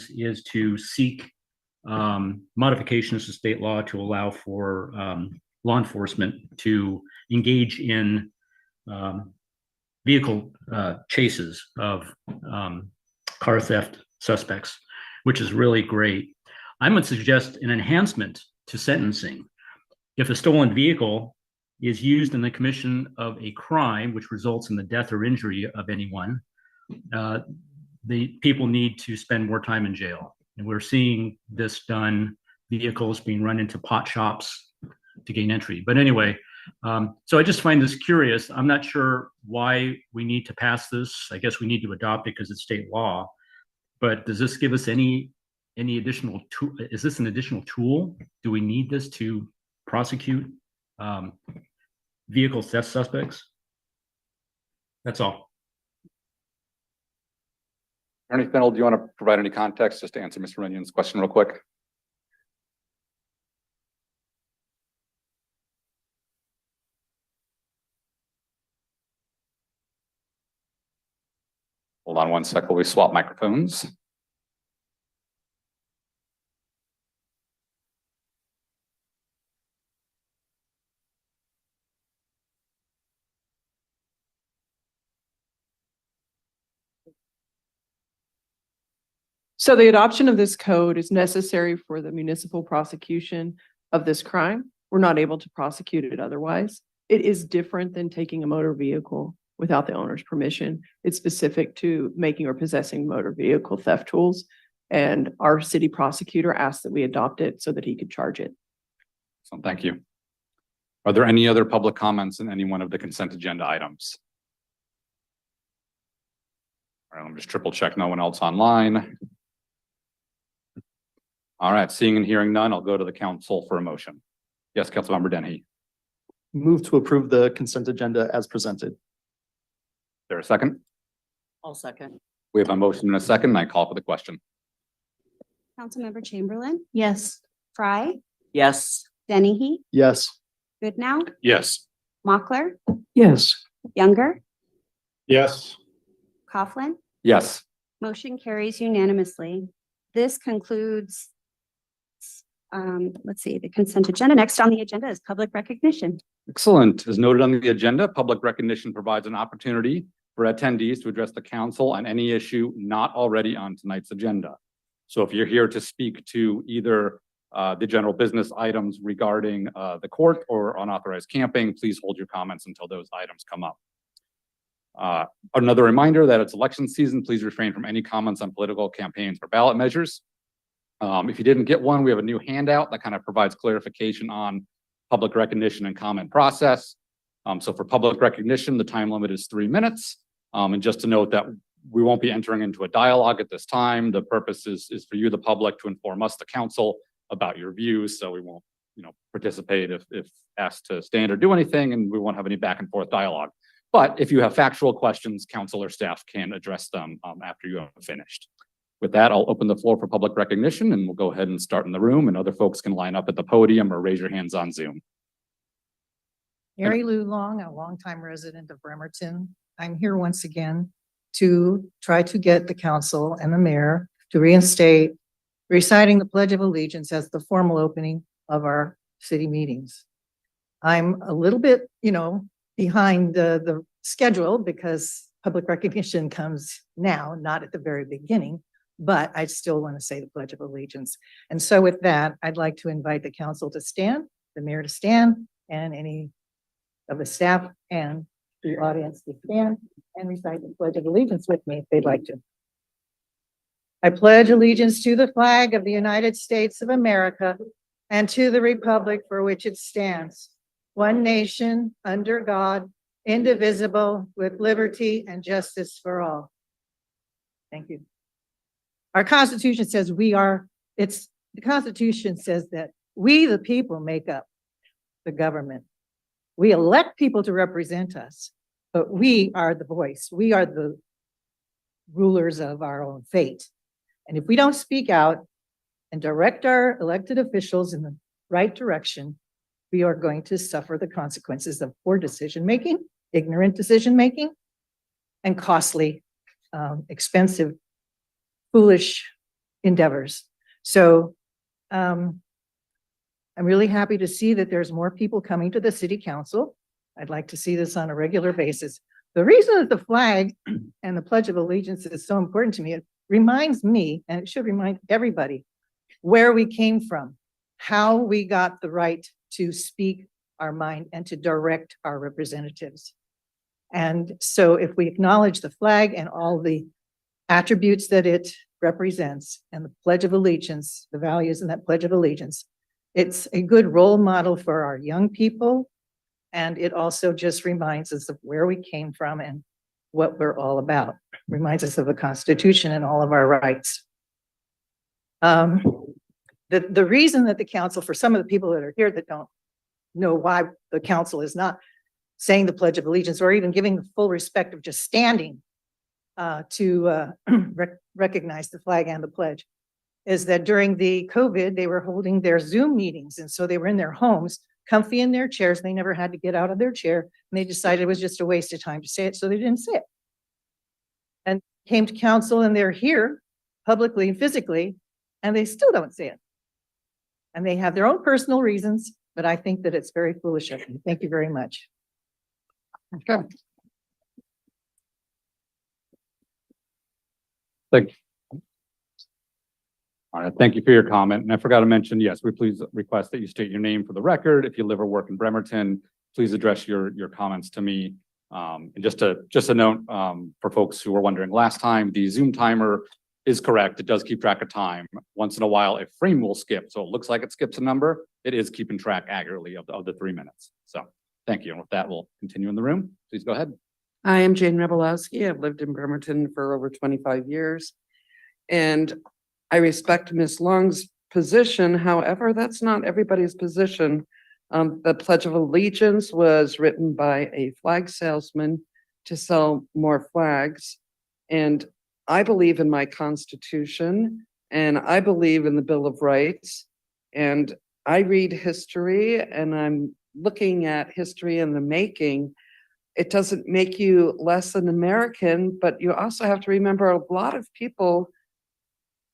is to seek modifications to state law to allow for law enforcement to engage in vehicle chases of car theft suspects, which is really great. I would suggest an enhancement to sentencing. If a stolen vehicle is used in the commission of a crime which results in the death or injury of anyone, the people need to spend more time in jail. And we're seeing this done, vehicles being run into pot shops to gain entry. But anyway, so I just find this curious. I'm not sure why we need to pass this. I guess we need to adopt it because it's state law. But does this give us any additional tool? Is this an additional tool? Do we need this to prosecute vehicle theft suspects? That's all. Attorney Fennell, do you want to provide any context just to answer Mr. Runyon's question real quick? Hold on one sec while we swap microphones. So the adoption of this code is necessary for the municipal prosecution of this crime. We're not able to prosecute it otherwise. It is different than taking a motor vehicle without the owner's permission. It's specific to making or possessing motor vehicle theft tools. And our city prosecutor asked that we adopt it so that he could charge it. So thank you. Are there any other public comments in any one of the consent agenda items? All right, let me just triple check no one else online. All right, seeing and hearing none, I'll go to the council for a motion. Yes, Councilmember Dennehy. Move to approve the consent agenda as presented. Is there a second? I'll second. We have a motion and a second, and I call for the question. Councilmember Chamberlain, Yes. Fry, Yes. Dennehy, Yes. Goodnow, Yes. Mochler, Yes. Younger, Yes. Coughlin. Yes. Motion carries unanimously. This concludes, let's see, the consent agenda. Next on the agenda is public recognition. Excellent. As noted on the agenda, public recognition provides an opportunity for attendees to address the council on any issue not already on tonight's agenda. So if you're here to speak to either the general business items regarding the court or unauthorized camping, please hold your comments until those items come up. Another reminder that it's election season, please refrain from any comments on political campaigns or ballot measures. If you didn't get one, we have a new handout that kind of provides clarification on public recognition and comment process. So for public recognition, the time limit is 3 minutes. And just to note that we won't be entering into a dialogue at this time. The purpose is for you, the public, to inform us, the council, about your views. So we won't, participate if asked to stand or do anything, and we won't have any back and forth dialogue. But if you have factual questions, council or staff can address them after you have finished. With that, I'll open the floor for public recognition, and we'll go ahead and start in the room, and other folks can line up at the podium or raise your hands on Zoom. Mary Lou Long, a longtime resident of Bremerton. I'm here once again to try to get the council and the mayor to reinstate reciting the Pledge of Allegiance as the formal opening of our city meetings. I'm a little bit, behind the schedule because public recognition comes now, not at the very beginning, but I still want to say the Pledge of Allegiance. And so with that, I'd like to invite the council to stand, the mayor to stand, and any of the staff and the audience to stand and recite the Pledge of Allegiance with me if they'd like to. I pledge allegiance to the flag of the United States of America and to the republic for which it stands, one nation, under God, indivisible, with liberty and justice for all. Thank you. Our Constitution says the Constitution says that we, the people, make up the government. We elect people to represent us, but we are the voice. We are the rulers of our own fate. And if we don't speak out and direct our elected officials in the right direction, we are going to suffer the consequences of poor decision-making, ignorant decision-making, and costly, expensive, foolish endeavors. So I'm really happy to see that there's more people coming to the city council. I'd like to see this on a regular basis. The reason that the flag and the Pledge of Allegiance is so important to me, it reminds me, and it should remind everybody, where we came from, how we got the right to speak our mind and to direct our representatives. And so if we acknowledge the flag and all the attributes that it represents and the Pledge of Allegiance, the values in that Pledge of Allegiance, it's a good role model for our young people. And it also just reminds us of where we came from and what we're all about. Reminds us of the Constitution and all of our rights. The reason that the council, for some of the people that are here that don't know why the council is not saying the Pledge of Allegiance or even giving the full respect of just standing to recognize the flag and the pledge, is that during the COVID, they were holding their Zoom meetings. And so they were in their homes, comfy in their chairs. They never had to get out of their chair. And they decided it was just a waste of time to say it, so they didn't say it. And came to council, and they're here publicly and physically, and they still don't say it. And they have their own personal reasons, but I think that it's very foolish of them. Thank you very much. Okay. Thank you. All right, thank you for your comment. And I forgot to mention, yes, we please request that you state your name for the record. If you live or work in Bremerton, please address your comments to me. And just a note for folks who were wondering last time, the Zoom timer is correct. It does keep track of time. Once in a while, a frame will skip. So it looks like it skips a number. It is keeping track accurately of the 3 minutes. So thank you. And with that, we'll continue in the room. Please go ahead. I am Jane Rebelowski. I've lived in Bremerton for over 25 years. And I respect Ms. Long's position. However, that's not everybody's position. The Pledge of Allegiance was written by a flag salesman to sell more flags. And I believe in my Constitution, and I believe in the Bill of Rights. And I read history, and I'm looking at history in the making. It doesn't make you less an American, but you also have to remember a lot of people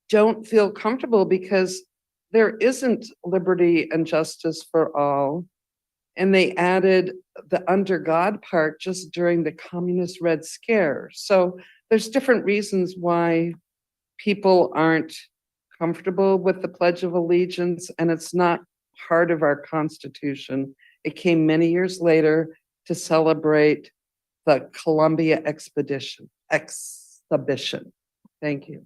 don't feel comfortable because there isn't liberty and justice for all. And they added the under God part just during the communist Red Scare. So there's different reasons why people aren't comfortable with the Pledge of Allegiance, and it's not part of our Constitution. It came many years later to celebrate the Columbia exhibition. Thank you.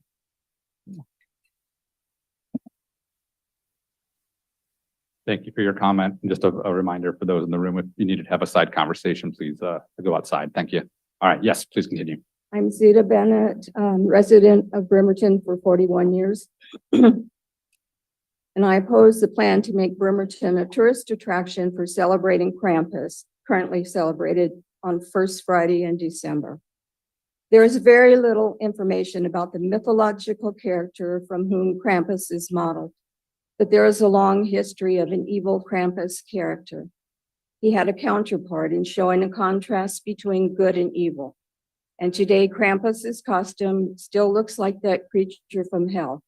Thank you for your comment. And just a reminder for those in the room, if you needed to have a side conversation, please go outside. Thank you. All right. Yes, please continue. I'm Zita Bennett, resident of Bremerton for 41 years. And I oppose the plan to make Bremerton a tourist attraction for celebrating Krampus, currently celebrated on first Friday in December. There is very little information about the mythological character from whom Krampus is modeled, but there is a long history of an evil Krampus character. He had a counterpart in showing a contrast between good and evil. And today, Krampus's costume still looks like that creature from hell.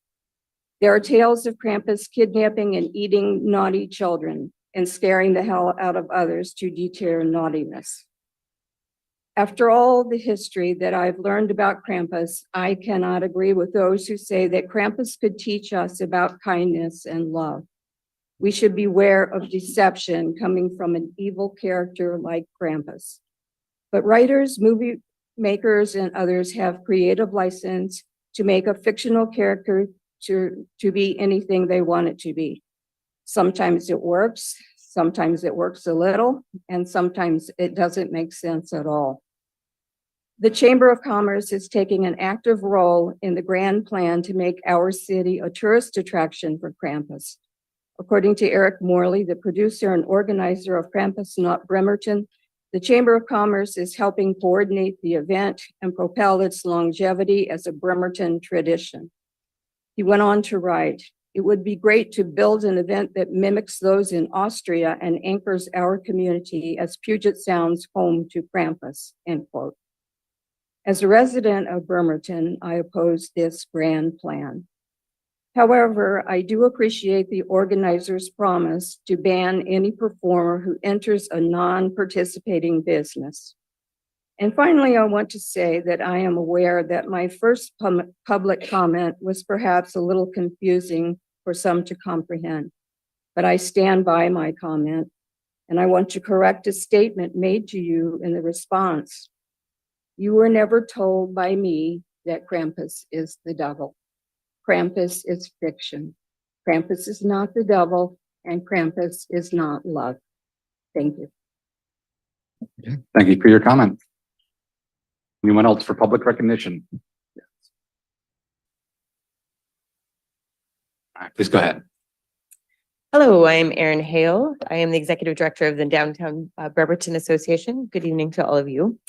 There are tales of Krampus kidnapping and eating naughty children and scaring the hell out of others to deter naughtiness. After all the history that I've learned about Krampus, I cannot agree with those who say that Krampus could teach us about kindness and love. We should beware of deception coming from an evil character like Krampus. But writers, movie makers, and others have creative license to make a fictional character to be anything they want it to be. Sometimes it works, sometimes it works a little, and sometimes it doesn't make sense at all. The Chamber of Commerce is taking an active role in the grand plan to make our city a tourist attraction for Krampus. According to Eric Morley, the producer and organizer of Krampus Not Bremerton, the Chamber of Commerce is helping coordinate the event and propel its longevity as a Bremerton tradition. He went on to write, "It would be great to build an event that mimics those in Austria and anchors our community as Puget Sound's home to Krampus," end quote. As a resident of Bremerton, I oppose this grand plan. However, I do appreciate the organizer's promise to ban any performer who enters a non-participating business. And finally, I want to say that I am aware that my first public comment was perhaps a little confusing for some to comprehend, but I stand by my comment, and I want to correct a statement made to you in the response. You were never told by me that Krampus is the devil. Krampus is fiction. Krampus is not the devil, and Krampus is not love. Thank you. Thank you for your comment. Anyone else for public recognition? Yes. All right, please go ahead. Hello, I'm Erin Hale. I am the Executive Director of the Downtown Bremerton Association. Good evening to all of you.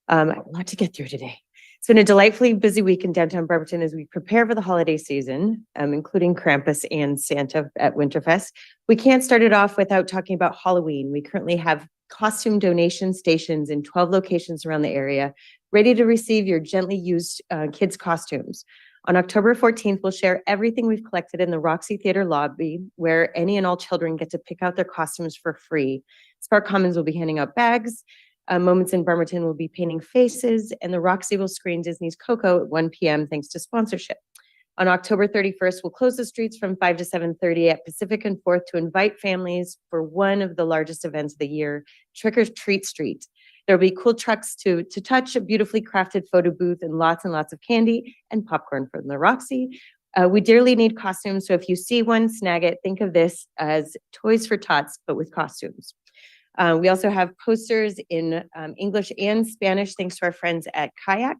A lot to get through today. It's been a delightfully busy week in downtown Bremerton as we prepare for the holiday season, including Krampus and Santa at Winterfest. We can't start it off without talking about Halloween. We currently have costume donation stations in 12 locations around the area, ready to receive your gently used kids' costumes. On October 14th, we'll share everything we've collected in the Roxy Theater lobby, where any and all children get to pick out their costumes for free. Spark Commons will be handing out bags. Moments in Bremerton will be painting faces, and the Roxy will screen Disney's Coco at 1 p.m. thanks to sponsorship. On October 31st, we'll close the streets from 5 to 7:30 at Pacific and 4th to invite families for one of the largest events of the year, Trick or Treat Street. There'll be cool trucks to touch, a beautifully crafted photo booth, and lots of candy and popcorn from the Roxy. We dearly need costumes, so if you see one, snag it. Think of this as Toys for Tots, but with costumes. We also have posters in English and Spanish, thanks to our friends at Kayak,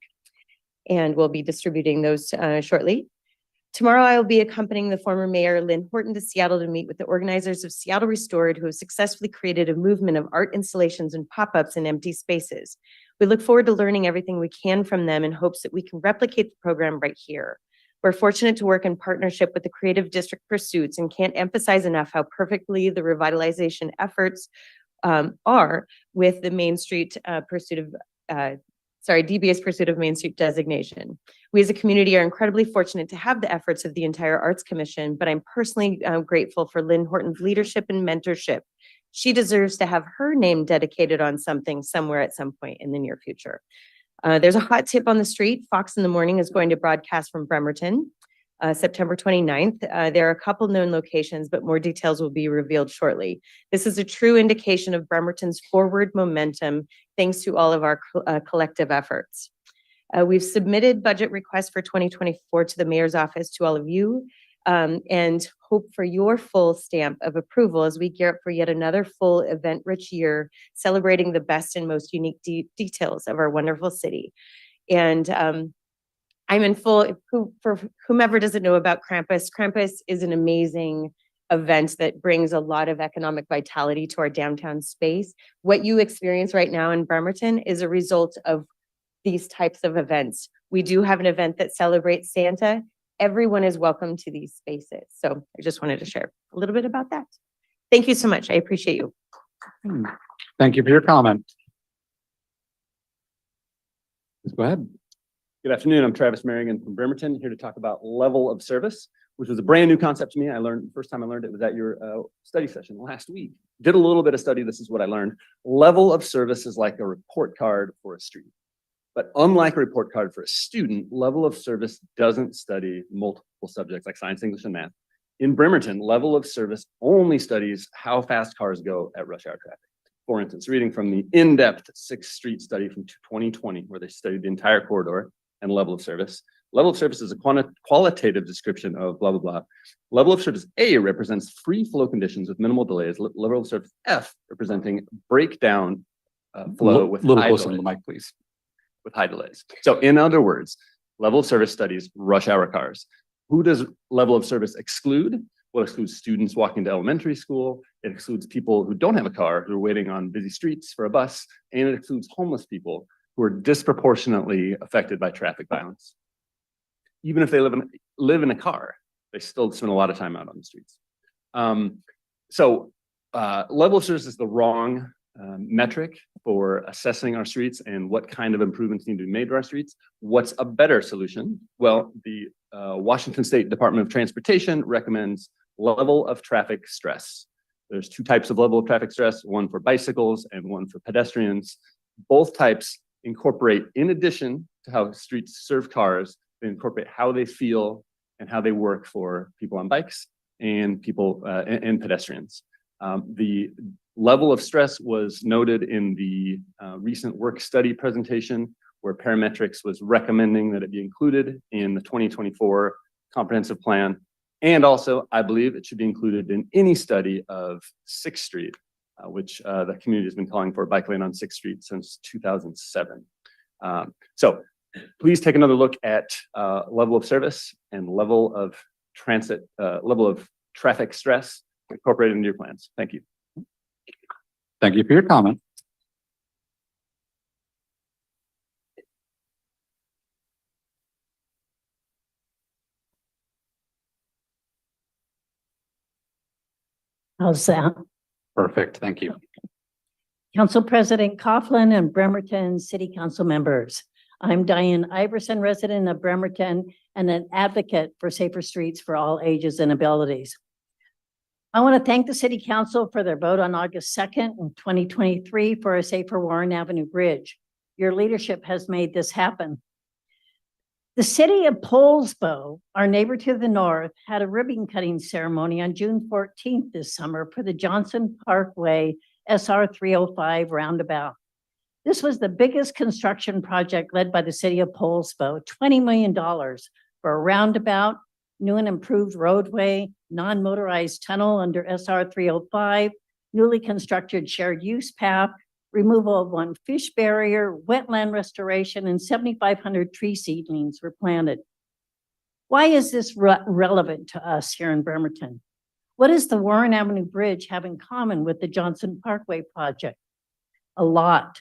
and we'll be distributing those shortly. Tomorrow, I will be accompanying the former mayor, Lynn Horton, to Seattle to meet with the organizers of Seattle Restored, who have successfully created a movement of art installations and pop-ups in empty spaces. We look forward to learning everything we can from them in hopes that we can replicate the program right here. We're fortunate to work in partnership with the Creative District Pursuits and can't emphasize enough how perfectly the revitalization efforts are with the Main Street DBA's pursuit of Main Street designation. We as a community are incredibly fortunate to have the efforts of the entire Arts Commission, but I'm personally grateful for Lynn Horton's leadership and mentorship. She deserves to have her name dedicated on something somewhere at some point in the near future. There's a hot tip on the street. Fox in the Morning is going to broadcast from Bremerton, September 29th. There are a couple known locations, but more details will be revealed shortly. This is a true indication of Bremerton's forward momentum, thanks to all of our collective efforts. We've submitted budget requests for 2024 to the mayor's office to all of you, and hope for your full stamp of approval as we gear up for yet another full event-rich year, celebrating the best and most unique details of our wonderful city. And I'm in full, for whomever doesn't know about Krampus, Krampus is an amazing event that brings a lot of economic vitality to our downtown space. What you experience right now in Bremerton is a result of these types of events. We do have an event that celebrates Santa. Everyone is welcome to these spaces. So I just wanted to share a little bit about that. Thank you so much. I appreciate you. Thank you for your comment. Please go ahead. Good afternoon. I'm Travis Merrigan from Bremerton, here to talk about level of service, which was a brand new concept to me. First time I learned it was at your study session last week. Did a little bit of study. This is what I learned. Level of service is like a report card for a street. But unlike a report card for a student, level of service doesn't study multiple subjects like science, English, and math. In Bremerton, level of service only studies how fast cars go at rush hour traffic. For instance, reading from the in-depth 6th Street study from 2020, where they studied the entire corridor and level of service. Level of service is a qualitative description of blah, blah, blah. Level of service A represents free flow conditions with minimal delays. Level of service F representing breakdown flow with little high closer to the delays. mic, please. With high delays. So in other words, level of service studies rush hour cars. Who does level of service exclude? Well, it excludes students walking to elementary school. It excludes people who don't have a car, who are waiting on busy streets for a bus. And it excludes homeless people who are disproportionately affected by traffic violence. Even if they live in a car, they still spend a lot of time out on the streets. Level of service is the wrong metric for assessing our streets and what kind of improvements need to be made to our streets. What's a better solution? Well, the Washington State Department of Transportation recommends level of traffic stress. There's two types of level of traffic stress, one for bicycles and one for pedestrians. Both types incorporate, in addition to how streets serve cars, they incorporate how they feel and how they work for people on bikes and people and pedestrians. The level of stress was noted in the recent work study presentation, where Parametrics was recommending that it be included in the 2024 comprehensive plan. And also, I believe it should be included in any study of 6th Street, which the community has been calling for a bike lane on 6th Street since 2007. So please take another look at level of service and level of transit, level of traffic stress incorporated into your plans. Thank you. Thank you for your comment. How's that? Perfect. Thank you. Council President Coughlin and Bremerton City Council members. I'm Diane Iverson, resident of Bremerton and an advocate for safer streets for all ages and abilities. I want to thank the City Council for their vote on August 2nd, 2023 for a safer Warren Avenue Bridge. Your leadership has made this happen. The city of Poulsbo, our neighbor to the north, had a ribbon cutting ceremony on June 14th this summer for the Johnson Parkway SR 305 roundabout. This was the biggest construction project led by the city of Poulsbo, $20 million for a roundabout, new and improved roadway, non-motorized tunnel under SR 305, newly constructed shared use path, removal of one fish barrier, wetland restoration, and 7,500 tree seedlings were planted. Why is this relevant to us here in Bremerton? What does the Warren Avenue Bridge have in common with the Johnson Parkway project? A lot.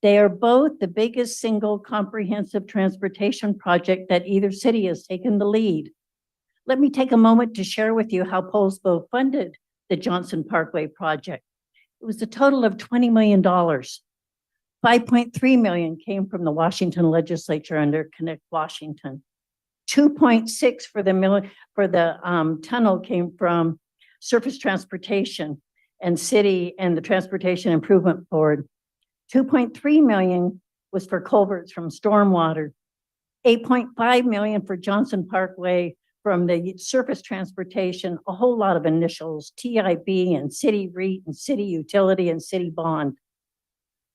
They are both the biggest single comprehensive transportation project that either city has taken the lead. Let me take a moment to share with you how Poulsbo funded the Johnson Parkway project. It was a total of $20 million. $5.3 million came from the Washington legislature under Connect Washington. 2.6 for the tunnel came from Surface Transportation and City and the Transportation Improvement Board. 2.3 million was for culverts from stormwater. 8.5 million for Johnson Parkway from the Surface Transportation, a whole lot of initials, TIB and City REIT and City Utility and City Bond.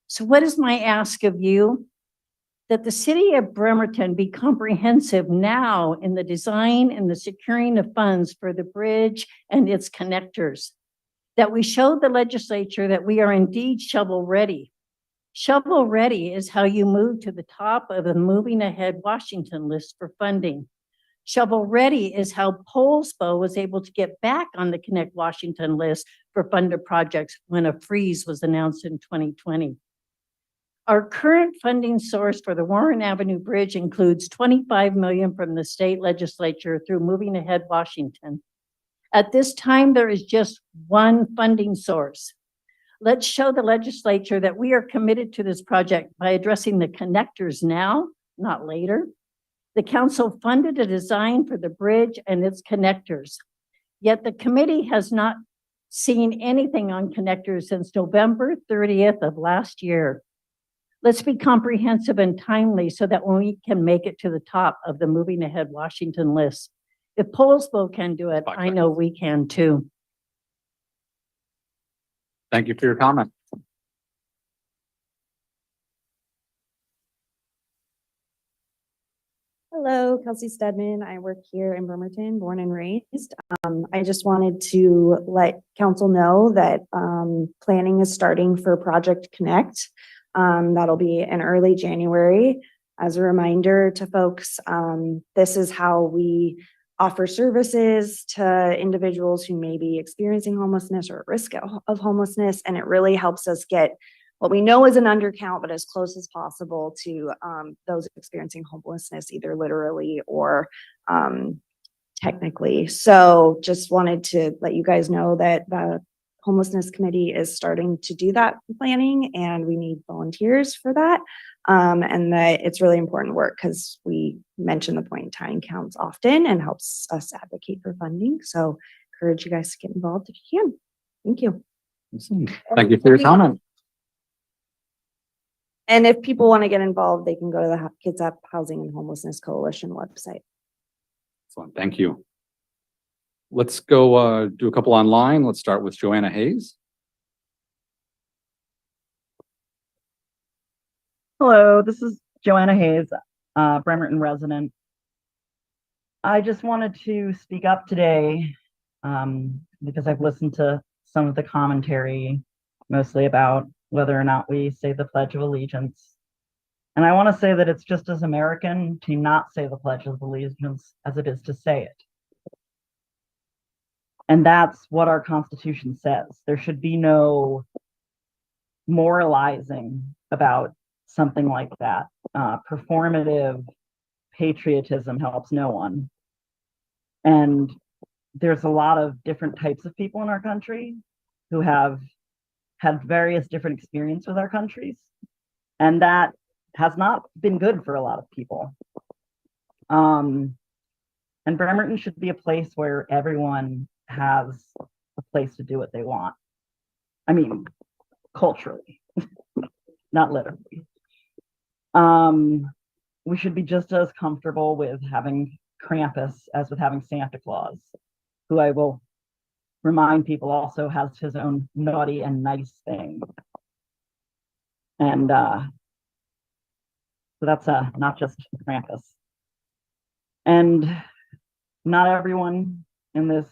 So what is my ask of you? That the city of Bremerton be comprehensive now in the design and the securing of funds for the bridge and its connectors. That we show the legislature that we are indeed shovel ready. Shovel ready is how you move to the top of the Moving Ahead Washington list for funding. Shovel ready is how Poulsbo was able to get back on the Connect Washington list for funded projects when a freeze was announced in 2020. Our current funding source for the Warren Avenue Bridge includes $25 million from the state legislature through Moving Ahead Washington. At this time, there is just one funding source. Let's show the legislature that we are committed to this project by addressing the connectors now, not later. The council funded a design for the bridge and its connectors, yet the committee has not seen anything on connectors since November 30th of last year. Let's be comprehensive and timely so that we can make it to the top of the Moving Ahead Washington list. If Poulsbo can do it, I know we can too. Thank you for your comment. Hello, Kelsey Stedman. I work here in Bremerton, born and raised. I just wanted to let council know that planning is starting for Project Connect. That'll be in early January. As a reminder to folks, this is how we offer services to individuals who may be experiencing homelessness or at risk of homelessness, and it really helps us get what we know is an undercount, but as close as possible to those experiencing homelessness, either literally or technically. So just wanted to let you guys know that homelessness committee is starting to do that planning, and we need volunteers for that. And that it's really important work because we mention the point in time counts often and helps us advocate for funding. So encourage you guys to get involved if you can. Thank you. Thank you for your comment. And if people want to get involved, they can go to the Kids Up Housing and Homelessness Coalition website. Excellent. Thank you. Let's go do a couple online. Let's start with Joanna Hayes. Hello, this is Joanna Hayes, Bremerton resident. I just wanted to speak up today because I've listened to some of the commentary, mostly about whether or not we say the Pledge of Allegiance. And I want to say that it's just as American to not say the Pledge of Allegiance as it is to say it. And that's what our Constitution says. There should be no moralizing about something like that. Performative patriotism helps no one. And there's a lot of different types of people in our country who have had various different experiences with our countries. And that has not been good for a lot of people. And Bremerton should be a place where everyone has a place to do what they want. I mean, culturally, not literally. We should be just as comfortable with having Krampus as with having Santa Claus, who I will remind people also has his own naughty and nice thing. And so that's not just Krampus. And not everyone in this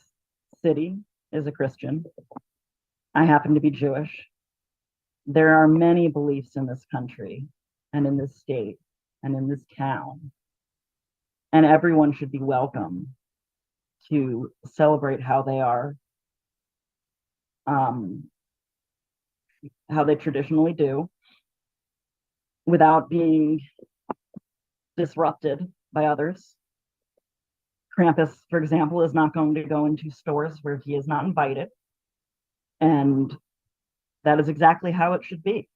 city is a Christian. I happen to be Jewish. There are many beliefs in this country and in this state and in this town. And everyone should be welcome to celebrate how they are, how they traditionally do, without being disrupted by others. Krampus, for example, is not going to go into stores where he is not invited. And that is exactly how it should be.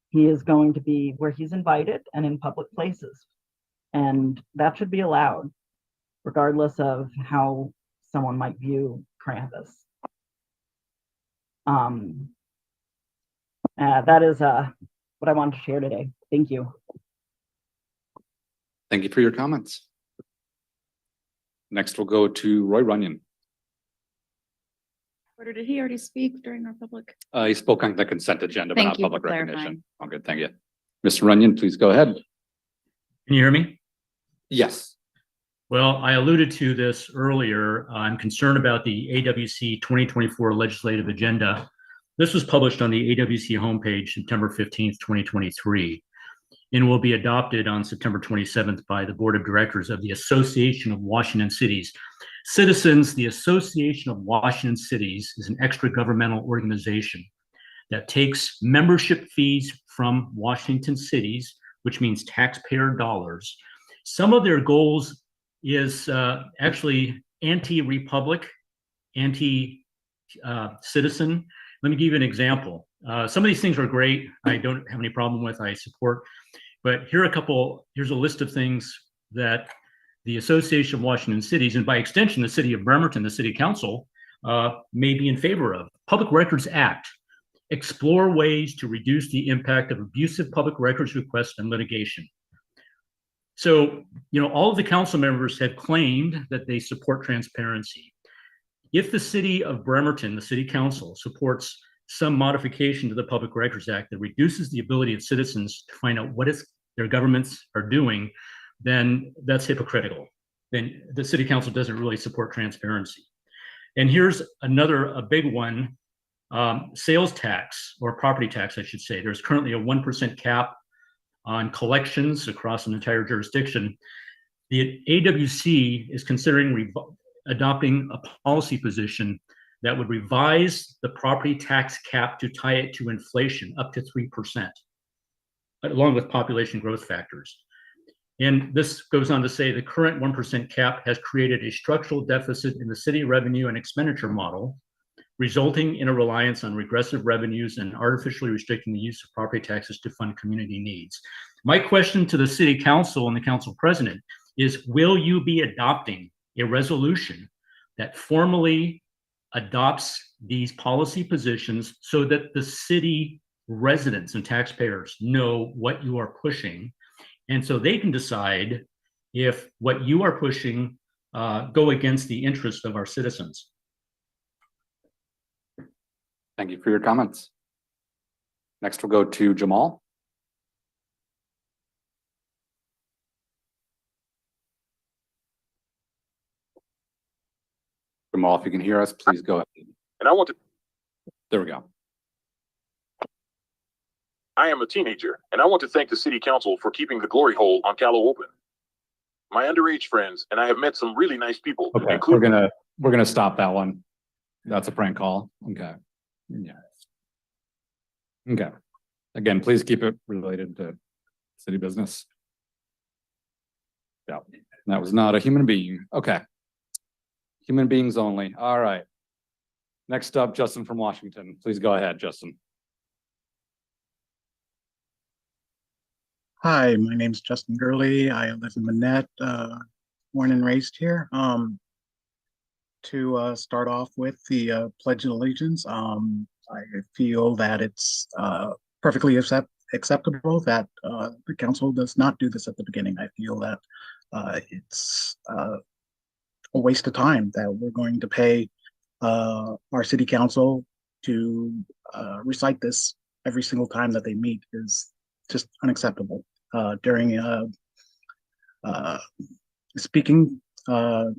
He is going to be where he's invited and in public places. And that should be allowed, regardless of how someone might view Krampus. That is what I wanted to share today. Thank you. Thank you for your comments. Next, we'll go to Roy Runyon. Or did he already speak during our public? He spoke on the consent agenda, but Thank not you public for recognition. clarifying. All good, thank you. Mr. Runyon, please go ahead. Can you hear me? Yes. Well, I alluded to this earlier. I'm concerned about the AWC 2024 legislative agenda. This was published on the AWC homepage September 15th, 2023, and will be adopted on September 27th by the Board of Directors of the Association of Washington Cities. Citizens, the Association of Washington Cities is an extra governmental organization that takes membership fees from Washington cities, which means taxpayer dollars. Some of their goals is actually anti-republic, anti-citizen. Let me give you an example. Some of these things are great. I don't have any problem with, I support, but here's a list of things that the Association of Washington Cities, and by extension, the city of Bremerton, the City.Council, may be in favor of. Public Records Act, explore ways to reduce the impact of abusive public records requests and litigation. So, all of the council members have claimed that they support transparency. If the city of Bremerton, the City Council, supports some modification to the Public Records Act that reduces the ability of citizens to find out what their governments are doing, then that's hypocritical. Then the City Council doesn't really support transparency. And here's a big one, sales tax, or property tax, I should say. There's currently a 1% cap on collections across an entire jurisdiction. The AWC is considering adopting a policy position that would revise the property tax cap to tie it to inflation up to 3%, along with population growth factors. And this goes on to say the current 1% cap has created a structural deficit in the city revenue and expenditure model resulting in a reliance on regressive revenues and artificially restricting the use of property taxes to fund community needs. My question to the City Council and the Council President is, will you be adopting a resolution that formally adopts these policy positions so that the city residents and taxpayers know what you are pushing, and so they can decide if what you are pushing go against the interest of our citizens? Thank you for your comments. Next, we'll go to Jamal. Jamal, if you can hear us, please go ahead. And I want to, There we go. I am a teenager, and I want to thank the City Council for keeping the glory hole on Callow open. My underage friends, and I have met some really nice people. Okay, including we're gonna stop that one. That's a prank call. Okay. Yeah. Okay. Again, please keep it related to city business. Yeah, that was not a human being. Okay. Human beings only. All right. Next up, Justin from Washington. Please go ahead, Justin. Hi, my name's Justin Gurley. I live in Manette, born and raised here. To start off with the Pledge of Allegiance, I feel that it's perfectly acceptable that the council does not do this at the beginning. I feel that it's a waste of time that we're going to pay our city council to recite this every single time that they meet is just unacceptable. During speaking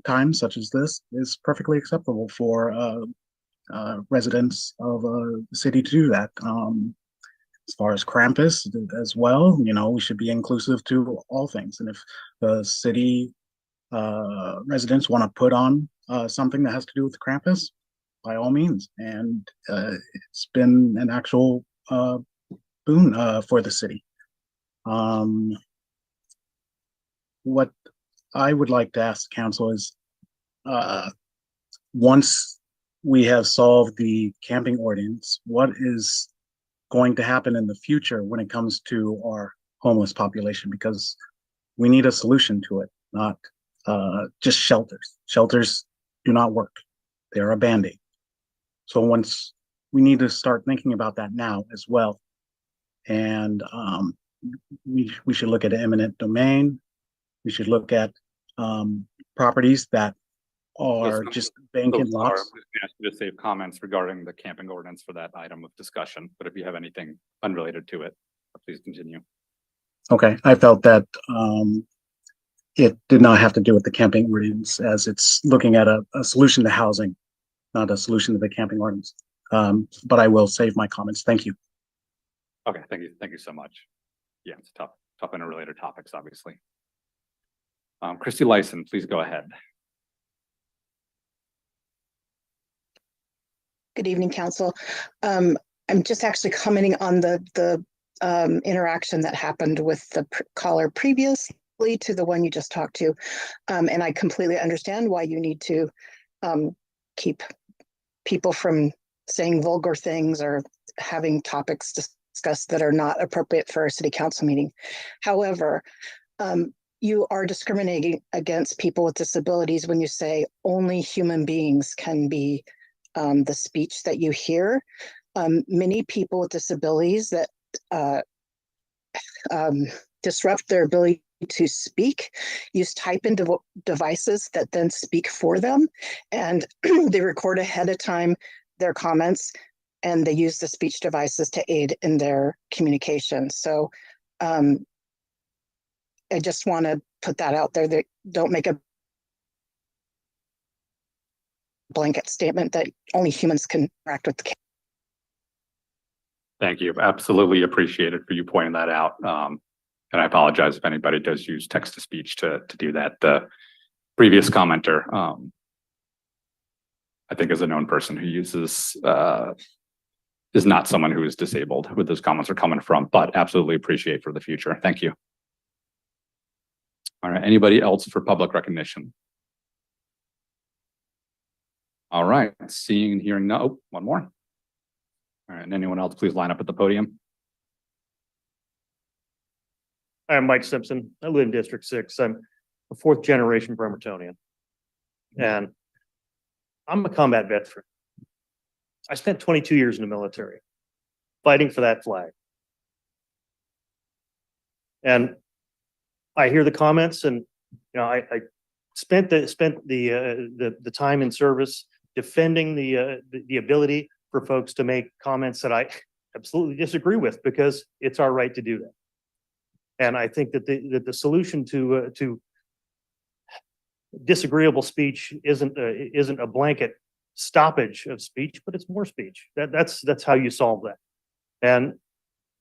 times such as this is perfectly acceptable for residents of the city to do that. As far as Krampus as well, you know, we should be inclusive to all things. And if the city residents want to put on something that has to do with Krampus, by all means. And it's been an actual boon for the city. What I would like to ask the council is, once we have solved the camping ordinance, what is going to happen in the future when it comes to our homeless population? Because we need a solution to it, not just shelters. Shelters do not work. They're a Band-Aid. So once we need to start thinking about that now as well. And we should look at eminent domain. We should look at properties that are just vacant lots. I'm just gonna ask you to save comments regarding the camping ordinance for that item of discussion, but if you have anything unrelated to it, please continue. Okay, I felt that it did not have to do with the camping ordinance, as it's looking at a solution to housing, not a solution to the camping ordinance. But I will save my comments. Thank you. Okay, thank you. Thank you so much. Yeah, it's tough interrelated topics, obviously. Christy Lyson, please go ahead. Good evening, Council. I'm just actually commenting on the interaction that happened with the caller previously to the one you just talked to. And I completely understand why you need to keep people from saying vulgar things or having topics discussed that are not appropriate for a city council meeting. However, you are discriminating against people with disabilities when you say only human beings can be the speech that you hear. Many people with disabilities that disrupt their ability to speak use type-in devices that then speak for them, and they record ahead of time their comments, and they use the speech devices to aid in their communication. So I just want to put that out there, that don't make a blanket statement that only humans can interact with the camera. Thank you. Absolutely appreciate it for you pointing that out. And I apologize if anybody does use text to speech to do that. The previous commenter, I think, is a known person who uses, is not someone who is disabled, who those comments are coming from, but absolutely appreciate for the future. Thank you. All right, anybody else for public recognition? All right, seeing and hearing no, one more. All right, and anyone else, please line up at the podium. I'm Mike Simpson. I live in District 6. I'm a fourth generation Bremertonian. And I'm a combat veteran. I spent 22 years in the military fighting for that flag. And I hear the comments, and I spent the time in service defending the ability for folks to make comments that I absolutely disagree with, because it's our right to do that. And I think that the solution to disagreeable speech isn't a blanket stoppage of speech, but it's more speech. That's how you solve that. And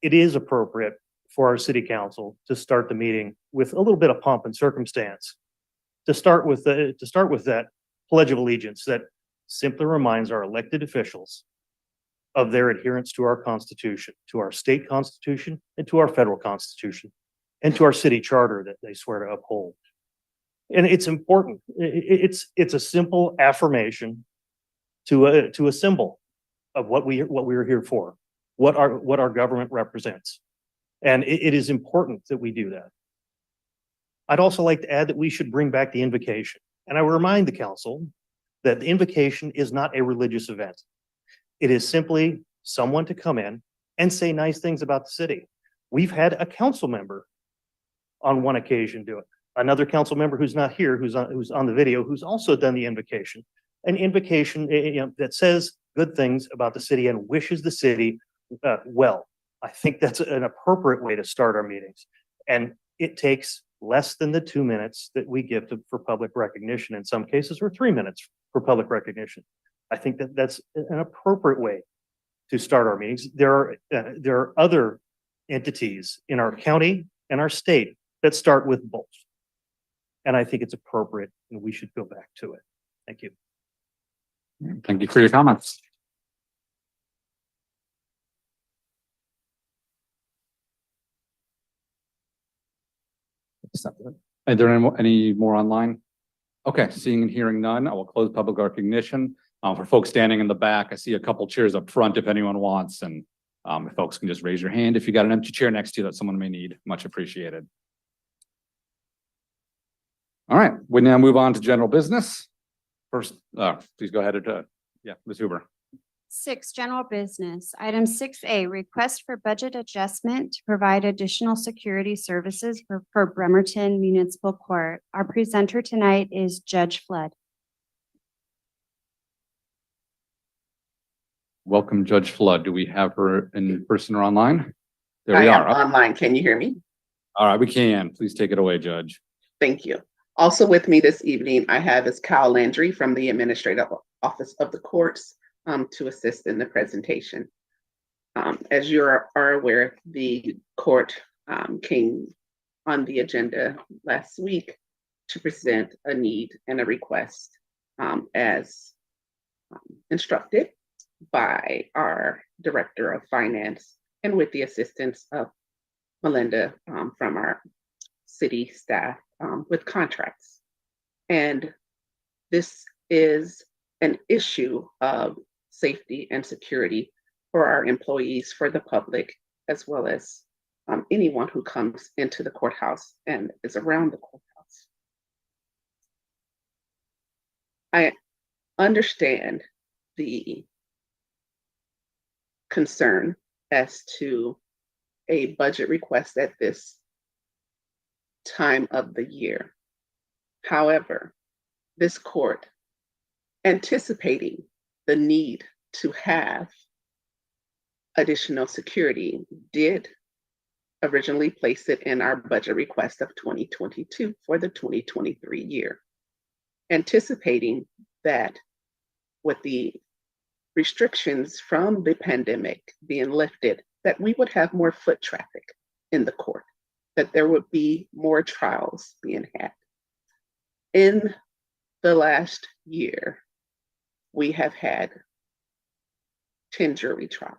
it is appropriate for our city council to start the meeting with a little bit of pomp and circumstance. To start with that Pledge of Allegiance that simply reminds our elected officials of their adherence to our Constitution, to our state constitution, and to our federal constitution, and to our city charter that they swear to uphold. And it's important. It's a simple affirmation to a symbol of what we're here for, what our government represents. And it is important that we do that. I'd also like to add that we should bring back the invocation. And I will remind the council that the invocation is not a religious event. It is simply someone to come in and say nice things about the city. We've had a council member on one occasion do it. Another council member who's not here, who's on the video, who's also done the invocation. An invocation that says good things about the city and wishes the city well. I think that's an appropriate way to start our meetings. And it takes less than the 2 minutes that we give for public recognition, in some cases, or 3 minutes for public recognition. I think that that's an appropriate way to start our meetings. There are other entities in our county and our state that start with both. And I think it's appropriate, and we should go back to it. Thank you. Thank you for your comments. Are there any more online? Okay, seeing and hearing none, I will close public recognition. For folks standing in the back, I see a couple chairs up front if anyone wants, and if folks can just raise your hand if you got an empty chair next to you that someone may need, much appreciated. All right, we now move on to general business. First, please go ahead and, Ms. Huber. 6, general business. Item 6A, request for budget adjustment to provide additional security services for Bremerton Municipal Court. Our presenter tonight is Judge Flood. Welcome, Judge Flood. Do we have her in person or online? There I we am are. online. Can you hear me? All right, we can. Please take it away, Judge. Thank you. Also with me this evening, I have is Kyle Landry from the Administrative Office of the Courts to assist in the presentation. As you are aware, the court came on the agenda last week to present a need and a request as instructed by our Director of Finance and with the assistance of Melinda from our city staff with contracts. And this is an issue of safety and security for our employees, for the public, as well as anyone who comes into the courthouse and is around the courthouse. I understand the concern as to a budget request at this time of the year. However, this court, anticipating the need to have additional security, did originally place it in our budget request of 2022 for the 2023 year, anticipating that with the restrictions from the pandemic being lifted, that we would have more foot traffic in the court, that there would be more trials being had. In the last year, we have had 10 jury trials.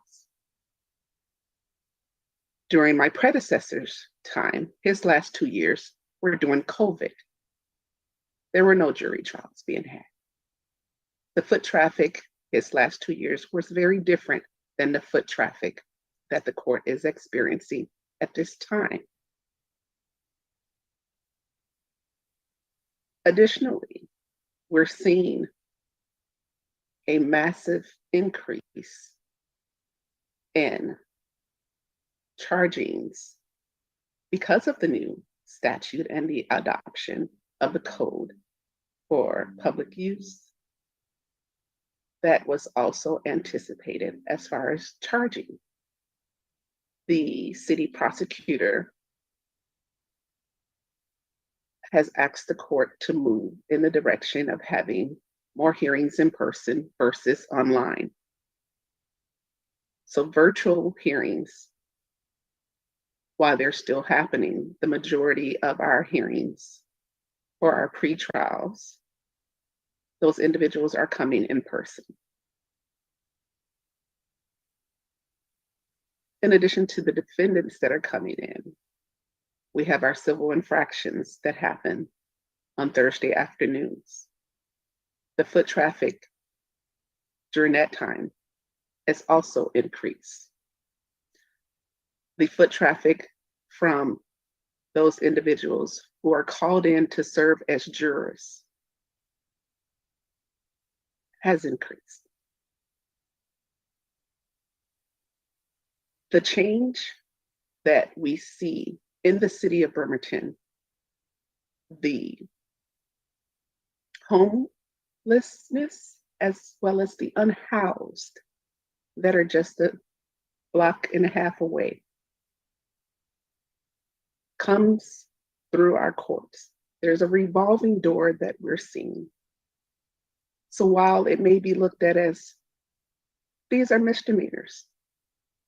During my predecessor's time, his last 2 years were during COVID. There were no jury trials being had. The foot traffic his last 2 years was very different than the foot traffic that the court is experiencing at this time. Additionally, we're seeing a massive increase in chargings because of the new statute and the adoption of the code for public use. That was also anticipated as far as charging. The city prosecutor has asked the court to move in the direction of having more hearings in person versus online. So virtual hearings, while they're still happening, the majority of our hearings for our pre-trials, those individuals are coming in person. In addition to the defendants that are coming in, we have our civil infractions that happen on Thursday afternoons. The foot traffic during that time has also increased. The foot traffic from those individuals who are called in to serve as jurors has increased. The change that we see in the city of Bremerton, the homelessness as well as the unhoused that are just a block and a half away, comes through our courts. There's a revolving door that we're seeing. So while it may be looked at as these are misdemeanors,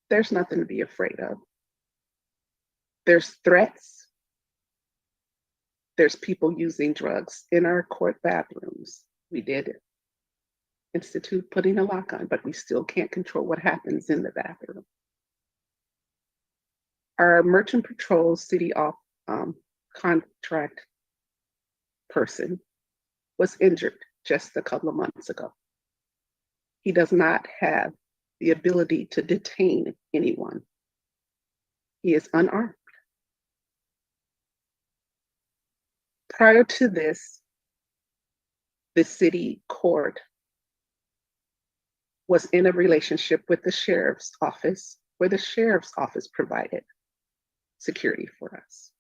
there's nothing to be afraid of. There's threats. There's people using drugs in our court bathrooms. We did institute putting a lock on, but we still can't control what happens in the bathroom. Our Merchant Patrol city contract person was injured just a couple of months ago. He does not have the ability to detain anyone. He is unarmed. Prior to this, the city court was in a relationship with the sheriff's office, where the sheriff's office provided security for us.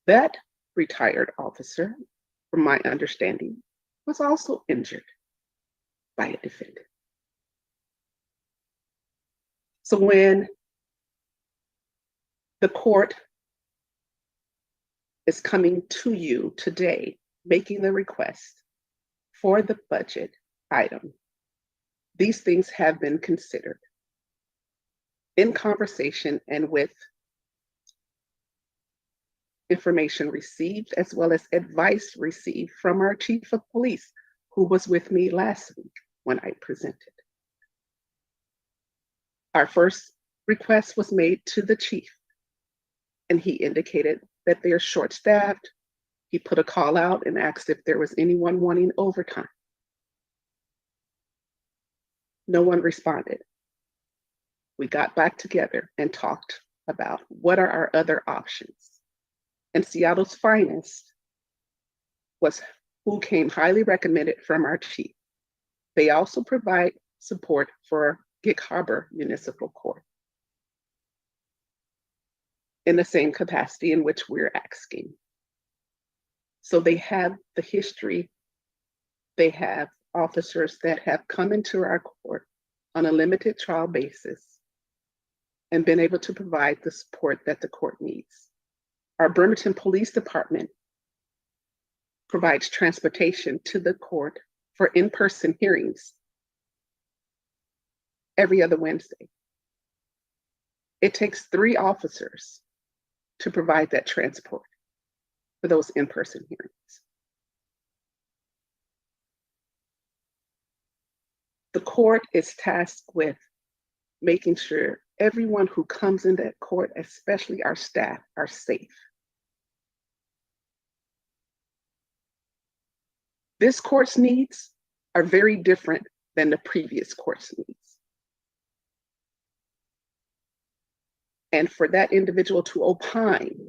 That retired officer, from my understanding, was also injured by a defendant. So when the court is coming to you today, making the request for the budget item, these things have been considered in conversation and with information received, as well as advice received from our chief of police, who was with me last week when I presented. Our first request was made to the chief, and he indicated that they're short-staffed. He put a call out and asked if there was anyone wanting overtime. No one responded. We got back together and talked about what are our other options. And Seattle's finest was who came highly recommended from our chief. They also provide support for Gig Harbor Municipal Court in the same capacity in which we're asking. So they have the history. They have officers that have come into our court on a limited trial basis and been able to provide the support that the court needs. Our Bremerton Police Department provides transportation to the court for in-person hearings every other Wednesday. It takes 3 officers to provide that transport for those in-person hearings. The court is tasked with making sure everyone who comes in that court, especially our staff, are safe. This court's needs are very different than the previous court's needs. And for that individual to opine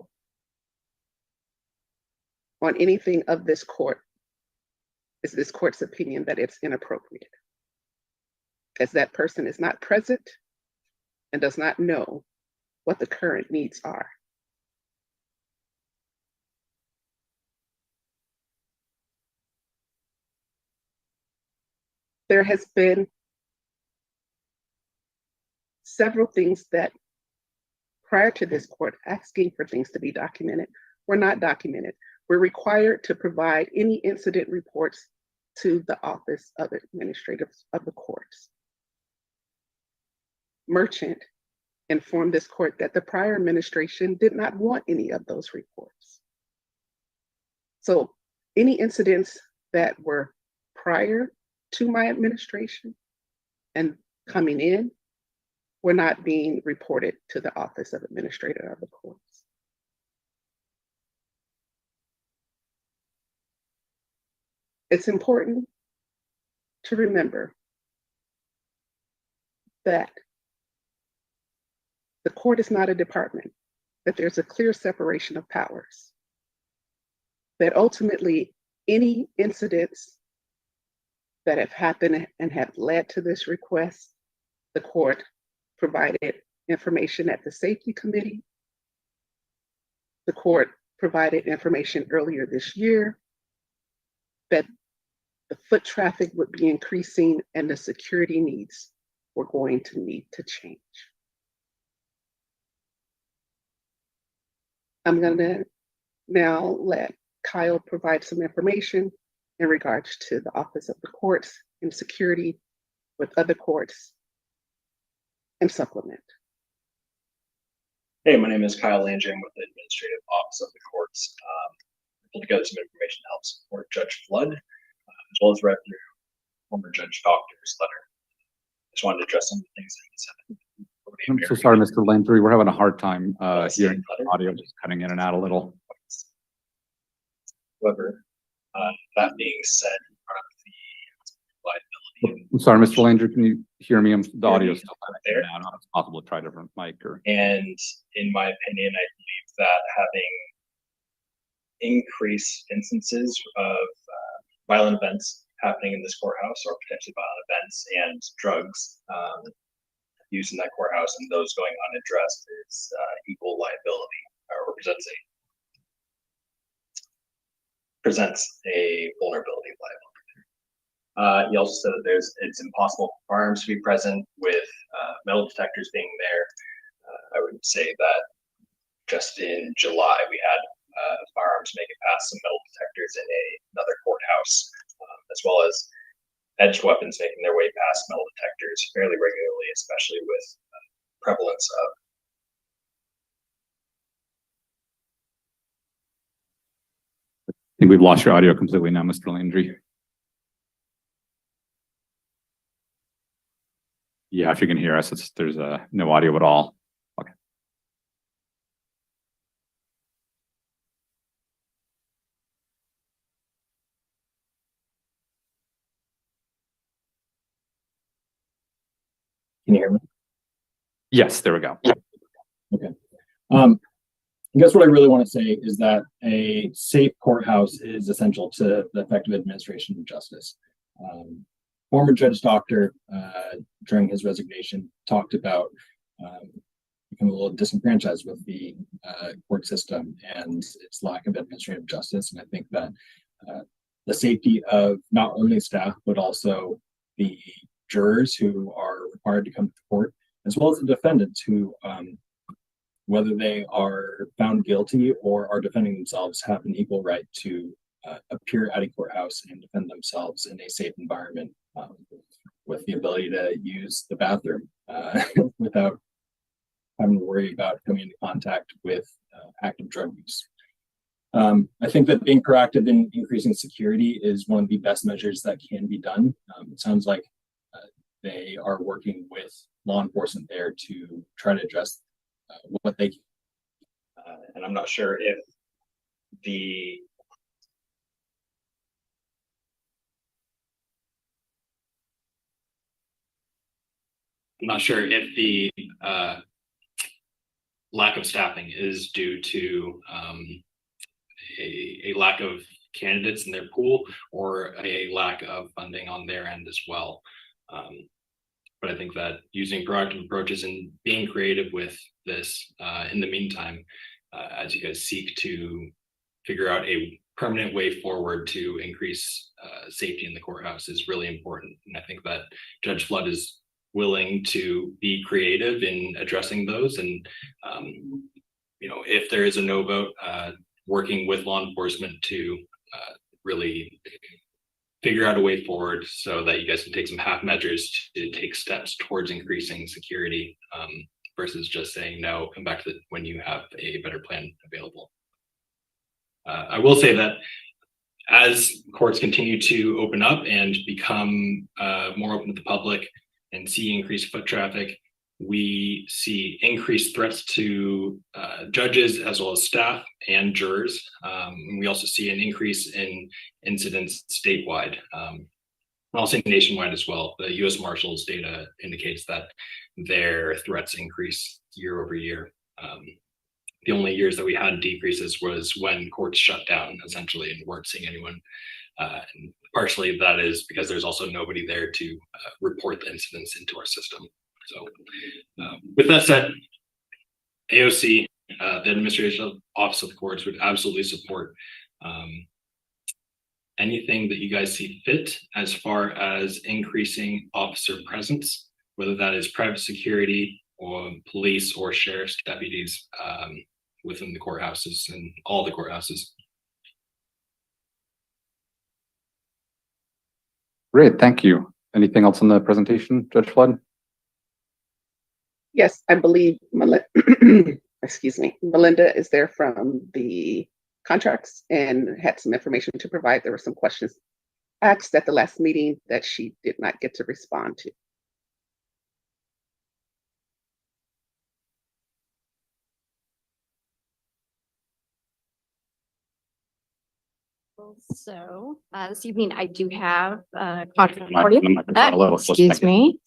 on anything of this court is this court's opinion that it's inappropriate, as that person is not present and does not know what the current needs are. There has been several things that prior to this court asking for things to be documented were not documented. We're required to provide any incident reports to the Office of Administrative of the Courts. Merchant informed this court that the prior administration did not want any of those reports. So any incidents that were prior to my administration and coming in were not being reported to the Office of Administrator of the Courts. It's important to remember that the court is not a department, that there's a clear separation of powers, that ultimately any incidents that have happened and have led to this request, the court provided information at the Safety Committee. The court provided information earlier this year that the foot traffic would be increasing and the security needs were going to need to change. I'm going to now let Kyle provide some information in regards to the Office of the Courts and security with other courts and supplement. Hey, my name is Kyle Landry. I'm with the Administrative Office of the Courts. Pulled together some information to help support Judge Flood, as well as read through former Judge Doctor's letter. Just wanted to address some of the things that he said. I'm so sorry, Mr. Landry. We're having a hard time hearing the audio, just cutting in and out a little. However, that being said, part of the liability. I'm sorry, Mr. Landry, can you hear me? The audio is still cutting in and out. It's possible to try a different mic or. And in my opinion, I believe that having increased instances of violent events happening in this courthouse, or potentially violent events and drugs used in that courthouse, and those going unaddressed, is equal liability, or presents a vulnerability of liability. He also said that it's impossible for firearms to be present with metal detectors being there. I would say that just in July we had firearms make it past some metal detectors in another courthouse, as well as edged weapons making their way past metal detectors fairly regularly, especially with prevalence of I think we've lost your audio completely now, Mr. Landry. Yeah, if you can hear us, there's no audio at all. Okay. Can you hear me? Yes, there we go. Okay. I guess what I really want to say is that a safe courthouse is essential to the effective administration of justice. Former Judge Doctor, during his resignation, talked about becoming a little disenfranchised with the court system and its lack of administrative justice. And I think that the safety of not only staff, but also the jurors who are required to come to court, as well as the defendants who, whether they are found guilty or are defending themselves, have an equal right to appear at a courthouse and defend themselves in a safe environment, with the ability to use the bathroom without having to worry about coming into contact with active drug use. I think that being proactive in increasing security is one of the best measures that can be done. It sounds like they are working with law enforcement there to try to address what they can. And I'm not sure if the not sure if the lack of staffing is due to a lack of candidates in their pool or a lack of funding on their end as well. But I think that using proactive approaches and being creative with this in the meantime, as you guys seek to figure out a permanent way forward to increase safety in the courthouse is really important. And I think that Judge Flood is willing to be creative in addressing those. And, you know, if there is a no vote, working with law enforcement to really figure out a way forward so that you guys can take some half measures to take steps towards increasing security versus just saying no, come back to when you have a better plan available. I will say that as courts continue to open up and become more open to the public and see increased foot traffic, we see increased threats to judges as well as staff and jurors. We also see an increase in incidents statewide. I'll say nationwide as well. The U.S. Marshals data indicates that their threats increase year over year. The only years that we had decreases was when courts shut down essentially and weren't seeing anyone. And partially that is because there's also nobody there to report the incidents into our system. So with that said, AOC, the Administrative Office of the Courts would absolutely support anything that you guys see fit as far as increasing officer presence, whether that is private security or police or sheriff's deputies within the courthouses and all the courthouses. Great, thank you. Anything else on the presentation, Judge Flood? Yes, I believe excuse me, Melinda is there from the contracts and had some information to provide. There were some questions asked at the last meeting that she did not get to respond to. So this evening I do have a contract for you. Excuse me,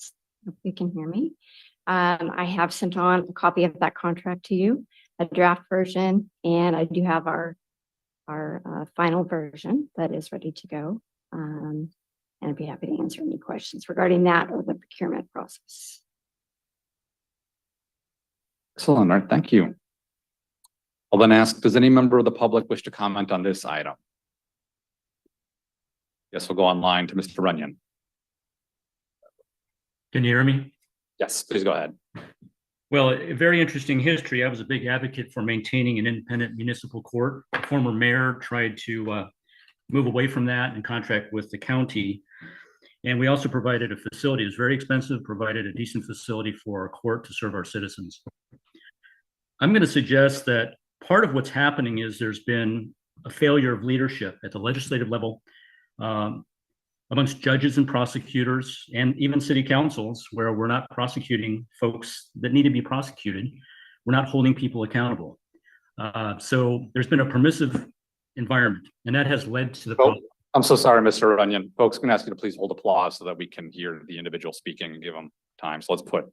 if you can hear me. I have sent on a copy of that contract to you, a draft version, and I do have our final version that is ready to go. And I'd be happy to answer any questions regarding that or the procurement process. Excellent, all right, thank you. I'll then ask, does any member of the public wish to comment on this item? Yes, we'll go online to Mr. Runyon. Can you hear me? Yes, please go ahead. Well, a very interesting history. I was a big advocate for maintaining an independent municipal court. The former mayor tried to move away from that and contract with the county. And we also provided a facility. It was very expensive, provided a decent facility for our court to serve our citizens. I'm going to suggest that part of what's happening is there's been a failure of leadership at the legislative level, amongst judges and prosecutors and even city councils, where we're not prosecuting folks that need to be prosecuted. We're not holding people accountable. So there's been a permissive environment, and that has led to the problem. I'm so sorry, Mr. Runyon. Folks, can ask you to please hold applause so that we can hear the individual speaking and give them time. So let's put,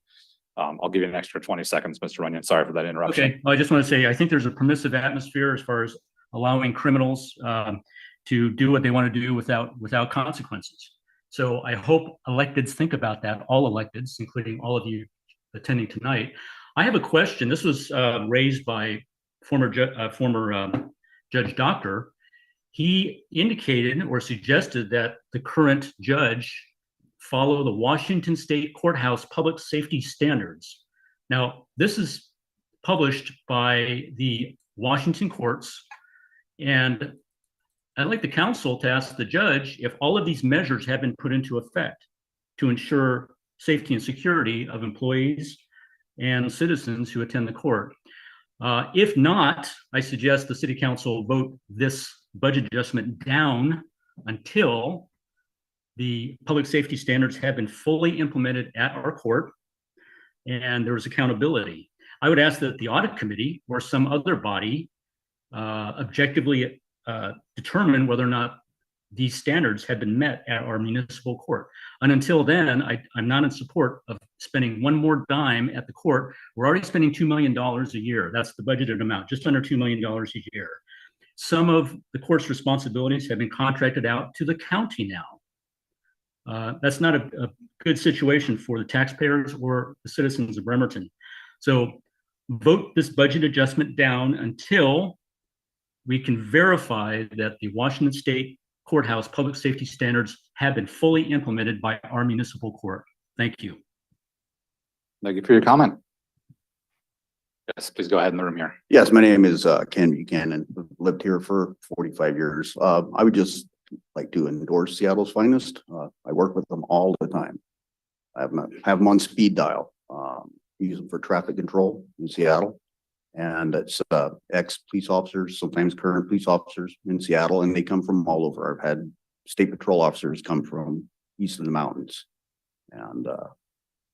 I'll give you an extra 20 seconds, Mr. Runyon. Sorry for that interruption. Okay, well, I just want to say, I think there's a permissive atmosphere as far as allowing criminals to do what they want to do without consequences. So I hope electeds think about that, all electeds, including all of you attending tonight. I have a question. This was raised by former Judge Doctor. He indicated or suggested that the current judge follow the Washington State Courthouse Public Safety Standards. Now, this is published by the Washington courts, and I'd like the council to ask the judge if all of these measures have been put into effect to ensure safety and security of employees and citizens who attend the court. If not, I suggest the city council vote this budget adjustment down until the public safety standards have been fully implemented at our court and there is accountability. I would ask that the audit committee or some other body objectively determine whether or not these standards had been met at our municipal court. And until then, I'm not in support of spending one more dime at the court. We're already spending $2 million a year. That's the budgeted amount, just under $2 million a year. Some of the court's responsibilities have been contracted out to the county now. That's not a good situation for the taxpayers or the citizens of Bremerton. So vote this budget adjustment down until we can verify that the Washington State Courthouse public safety standards have been fully implemented by our municipal court. Thank you. Thank you for your comment. Yes, please go ahead in the room here. Yes, my name is Ken Buchanan. Lived here for 45 years. I would just like to endorse Seattle's finest. I work with them all the time. I have them on speed dial. Use them for traffic control in Seattle. And it's ex-police officers, sometimes current police officers in Seattle, and they come from all over. I've had state patrol officers come from east of the mountains. And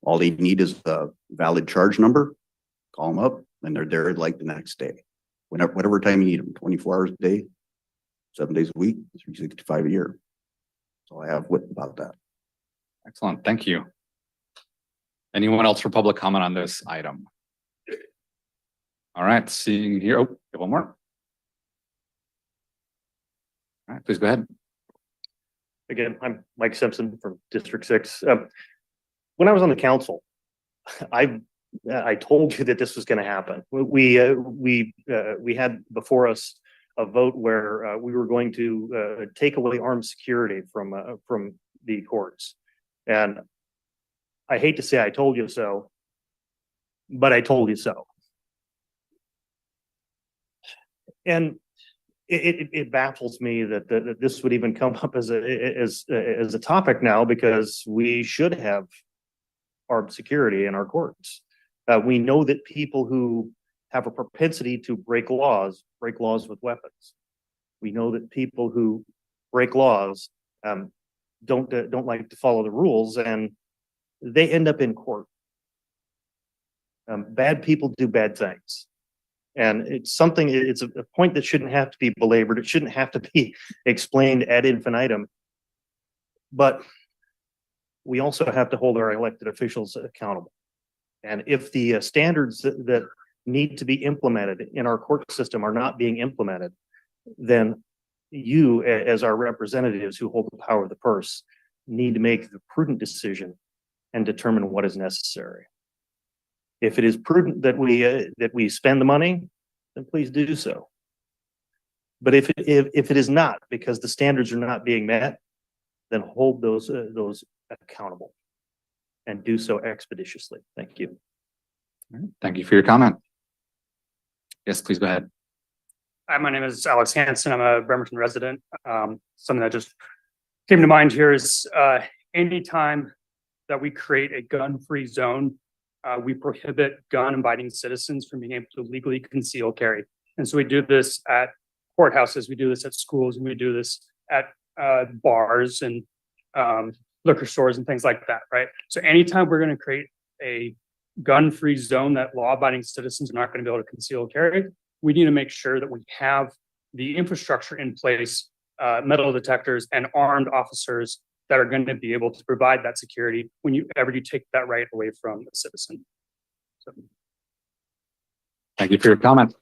all they need is a valid charge number. Call them up and they're there like the next day. Whatever time you need them, 24 hours a day, 7 days a week, 365 a year. That's all I have about that. Excellent. Thank you. Anyone else for public comment on this item? All right, seeing here. Oh, one more. All right, please go ahead. Again, I'm Mike Simpson from District 6. When I was on the council, I told you that this was going to happen. We had before us a vote where we were going to take away armed security from the courts, and I hate to say I told you so, but I told you so. And it baffles me that this would even come up as a topic now, because we should have armed security in our courts. We know that people who have a propensity to break laws with weapons. We know that people who break laws don't like to follow the rules, and they end up in court. Bad people do bad things. And it's a point that shouldn't have to be belabored. It shouldn't have to be explained ad infinitum. But we also have to hold our elected officials accountable. And if the standards that need to be implemented in our court system are not being implemented, then you, as our representatives who hold the power of the purse, need to make the prudent decision and determine what is necessary. If it is prudent that we spend the money, then please do so. But if it is not, because the standards are not being met, then hold those accountable and do so expeditiously. Thank you. All right, thank you for your comment. Yes, please go ahead. Hi, my name is Alex Hansen. I'm a Bremerton resident. Something that just came to mind here is anytime that we create a gun-free zone, we prohibit gun-abiding citizens from being able to legally conceal carry. And so we do this at courthouses, we do this at schools, and we do this at bars and liquor stores and things like that, right? So anytime we're going to create a gun-free zone that law-abiding citizens are not going to be able to conceal carry, we need to make sure that we have the infrastructure in place, metal detectors and armed officers that are going to be able to provide that security whenever you take that right away from a citizen. So. Thank you for your comment.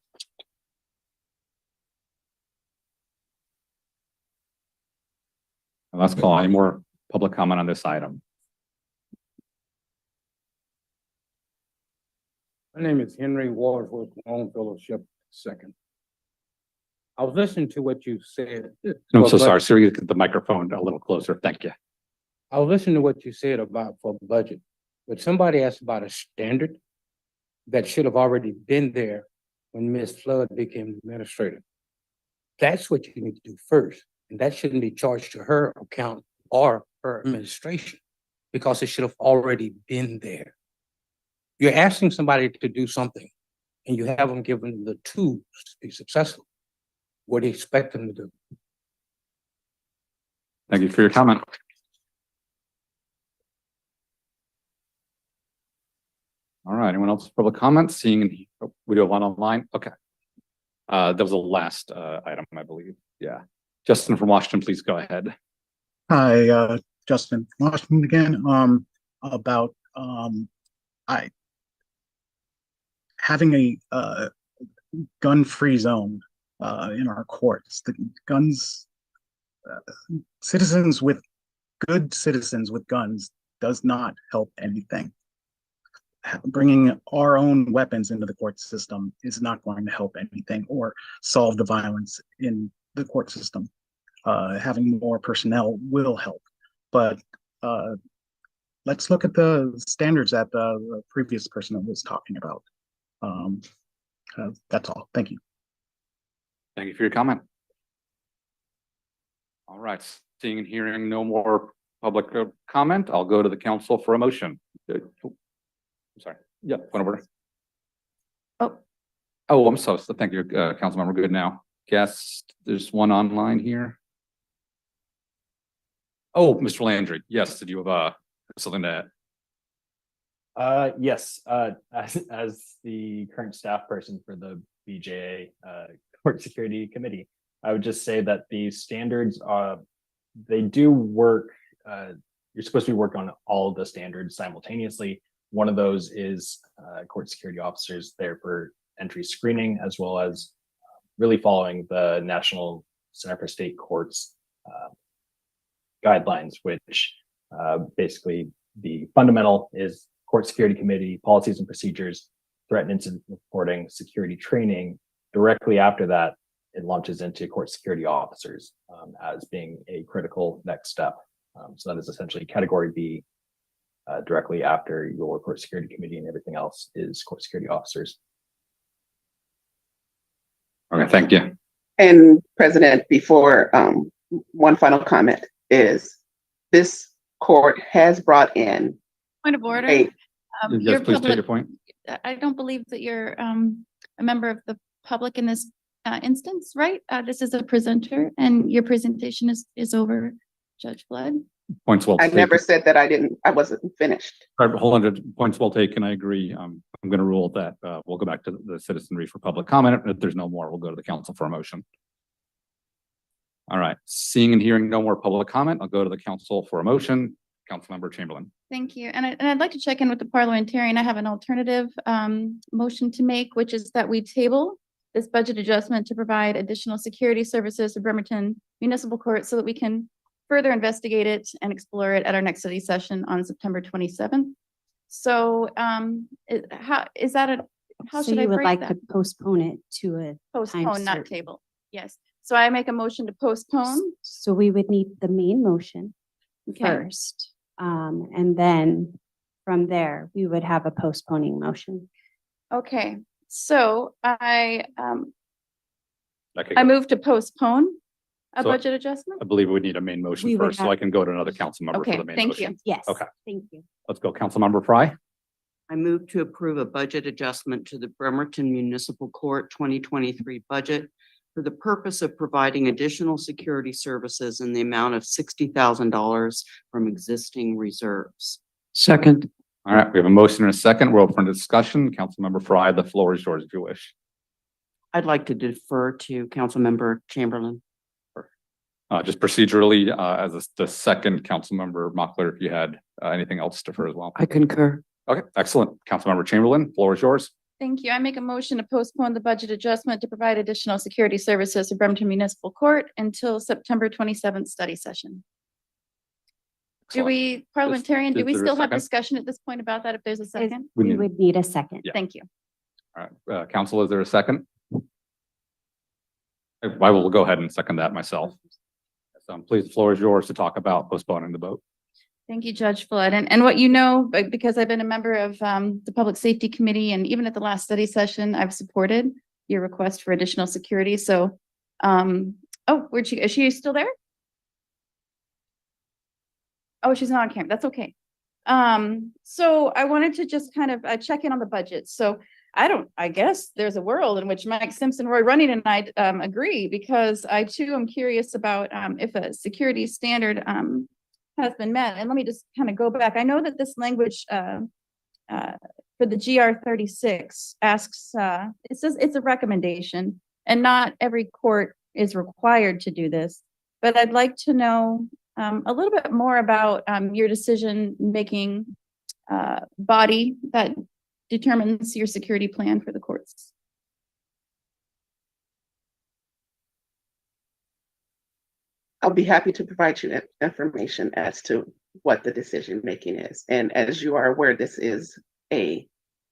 Let's call any more public comment on this item. My name is Henry Wadsworth, Long Fellowship II. I was listening to what you said. I'm so sorry. Sir, you get the microphone a little closer. Thank you. I was listening to what you said about for budget, but somebody asked about a standard that should have already been there when Ms. Flood became administrator. That's what you need to do first, and that shouldn't be charged to her account or her administration, because it should have already been there. You're asking somebody to do something, and you haven't given them the tools to be successful. What do you expect them to do? Thank you for your comment. All right, anyone else public comments? Seeing we do have one online. Okay. That was the last item, I believe. Yeah. Justin from Washington, please go ahead. Hi, Justin Washington again. About I having a gun-free zone in our courts. The guns, citizens with good citizens with guns does not help anything. Bringing our own weapons into the court system is not going to help anything or solve the violence in the court system. Having more personnel will help, but let's look at the standards that the previous person was talking about. That's all. Thank you. Thank you for your comment. All right, seeing and hearing no more public comment, I'll go to the council for a motion. Sorry. Yeah, point of order. Oh, I'm so thank you, Councilmember Good now. Guess there's one online here. Oh, Mr. Landry, yes, did you have something to add? Yes, as the current staff person for the BJA Court Security Committee, I would just say that the standards they do work. You're supposed to be working on all of the standards simultaneously. One of those is court security officers there for entry screening, as well as really following the National Center for State Courts guidelines, which basically the fundamental is court security committee policies and procedures, threat and incident reporting, security training. Directly after that, it launches into court security officers as being a critical next step. So that is essentially category B, directly after your court security committee, and everything else is court security officers. Okay, thank you. And President, before one final comment is this court has brought in Point of order. a Yes, please take your point. I don't believe that you're a member of the public in this instance, right? This is a presenter and your presentation is over, Judge Flood. Points well I taken. never said that I wasn't finished. All right, hold on, points well taken. I agree. I'm going to rule that we'll go back to the citizenry for public comment. If there's no more, we'll go to the council for a motion. All right, seeing and hearing no more public comment, I'll go to the council for a motion. Councilmember Chamberlain. Thank you. And I'd like to check in with the parliamentarian. I have an alternative motion to make, which is that we table this budget adjustment to provide additional security services to Bremerton Municipal Court so that we can further investigate it and explore it at our next study session on September 27th. So how is that how So should I you would break like that? to postpone it to a time Postpone, not certain. table. Yes. So I make a motion to postpone. So we would need the main motion Okay. first. And then from there, we would have a postponing motion. Okay. So I Okay, move to postpone a So- budget adjustment. I believe we need a main motion We would first, so have- I can go to another council member Okay, for the main thank motion. you. Yes. Okay. Thank you. Let's go, Councilmember Fry. I move to approve a budget adjustment to the Bremerton Municipal Court 2023 budget for the purpose of providing additional security services in the amount of $60,000 from existing reserves. Second. All right, we have a motion and a second. We're open for discussion. Councilmember Fry, the floor is yours if you wish. I'd like to defer to Councilmember Chamberlain. Just procedurally, as the second Councilmember Mockler, if you had anything else to defer as well. I concur. Okay, excellent. Councilmember Chamberlain, floor is yours. Thank you. I make a motion to postpone the budget adjustment to provide additional security services to Bremerton Municipal Court until September 27th study session. Do Excellent. we, parliamentarian, do is we there a still have second? discussion at this point about that if there's a second? We We need- would need a second. Yeah. Thank you. All right, council, is there a second? I will go ahead and second that myself. Please, the floor is yours to talk about postponing the vote. Thank you, Judge Flood. And what you know, because I've been a member of the Public Safety Committee, and even at the last study session, I've supported your request for additional security. So, oh, is she still there? Oh, she's not on camera. That's okay. So I wanted to just kind of check in on the budget. So I guess there's a world in which Mike Simpson, Roy Running, and I agree, because I too am curious about if a security standard has been met. And let me just kind of go back. I know that this language for the GR 36 asks, it says it's a recommendation, and not every court is required to do this. but I'd like to know a little bit more about your decision-making body that determines your security plan for the courts. I'll be happy to provide you information as to what the decision making is. And as you are aware, this is a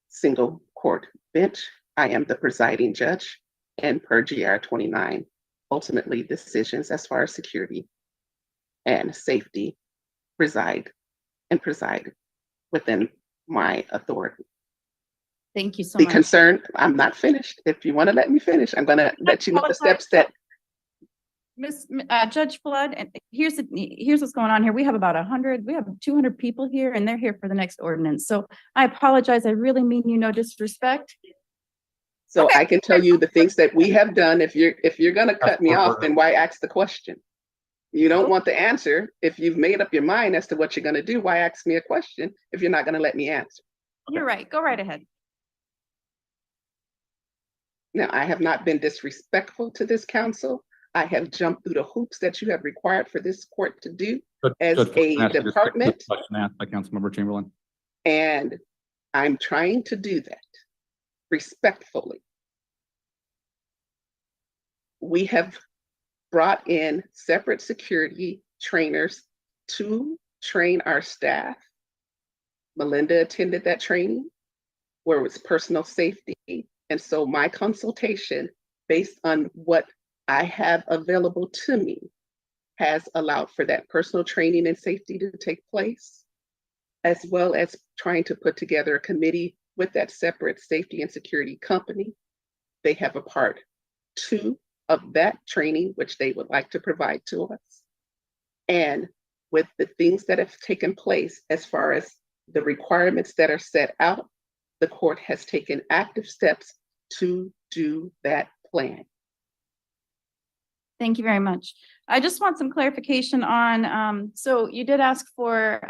single court bench. I am the presiding judge, and per GR 29, ultimately decisions as far as security and safety preside within my authority. Thank you so The much. concern, I'm not finished. If you want to let me finish, I'm going to let you know the steps that Judge Flood, and here's what's going on here. We have about 200 people here, and they're here for the next ordinance. So I apologize. I really mean you no disrespect. So I can tell you the things that we have done. If you're gonna cut me off, then why ask the question? You don't want the answer. If you've made up your mind as to what you're gonna do, why ask me a question if you're not gonna let me answer? You're right. Go right ahead. Now, I have not been disrespectful to this council. I have jumped through the hoops that you have required for this court to do as a department. Question asked by Councilmember Chamberlain. And I'm trying to do that respectfully. We have brought in separate security trainers to train our staff. Melinda attended that training where it was personal safety. And so my consultation based on what I have available to me has allowed for that personal training and safety to take place, as well as trying to put together a committee with that separate safety and security company. They have a part 2 of that training, which they would like to provide to us. And with the things that have taken place as far as the requirements that are set out, the court has taken active steps to do that plan. Thank you very much. I just want some clarification on, so you did ask for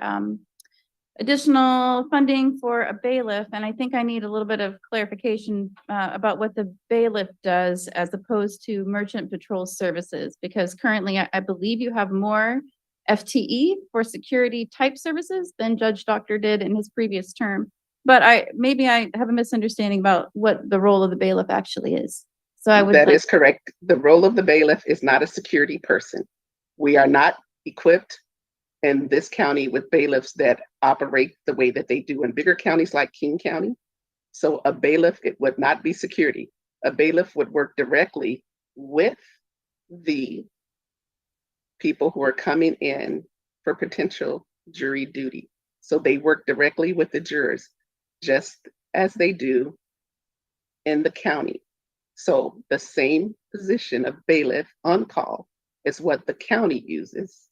additional funding for a bailiff, and I think I need a little bit of clarification about what the bailiff does as opposed to merchant patrol services, because currently I believe you have more FTE for security type services than Judge Doctor did in his previous term. But maybe I have a misunderstanding about what the role of the bailiff actually is. So I would That is correct. The role of the bailiff is not a security person. We are not equipped in this county with bailiffs that operate the way that they do in bigger counties like King County. So a bailiff, it would not be security. A bailiff would work directly with the people who are coming in for potential jury duty. So they work directly with the jurors, just as they do in the county. So the same position of bailiff on call is what the county uses.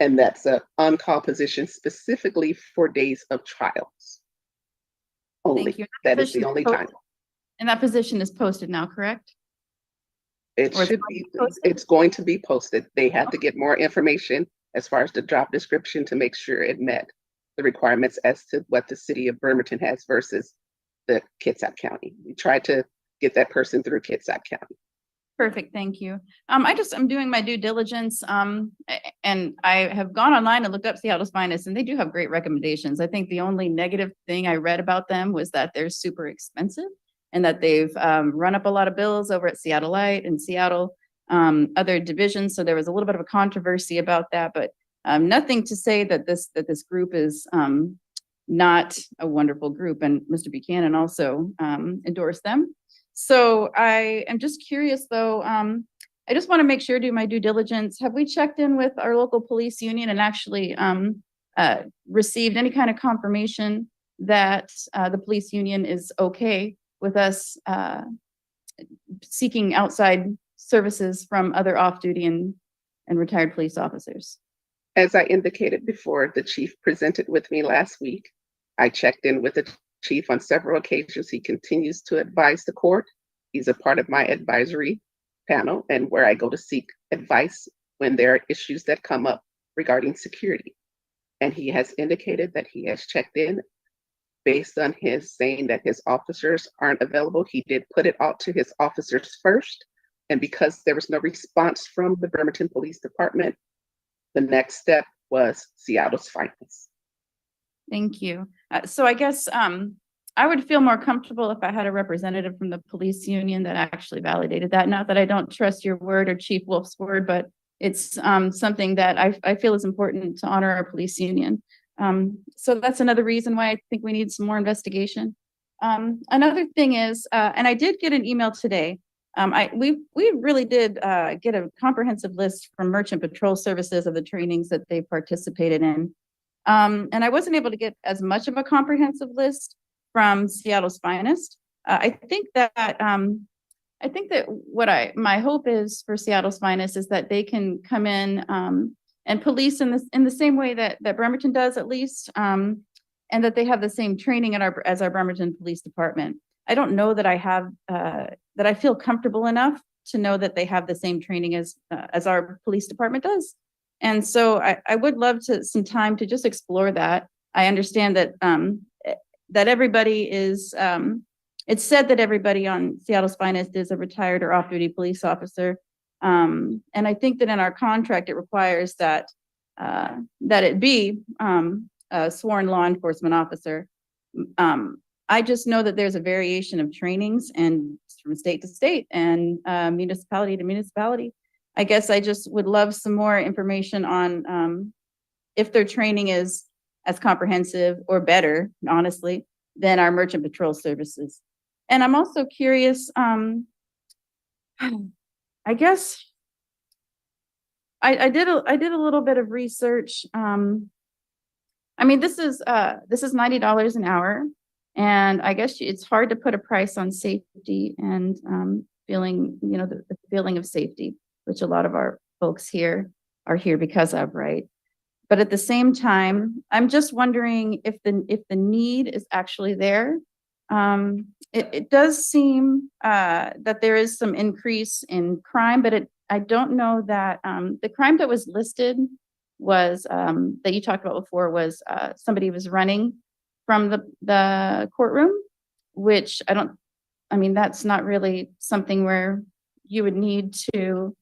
And that's an on-call position specifically for days of trials. Only. Thank you. That is the only time. And that position is posted now, correct? It Or should be, it's going to be posted. They had to get more information as far as the job description to make sure it met the requirements as to what the city of Bremerton has versus the Kitsap County. We tried to get that person through Kitsap County. Perfect, thank you. I'm doing my due diligence, and I have gone online and looked up Seattle's Finest, and they do have great recommendations. I think the only negative thing I read about them was that they're super expensive and that they've run up a lot of bills over at Seattle Light and Seattle other divisions. So there was a little bit of a controversy about that, but nothing to say that this group is not a wonderful group, and Mr. Buchanan also endorsed them. So I am just curious though, I just want to make sure, do my due diligence. Have we checked in with our local police union and actually received any kind of confirmation that the police union is okay with us seeking outside services from other off-duty and retired police officers? As I indicated before, the chief presented with me last week. I checked in with the chief on several occasions. He continues to advise the court. He's a part of my advisory panel and where I go to seek advice when there are issues that come up regarding security. And he has indicated that he has checked in based on his saying that his officers aren't available. He did put it out to his officers first, And because there was no response from the Bremerton Police Department, the next step was Seattle's finest. Thank you. So I guess I would feel more comfortable if I had a representative from the police union that actually validated that. Not that I don't trust your word or Chief Wolf's word, but it's something that I feel is important to honor our police union. So that's another reason why I think we need some more investigation. Another thing is, and I did get an email today. We really did get a comprehensive list from Merchant Patrol Services of the trainings that they participated in. And I wasn't able to get as much of a comprehensive list from Seattle's finest. I think that my hope is for Seattle's finest is that they can come in and police in the same way that Bremerton does, at least, and that they have the same training as our Bremerton Police Department. I don't know that I have that I feel comfortable enough to know that they have the same training as our police department does. And so I would love some time to just explore that. I understand that that everybody is, it's said that everybody on Seattle's finest is a retired or off-duty police officer. And I think that in our contract, it requires that it be a sworn law enforcement officer. I just know that there's a variation of trainings and from state to state and municipality to municipality. I guess I just would love some more information on if their training is as comprehensive or better, honestly, than our Merchant Patrol Services. And I'm also curious, I guess I did a little bit of research. I mean, this is $90 an hour, and I guess it's hard to put a price on safety and feeling, the feeling of safety, which a lot of our folks here are here because of, right? But at the same time, I'm just wondering if the need is actually there. It does seem that there is some increase in crime, but I don't know that the crime that was listed was that you talked about before was somebody was running from the courtroom, which I mean, that's not really something where you would need to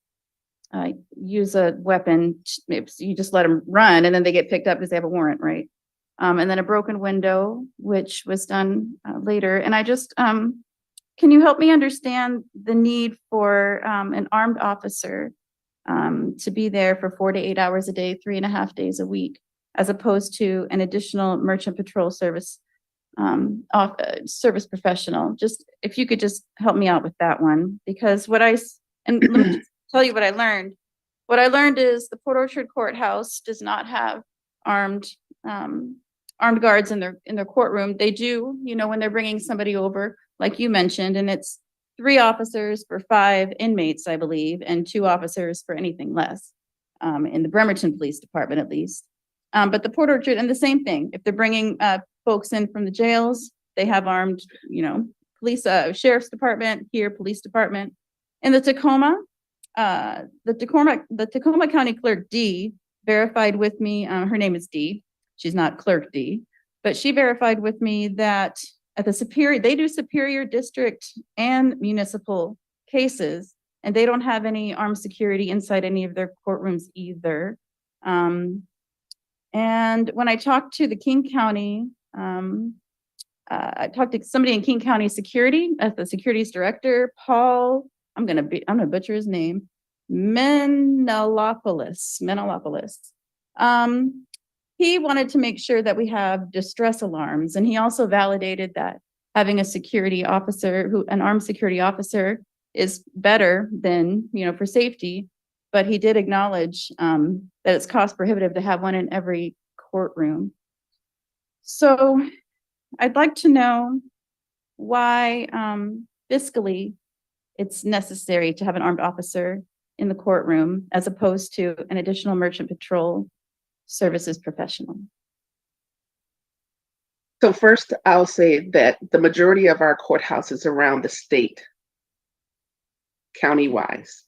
use a weapon. You just let them run and then they get picked up because they have a warrant, right? And then a broken window, which was done later. And I just, can you help me understand the need for an armed officer to be there for 4 to 8 hours a day, 3.5 days a week, as opposed to an additional Merchant Patrol Service service professional? Just if you could just help me out with that one, because let me just tell you what I learned. What I learned is the Port Orchard Courthouse does not have armed guards in their courtroom. They do, when they're bringing somebody over, like you mentioned, and it's 3 officers for 5 inmates, I believe, and 2 officers for anything less, in the Bremerton Police Department, at least. But the Port Orchard, and the same thing, if they're bringing folks in from the jails, they have armed, police, sheriff's department, here, police department. In the Tacoma County Clerk D verified with me, her name is D, she's not Clerk D, but she verified with me that at the they do Superior District and municipal cases, and they don't have any armed security inside any of their courtrooms either. And when I talked to the King County, I talked to somebody in King County Security as the securities director, Paul, I'm gonna butcher his name, Menelopoulos. He wanted to make sure that we have distress alarms, and he also validated that having a security officer, an armed security officer, is better than, for safety. But he did acknowledge that it's cost prohibitive to have one in every courtroom. So I'd like to know why fiscally it's necessary to have an armed officer in the courtroom as opposed to an additional Merchant Patrol Services professional. So first, I'll say that the majority of our courthouses around the state, county-wise,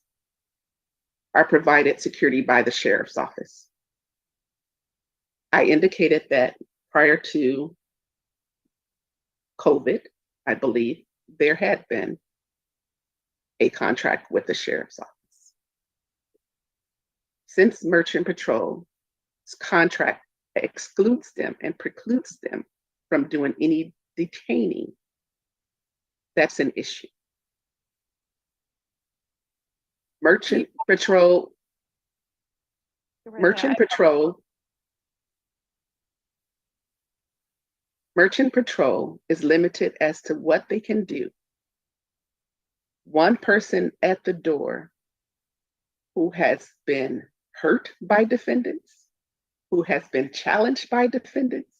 are provided security by the sheriff's office. I indicated that prior to COVID, I believe, there had been a contract with the sheriff's office. Since Merchant Patrol's contract excludes them and precludes them from doing any detaining, that's an issue. Merchant Patrol is limited as to what they can do. One person at the door who has been hurt by defendants, who has been challenged by defendants,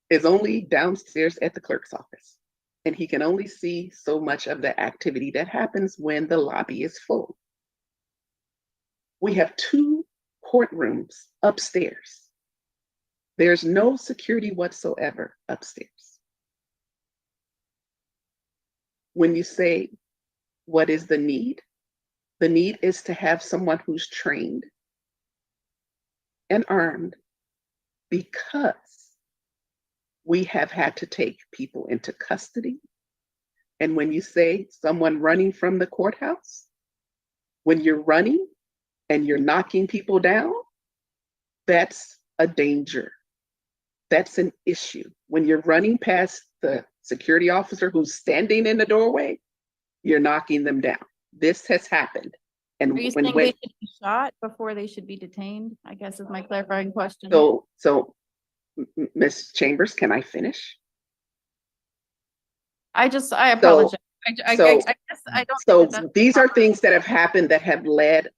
is only downstairs at the clerk's office. And he can only see so much of the activity that happens when the lobby is full. We have 2 courtrooms upstairs. There's no security whatsoever upstairs. When you say, what is the need? The need is to have someone who's trained and armed, because we have had to take people into custody. And when you say someone running from the courthouse, when you're running and you're knocking people down, that's a danger. That's an issue. When you're running past the security officer who's standing in the doorway, you're knocking them down. This has happened. And Are you saying they should be shot before they should be detained? I guess is my clarifying question. So Ms. Chambers, can I finish? I apologize. I guess I don't. So think that these are things that have happened that have led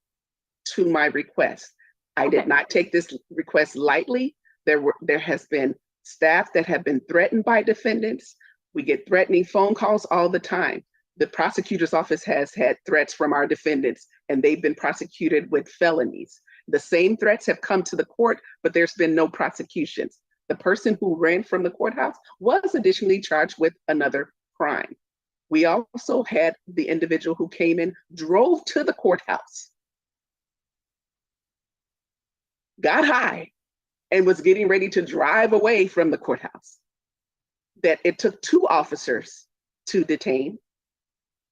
to my request. I did not take this request lightly. There has been staff that have been threatened by defendants. We get threatening phone calls all the time. The prosecutor's office has had threats from our defendants, and they've been prosecuted with felonies. The same threats have come to the court, but there's been no prosecutions. The person who ran from the courthouse was additionally charged with another crime. We also had the individual who came in, drove to the courthouse, got high, and was getting ready to drive away from the courthouse. That it took 2 officers to detain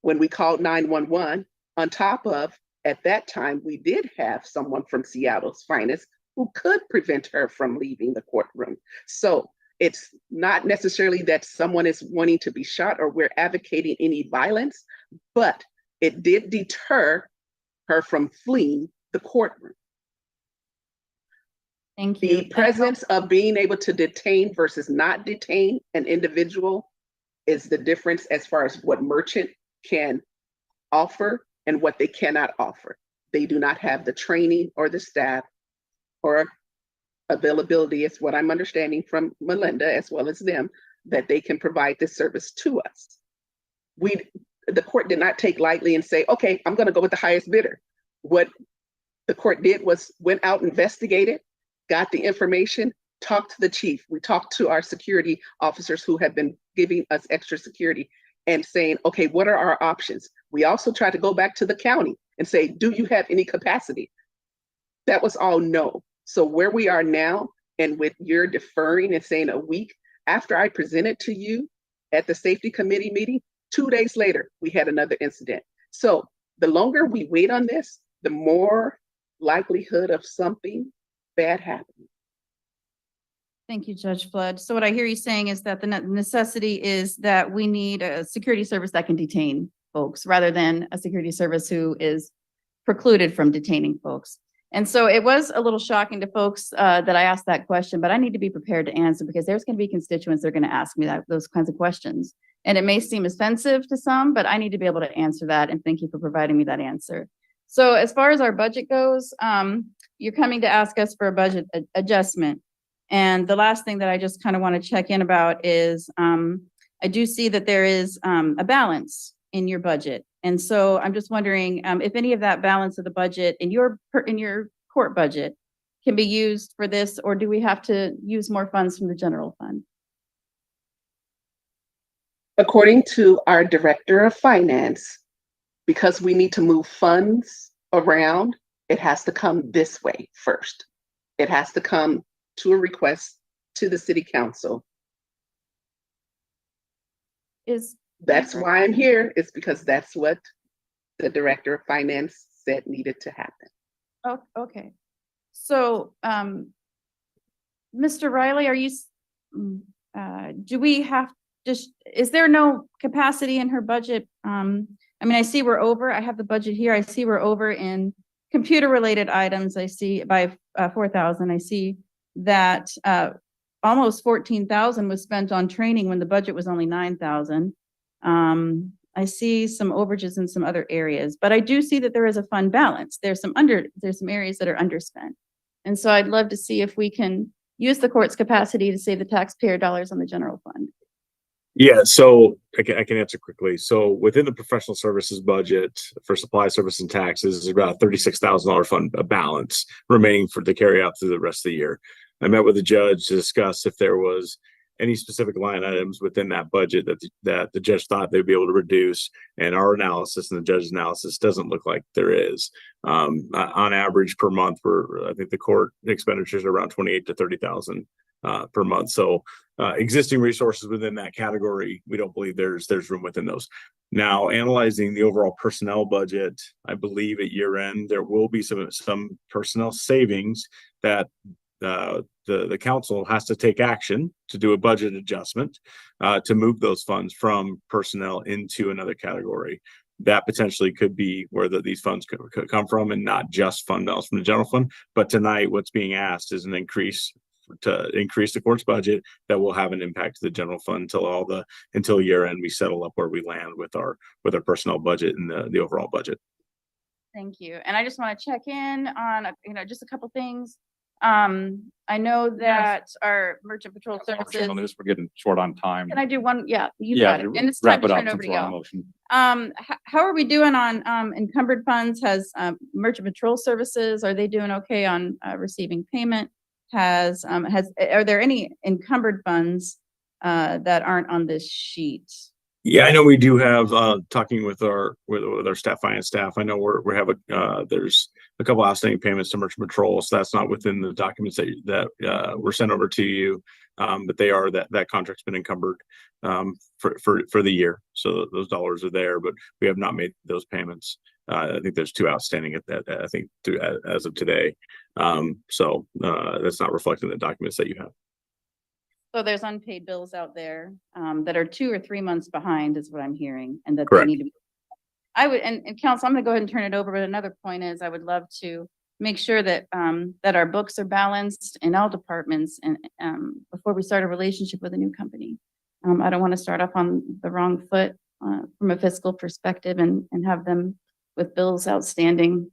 when we called 911, on top of, at that time, we did have someone from Seattle's finest who could prevent her from leaving the courtroom. So it's not necessarily that someone is wanting to be shot or we're advocating any violence, but it did deter her from fleeing the courtroom. Thank you. The presence of being able to detain versus not detain an individual is the difference as far as what Merchant can offer and what they cannot offer. They do not have the training or the staff or availability, is what I'm understanding from Melinda as well as them, that they can provide this service to us. The court did not take lightly and say, okay, I'm going to go with the highest bidder. What the court did was went out, investigated, got the information, talked to the chief. We talked to our security officers who have been giving us extra security and saying, okay, what are our options? We also tried to go back to the county and say, do you have any capacity? That was all no. So where we are now, and with your deferring and saying a week, after I presented to you at the safety committee meeting, 2 days later, we had another incident. So the longer we wait on this, the more likelihood of something bad happening. Thank you, Judge Flood. So what I hear you saying is that the necessity is that we need a security service that can detain folks rather than a security service who is precluded from detaining folks. And so it was a little shocking to folks that I asked that question, but I need to be prepared to answer because there's going to be constituents that are going to ask me those kinds of questions. And it may seem offensive to some, but I need to be able to answer that. And thank you for providing me that answer. So as far as our budget goes, you're coming to ask us for a budget adjustment. And the last thing that I just kind of want to check in about is I do see that there is a balance in your budget. And so I'm just wondering if any of that balance of the budget in your court budget can be used for this, or do we have to use more funds from the general fund? According to our director of finance, because we need to move funds around, it has to come this way first. It has to come to a request to the city council. Is That's why I'm here, is because that's what the Director of Finance said needed to happen. Oh, okay. So, Mr. Riley, do we have, is there no capacity in her budget? I mean, I see we're over, I have the budget here. I see we're over in computer related items. I see by 4,000, I see that, almost 14,000 was spent on training when the budget was only 9,000. I see some overages in some other areas, but I do see that there is a fund balance. There's some areas that are underspent. And so I'd love to see if we can use the court's capacity to save the taxpayer dollars on the general fund. Yeah, so I can answer quickly. So within the professional services budget for supply, service, and taxes is about a $36,000 fund balance remaining to carry out through the rest of the year. I met with the judge to discuss if there was any specific line items within that budget that the judge thought they'd be able to reduce, and our analysis and the judge's analysis doesn't look like there is. On average per month, I think the court expenditures are around 28 to 30,000 per month. So existing resources within that category, we don't believe there's room within those. Now, analyzing the overall personnel budget, I believe at year end there will be some personnel savings that the council has to take action to do a budget adjustment to move those funds from personnel into another category. That potentially could be where these funds could come from, and not just fund balance from the general fund. But tonight, what's being asked is an increase to increase the court's budget that will have an impact to the general fund until year end we settle up where we land with our personnel budget and the overall budget. Thank you. And I just want to check in on just a couple things. I know that our merchant patrol services. We're getting short on time. Can I do one? Yeah, you got it. And it's time to turn it over to y'all. How are we doing on encumbered funds? Has merchant patrol services, are they doing okay on receiving payment? Are there any encumbered funds that aren't on this sheet? Yeah, I know we do have talking with our finance staff. I know we have there's a couple outstanding payments to merchant patrol, so that's not within the documents that were sent over to you, but they are that contract's been encumbered for the year, so those dollars are there, but we have not made those payments. I think there's 2 outstanding at that. I think as of today, so that's not reflected in the documents that you have. So there's unpaid bills out there that are 2 or 3 months behind, is what I'm hearing, and that Correct. they need to be. I would, and council, I'm going to go ahead and turn it over. But another point is, I would love to make sure that that our books are balanced in all departments, and before we start a relationship with a new company. I don't want to start off on the wrong foot from a fiscal perspective and have them with bills outstanding.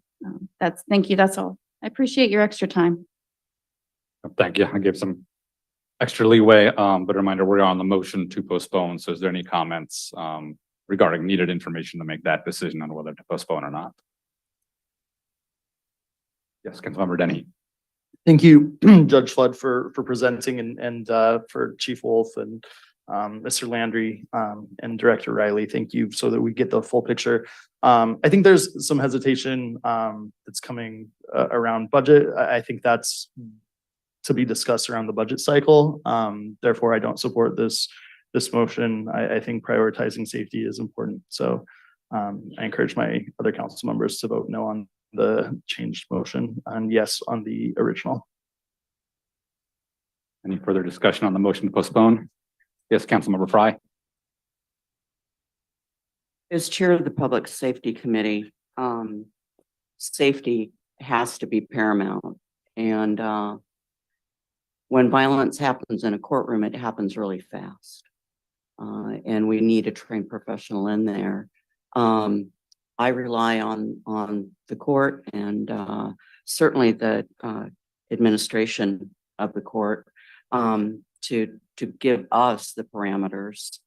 Thank you. That's all. I appreciate your extra time. Thank you. I give some extra leeway, but a reminder, we're on the motion to postpone. So is there any comments regarding needed information to make that decision on whether to postpone or not? Yes, Councilmember Denny. Thank you, Judge Flood, for presenting, and for Chief Wolf and Mr. Landry and Director Riley. Thank you, so that we get the full picture. I think there's some hesitation that's coming around budget. I think that's to be discussed around the budget cycle. Therefore, I don't support this motion. I think prioritizing safety is important. So I encourage my other council members to vote no on the changed motion and yes on the original. Any further discussion on the motion to postpone? Yes, Councilmember Fry. As chair of the Public Safety Committee, safety has to be paramount. And when violence happens in a courtroom, it happens really fast. And we need a trained professional in there. I rely on the court and certainly the administration of the court to give us the parameters.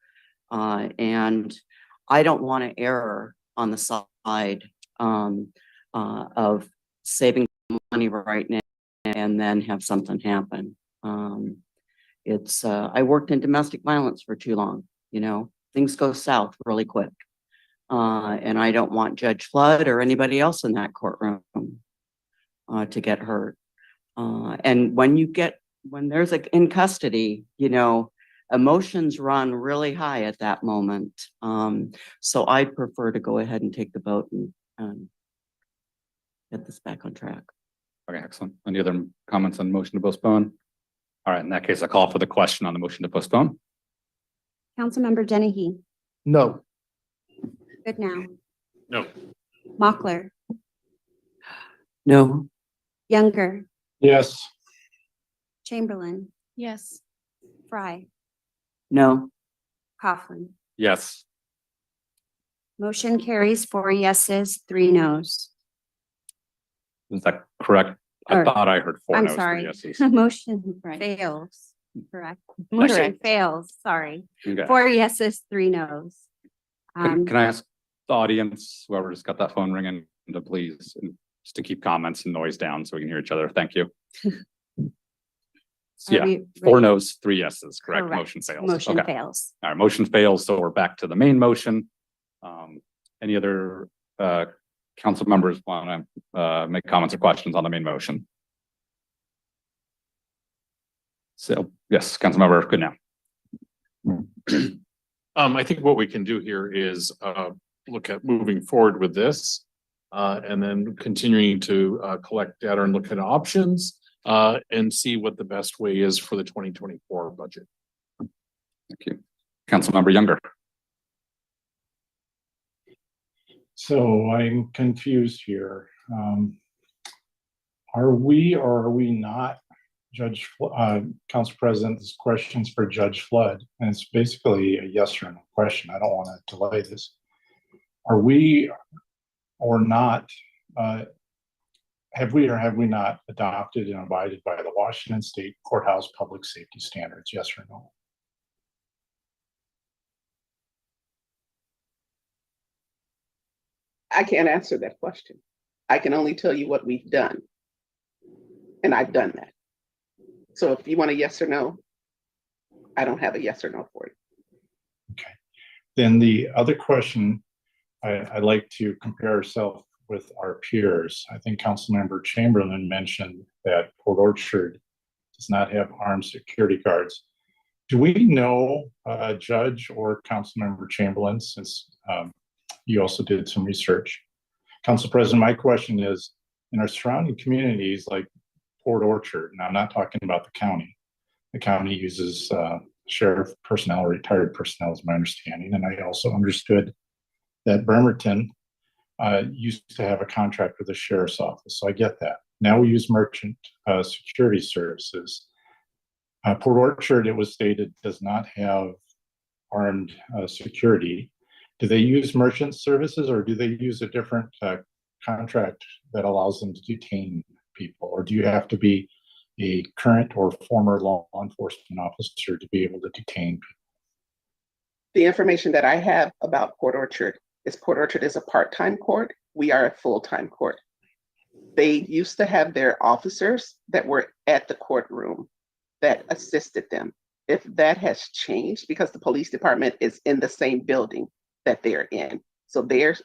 And I don't want to err on the side of saving money right now and then have something happen. I worked in domestic violence for too long. Things go south really quick. And I don't want Judge Flood or anybody else in that courtroom to get hurt. And when there's in custody, emotions run really high at that moment. So I'd prefer to go ahead and take the vote and get this back on track. Okay, excellent. Any other comments on motion to postpone? All right, in that case, I call for the question on the motion to postpone. Councilmember Dennehy, No. good now. No. Mochler, No. Younger, Yes. Chamberlain, Yes. Fry, No. Coughlin. Yes. Motion carries 4 yeses, 3 nos. Is that correct? I Or- thought I heard 4 I'm no's, 3 sorry. yeses. Motion Right. fails. Correct. Correct. Motion fails, sorry. Okay. 4 yeses, 3 nos. Can I ask the audience, whoever just got that phone ringing, to please, just to keep comments and noise down so we can hear each other? Thank you. So, Are yeah, we 4 ready? no's, 3 yeses, correct? Correct. Motion fails. Motion Okay. fails. All right, motion fails, so we're back to the main motion. Any other council members want to make comments or questions on the main motion? So, yes, Councilmember, good now. I think what we can do here is look at moving forward with this and then continuing to collect data and look at options and see what the best way is for the 2024 budget. Thank you. Councilmember Younger. So I'm confused here. Are we or are we not, Council President, this question's for Judge Flood, and it's basically a yes or no question. I don't want to delay this. Are we or not, have we or have we not adopted and abided by the Washington State Courthouse Public Safety Standards, yes or no? I can't answer that question. I can only tell you what we've done. And I've done that. So if you want a yes or no, I don't have a yes or no for you. Then the other question, I'd like to compare ourselves with our peers. I think Councilmember Chamberlain mentioned that Port Orchard does not have armed security guards. Do we know, Judge or Councilmember Chamberlain, since you also did some research? Council President, my question is, in our surrounding communities like Port Orchard, and I'm not talking about the county uses sheriff personnel, retired personnel is my understanding, and I also understood that Bremerton used to have a contract with the sheriff's office, so I get that. Now we use merchant security services. Port Orchard, it was stated, does not have armed security. Do they use merchant services, or do they use a different contract that allows them to detain people? Or do you have to be a current or former law enforcement officer to be able to detain people? The information that I have about Port Orchard is a part-time court. We are a full-time court. They used to have their officers that were at the courtroom that assisted them. If that has changed, because the police department is in the same building that they're in, so their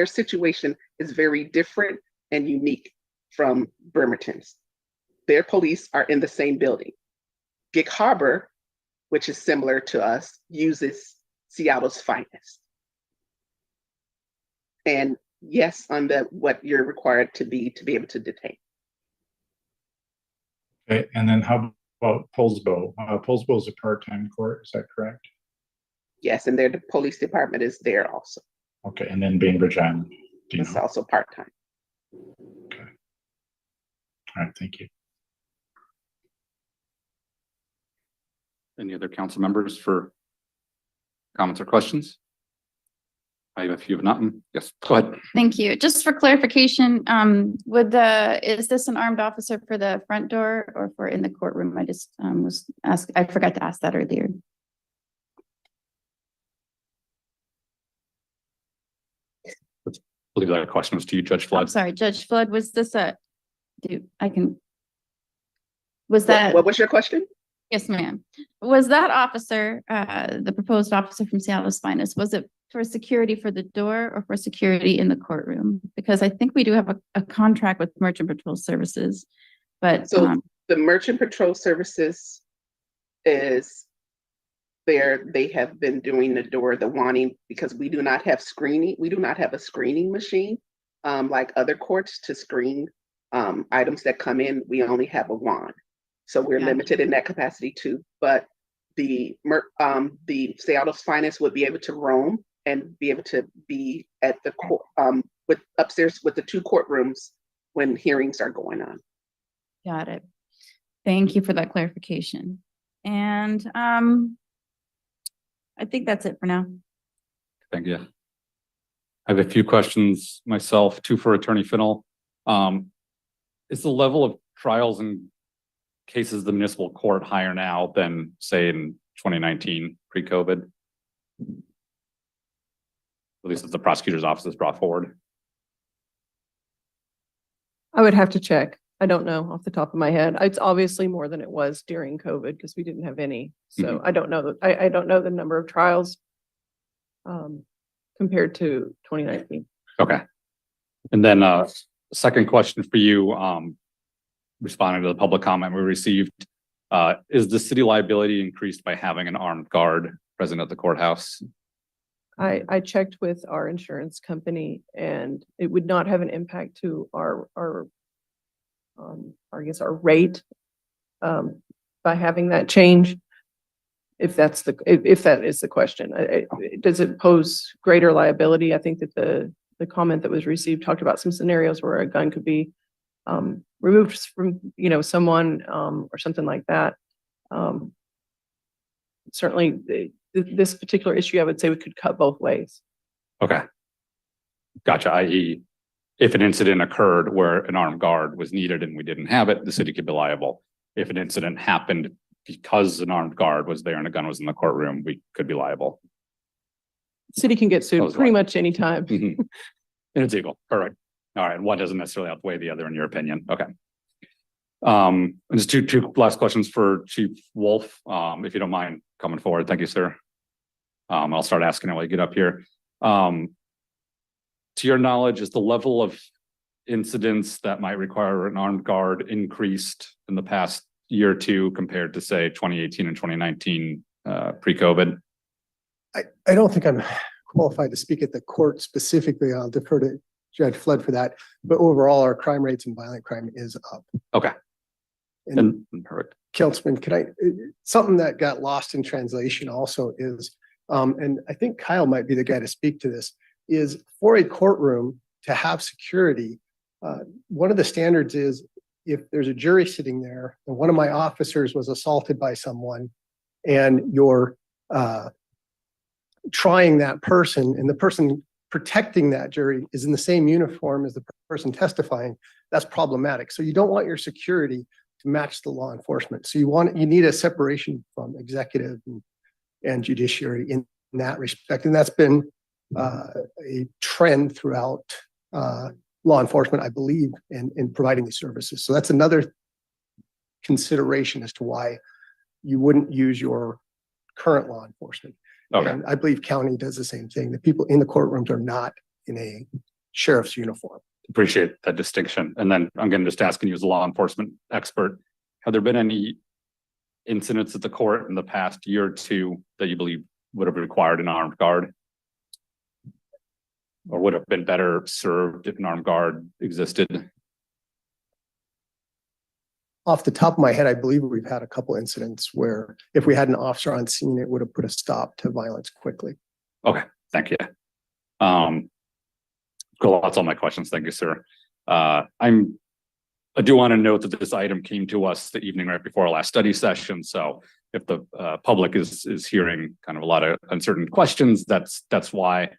situation is very different and unique from Bremerton's. Their police are in the same building. Gig Harbor, which is similar to us, uses Seattle's finest. And yes, on what you're required to be able to detain. Okay, and then how about Poulsbo? Poulsbo is a part-time court, is that correct? Yes, and the police department is there also. Okay, and then Bainbridge Island. It's also part-time. Okay. All right, thank you. Any other council members for comments or questions? I have a few, not. Yes, go ahead. Thank you. Just for clarification, is this an armed officer for the front door or for in the courtroom? I just I forgot to ask that earlier. I believe that question was to you, Judge I'm Flood. sorry, Judge Flood, was this what was your question? Yes, ma'am. Was that officer, the proposed officer from Seattle's finest, was it for security for the door or for security in the courtroom? Because I think we do have a contract with Merchant Patrol Services, but so the Merchant Patrol Services is they have been doing the wanting, because we do not have screening. We do not have a screening machine like other courts to screen items that come in. We only have a wand. So we're limited in that capacity too. But the Seattle's Finest would be able to roam and be able to be at the court with upstairs with the 2 courtrooms when hearings are going on. Got it. Thank you for that clarification. And I think that's it for now. Thank you. I have a few questions myself, 2 for Attorney Finnell. Is the level of trials and cases of the municipal court higher now than, say, in 2019 pre-COVID? At least as the prosecutor's office has brought forward. I would have to check. I don't know off the top of my head. It's obviously more than it was during COVID because we didn't have any. So I don't know. I don't know the number of trials compared to 2019. Okay. And then second question for you, responding to the public comment we received, is the city liability increased by having an armed guard present at the courthouse? I checked with our insurance company and it would not have an impact to our I guess our rate by having that change. If that is the question, does it pose greater liability? I think that the comment that was received talked about some scenarios where a gun could be removed from, someone or something like that. Certainly this particular issue, I would say we could cut both ways. Okay. Gotcha. I.e., if an incident occurred where an armed guard was needed and we didn't have it, the city could be liable. If an incident happened because an armed guard was there and a gun was in the courtroom, we could be liable. City can get sued pretty much anytime. And it's equal. Correct. All right. One doesn't necessarily outweigh the other in your opinion. Okay. And just two last questions for Chief Wolf, if you don't mind coming forward. Thank you, sir. I'll start asking it while you get up here. To your knowledge, is the level of incidents that might require an armed guard increased in the past year or two compared to, say, 2018 and 2019 pre-COVID? I don't think I'm qualified to speak at the court specifically. I'll defer to Judge Flood for that. But overall, our crime rates and violent crime is up. Okay. And perfect. Councilman, something that got lost in translation also is, and I think Kyle might be the guy to speak to this, is for a courtroom to have security, one of the standards is if there's a jury sitting there and one of my officers was assaulted by someone and you're trying that person and the person protecting that jury is in the same uniform as the person testifying, that's problematic. So you don't want your security to match the law enforcement. So you need a separation from executive and judiciary in that respect. And that's been a trend throughout law enforcement, I believe, in providing these services. So that's another consideration as to why you wouldn't use your current law enforcement. Okay. And I believe county does the same thing. The people in the courtrooms are not in a sheriff's uniform. Appreciate that distinction. And then I'm going to just asking you as a law enforcement expert, have there been any incidents at the court in the past year or two that you believe would have required an armed guard? Or would have been better served if an armed guard existed? Off the top of my head, I believe we've had a couple incidents where if we had an officer on scene, it would have put a stop to violence quickly. Okay, thank you. Cool, that's all my questions. Thank you, sir. I do want to note that this item came to us the evening right before our last study session. So if the public is hearing kind of a lot of uncertain questions, that's why.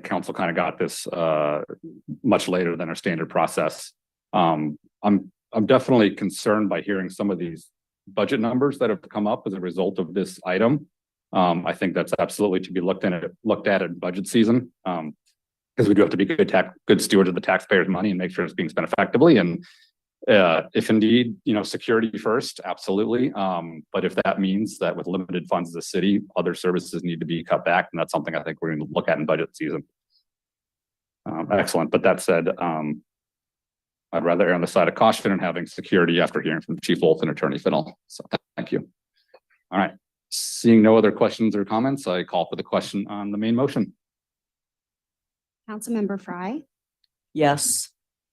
Council kind of got this much later than our standard process. I'm definitely concerned by hearing some of these budget numbers that have come up as a result of this item. I think that's absolutely to be looked at in budget season, because we do have to be good stewards of the taxpayers' money and make sure it's being spent effectively. And if indeed, security first, absolutely. But if that means that with limited funds as a city, other services need to be cut back, and that's something I think we're going to look at in budget season. Excellent. But that said, I'd rather err on the side of caution and having security after hearing from Chief Wolf and Attorney Finnell. So thank you. All right. Seeing no other questions or comments, I call for the question on the main motion. Councilmember Frye, Yes.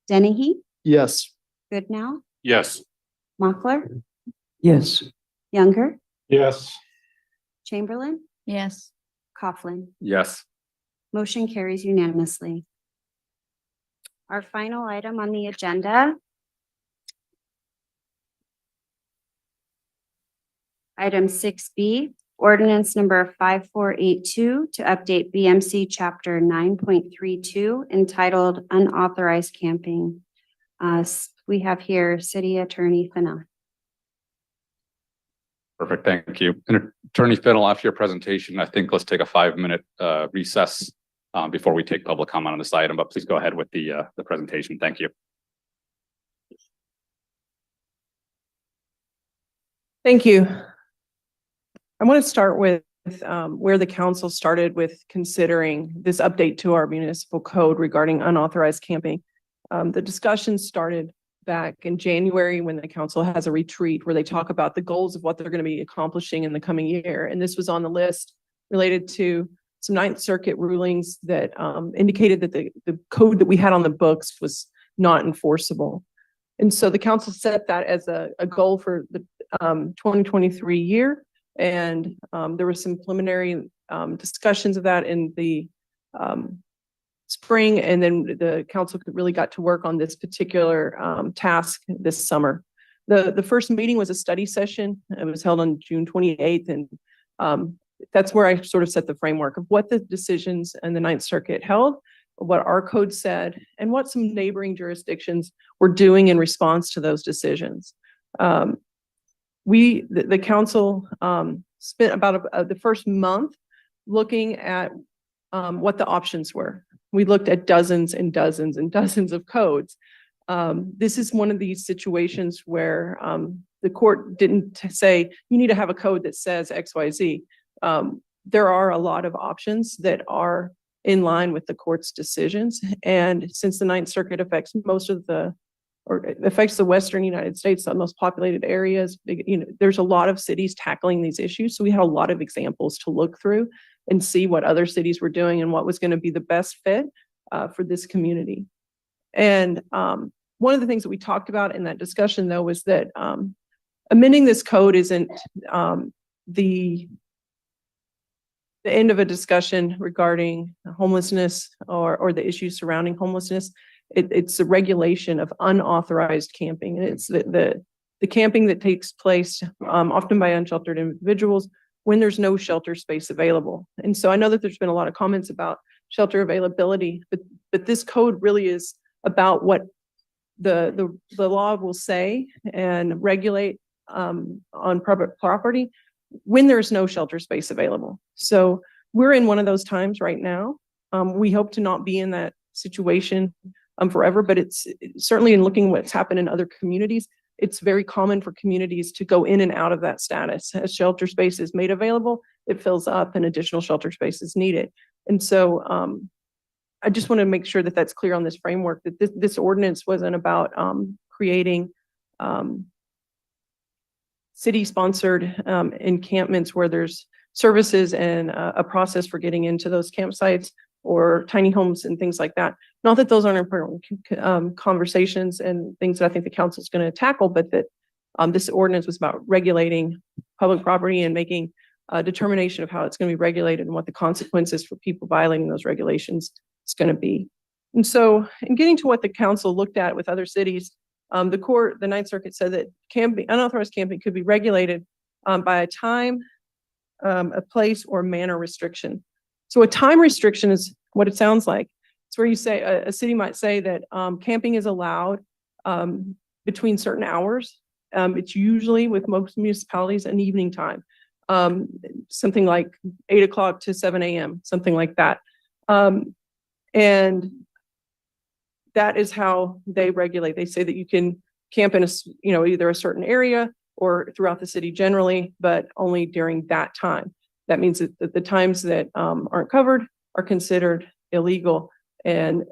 Dennehy, Yes. Goodnow, Yes. Mochler, Yes. Younger, Yes. Chamberlain, Yes. Coughlin. Yes. Motion carries unanimously. Our final item on the agenda. Item 6B, ordinance number 5482 to update BMC chapter 9.32 entitled Unauthorized Camping. We have here City Attorney Finnell. Perfect. Thank you. And Attorney Finnell, after your presentation, I think let's take a 5-minute recess before we take public comment on this item, but please go ahead with the presentation. Thank you. Thank you. I want to start with where the council started with considering this update to our municipal code regarding unauthorized camping. The discussion started back in January when the council has a retreat where they talk about the goals of what they're going to be accomplishing in the coming year. And this was on the list related to some Ninth Circuit rulings that indicated that the code that we had on the books was not enforceable. And so the council set that as a goal for the 2023 year. And there were some preliminary discussions of that in the spring, and then the council really got to work on this particular task this summer. The first meeting was a study session. It was held on June 28th, and that's where I sort of set the framework of what the decisions in the Ninth Circuit held, what our code said, and what some neighboring jurisdictions were doing in response to those decisions. The council spent about the first month looking at what the options were. We looked at dozens and dozens and dozens of codes. This is one of these situations where the court didn't say, you need to have a code that says X, Y, Z. There are a lot of options that are in line with the court's decisions. And since the Ninth Circuit affects affects the Western United States, the most populated areas, there's a lot of cities tackling these issues. So we had a lot of examples to look through and see what other cities were doing and what was going to be the best fit for this community. And one of the things that we talked about in that discussion, though, was that amending this code isn't the end of a discussion regarding homelessness or the issues surrounding homelessness. It's the regulation of unauthorized camping. And it's the camping that takes place often by unsheltered individuals when there's no shelter space available. And so I know that there's been a lot of comments about shelter availability, but this code really is about what the law will say and regulate on private property when there's no shelter space available. So we're in one of those times right now. We hope to not be in that situation forever, but it's certainly in looking what's happened in other communities, it's very common for communities to go in and out of that status. As shelter space is made available, it fills up and additional shelter space is needed. And so I just want to make sure that that's clear on this framework, that this ordinance wasn't about creating city-sponsored encampments where there's services and a process for getting into those campsites or tiny homes and things like that. Not that those aren't important conversations and things that I think the council is going to tackle, but that this ordinance was about regulating public property and making a determination of how it's going to be regulated and what the consequences for people violating those regulations is going to be. And so in getting to what the council looked at with other cities, the Ninth Circuit said that unauthorized camping could be regulated by a time, a place, or manner restriction. So a time restriction is what it sounds like. It's where you say a city might say that camping is allowed between certain hours. It's usually with most municipalities an evening time, something like 8 o'clock to 7 a.m., something like that. And that is how they regulate. They say that you can camp in either a certain area or throughout the city generally, but only during that time. That means that the times that aren't covered are considered illegal. And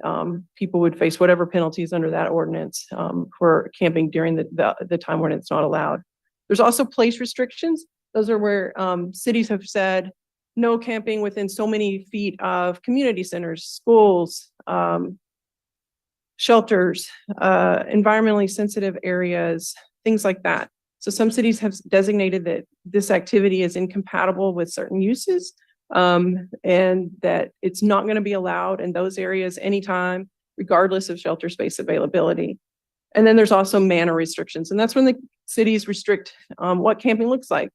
people would face whatever penalties under that ordinance for camping during the time when it's not allowed. There's also place restrictions. Those are where cities have said no camping within so many feet of community centers, schools, shelters, environmentally sensitive areas, things like that. So some cities have designated that this activity is incompatible with certain uses, and that it's not going to be allowed in those areas anytime, regardless of shelter space availability. And then there's also manner restrictions, and that's when the cities restrict what camping looks like.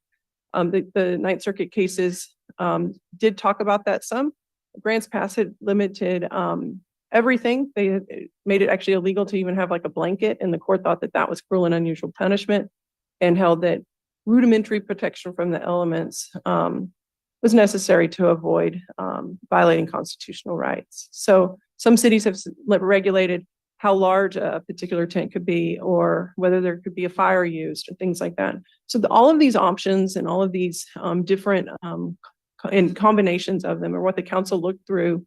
The Ninth Circuit cases did talk about that some. Grants Pass had limited everything. They made it actually illegal to even have like a blanket, and the court thought that that was cruel and unusual punishment, and held that rudimentary protection from the elements was necessary to avoid violating constitutional rights. So some cities have regulated how large a particular tent could be, or whether there could be a fire used, or things like that. So all of these options and all of these different and combinations of them are what the council looked through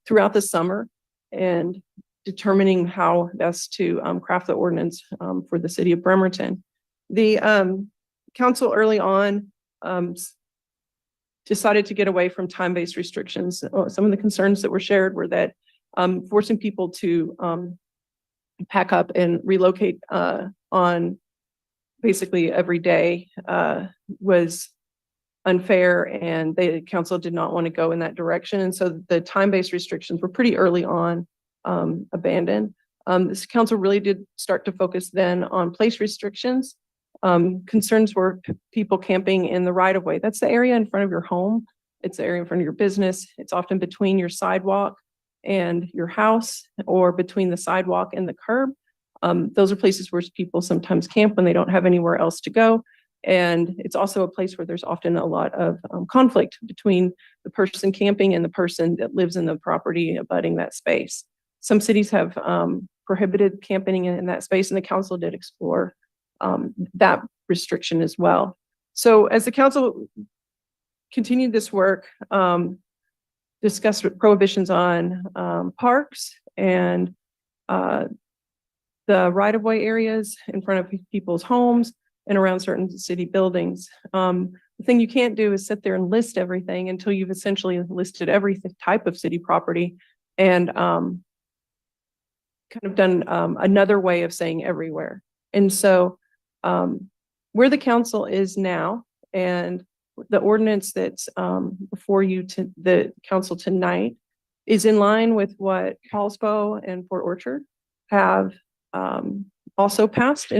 throughout the summer, and determining how best to craft the ordinance for the city of Bremerton. The council early on decided to get away from time-based restrictions. Some of the concerns that were shared were that forcing people to pack up and relocate on basically every day was unfair, and the council did not want to go in that direction. And so the time-based restrictions were pretty early on abandoned. This council really did start to focus then on place restrictions. Concerns were people camping in the right of way. That's the area in front of your home. It's the area in front of your business. It's often between your sidewalk and your house, or between the sidewalk and the curb. Those are places where people sometimes camp when they don't have anywhere else to go. And it's also a place where there's often a lot of conflict between the person camping and the person that lives in the property abutting that space. Some cities have prohibited camping in that space, and the council did explore that restriction as well. So as the council continued this work, discussed prohibitions on parks and the right-of-way areas in front of people's homes and around certain city buildings. The thing you can't do is sit there and list everything until you've essentially listed every type of city property, and kind of done another way of saying everywhere. And so where the council is now, and the ordinance that's before you to the council tonight, is in line with what Paulsbo and Port Orchard have also passed.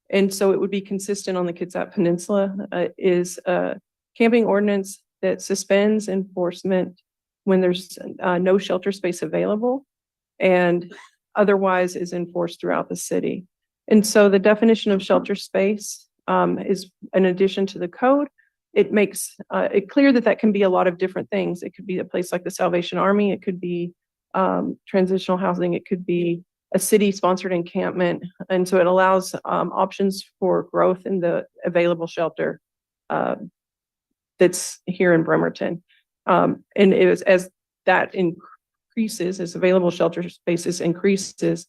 And so it would be consistent on the Kitsap Peninsula, is a camping ordinance that suspends enforcement when there's no shelter space available, and otherwise is enforced throughout the city. And so the definition of shelter space is an addition to the code. It makes it clear that that can be a lot of different things. It could be a place like the Salvation Army. It could be transitional housing. It could be a city-sponsored encampment. And so it allows options for growth in the available shelter that's here in Bremerton. And it was, as that increases, as available shelter spaces increases,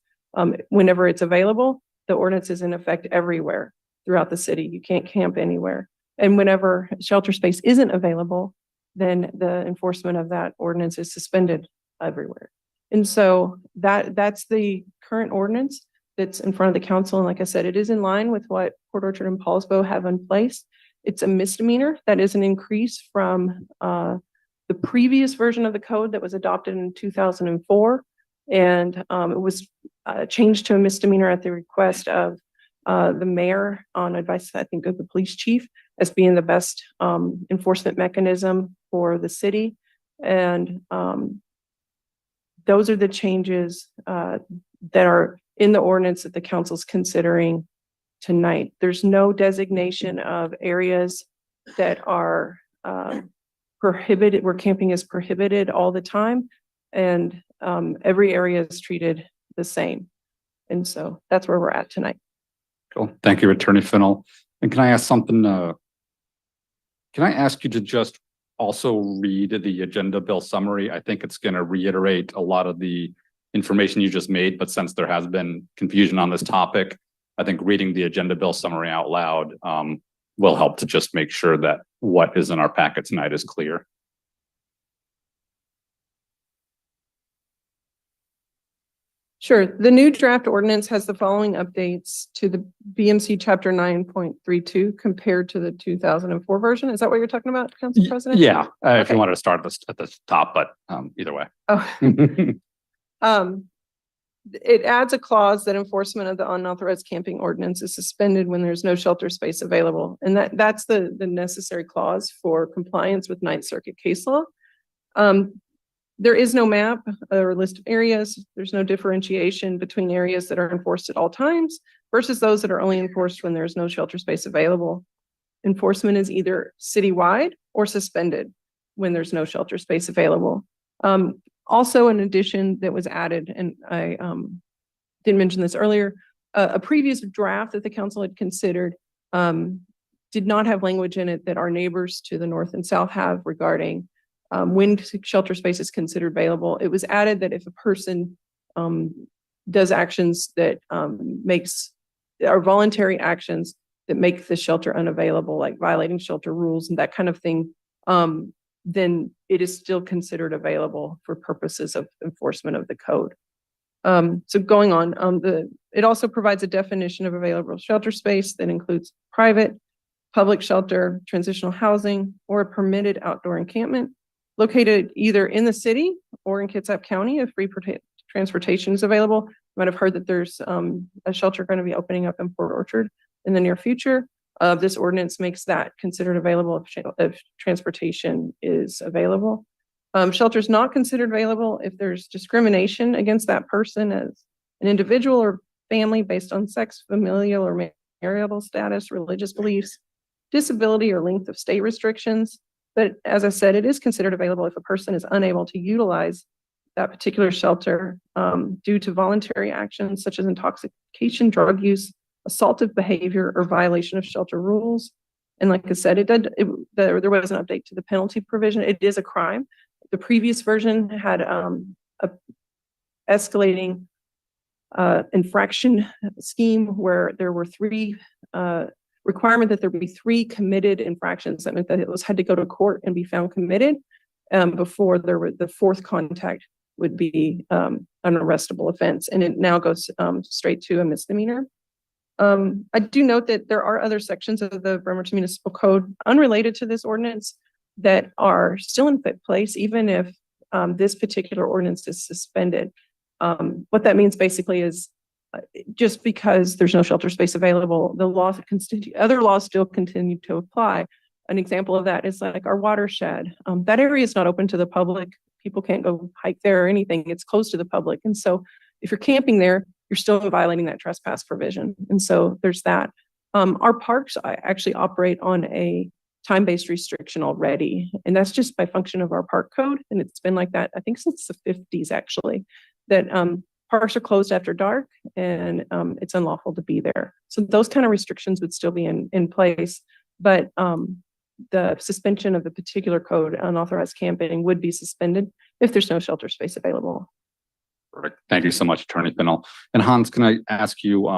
whenever it's available, the ordinance is in effect everywhere throughout the city. You can't camp anywhere. And whenever shelter space isn't available, then the enforcement of that ordinance is suspended everywhere. And so that's the current ordinance that's in front of the council. And like I said, it is in line with what Port Orchard and Paulsbo have in place. It's a misdemeanor. That is an increase from the previous version of the code that was adopted in 2004. And it was changed to a misdemeanor at the request of the mayor, on advice, I think, of the police chief, as being the best enforcement mechanism for the city. And those are the changes that are in the ordinance that the council's considering tonight. There's no designation of areas that are prohibited, where camping is prohibited all the time. And every area is treated the same. And so that's where we're at tonight. Cool. Thank you, Attorney Fennell. And can I ask something? Can I ask you to just also read the agenda bill summary. I think it's going to reiterate a lot of the information you just made, but since there has been confusion on this topic, I think reading the agenda bill summary out loud will help to just make sure that what is in our packet tonight is clear. Sure. The new draft ordinance has the following updates to the BMC chapter 9.32 compared to the 2004 version. Is that what you're talking about, Council President? Yeah, if Okay. you wanted to start at the top, but either way. Oh. It adds a clause that enforcement of the unauthorized camping ordinance is suspended when there's no shelter space available. And that's the necessary clause for compliance with Ninth Circuit case law. There is no map or list of areas. There's no differentiation between areas that are enforced at all times versus those that are only enforced when there's no shelter space available. Enforcement is either citywide or suspended when there's no shelter space available. Also, an addition that was added, and I didn't mention this earlier, a previous draft that the council had considered did not have language in it that our neighbors to the north and south have regarding when shelter space is considered available. It was added that if a person does actions that are voluntary actions that make the shelter unavailable, like violating shelter rules and that kind of thing, then it is still considered available for purposes of enforcement of the code. So going on, it also provides a definition of available shelter space that includes private, public shelter, transitional housing, or a permitted outdoor encampment located either in the city or in Kitsap County if free transportation is available. You might have heard that there's a shelter going to be opening up in Port Orchard in the near future. This ordinance makes that considered available if transportation is available. Shelter is not considered available if there's discrimination against that person as an individual or family based on sex, familial or marital status, religious beliefs, disability, or length of stay restrictions. But as I said, it is considered available if a person is unable to utilize that particular shelter due to voluntary actions such as intoxication, drug use, assaultive behavior, or violation of shelter rules. And like I said, there was an update to the penalty provision. It is a crime. The previous version had a escalating infraction scheme where there were three requirement that there be three committed infractions. That meant that it had to go to court and be found committed before the fourth contact would be an arrestable offense. And it now goes straight to a misdemeanor. I do note that there are other sections of the Bremerton Municipal Code unrelated to this ordinance that are still in place, even if this particular ordinance is suspended. What that means basically is just because there's no shelter space available, other laws still continue to apply. An example of that is like our watershed. That area is not open to the public. People can't go hike there or anything. It's closed to the public. And so if you're camping there, you're still violating that trespass provision. And so there's that. Our parks actually operate on a time-based restriction already. And that's just by function of our park code. And it's been like that, I think, since the 50s, actually, that parks are closed after dark and it's unlawful to be there. So those kind of restrictions would still be in place. But the suspension of the particular code, unauthorized camping, would be suspended if there's no shelter space available. Perfect. Thank you so much, Attorney Fennell. And Hans, can I ask you,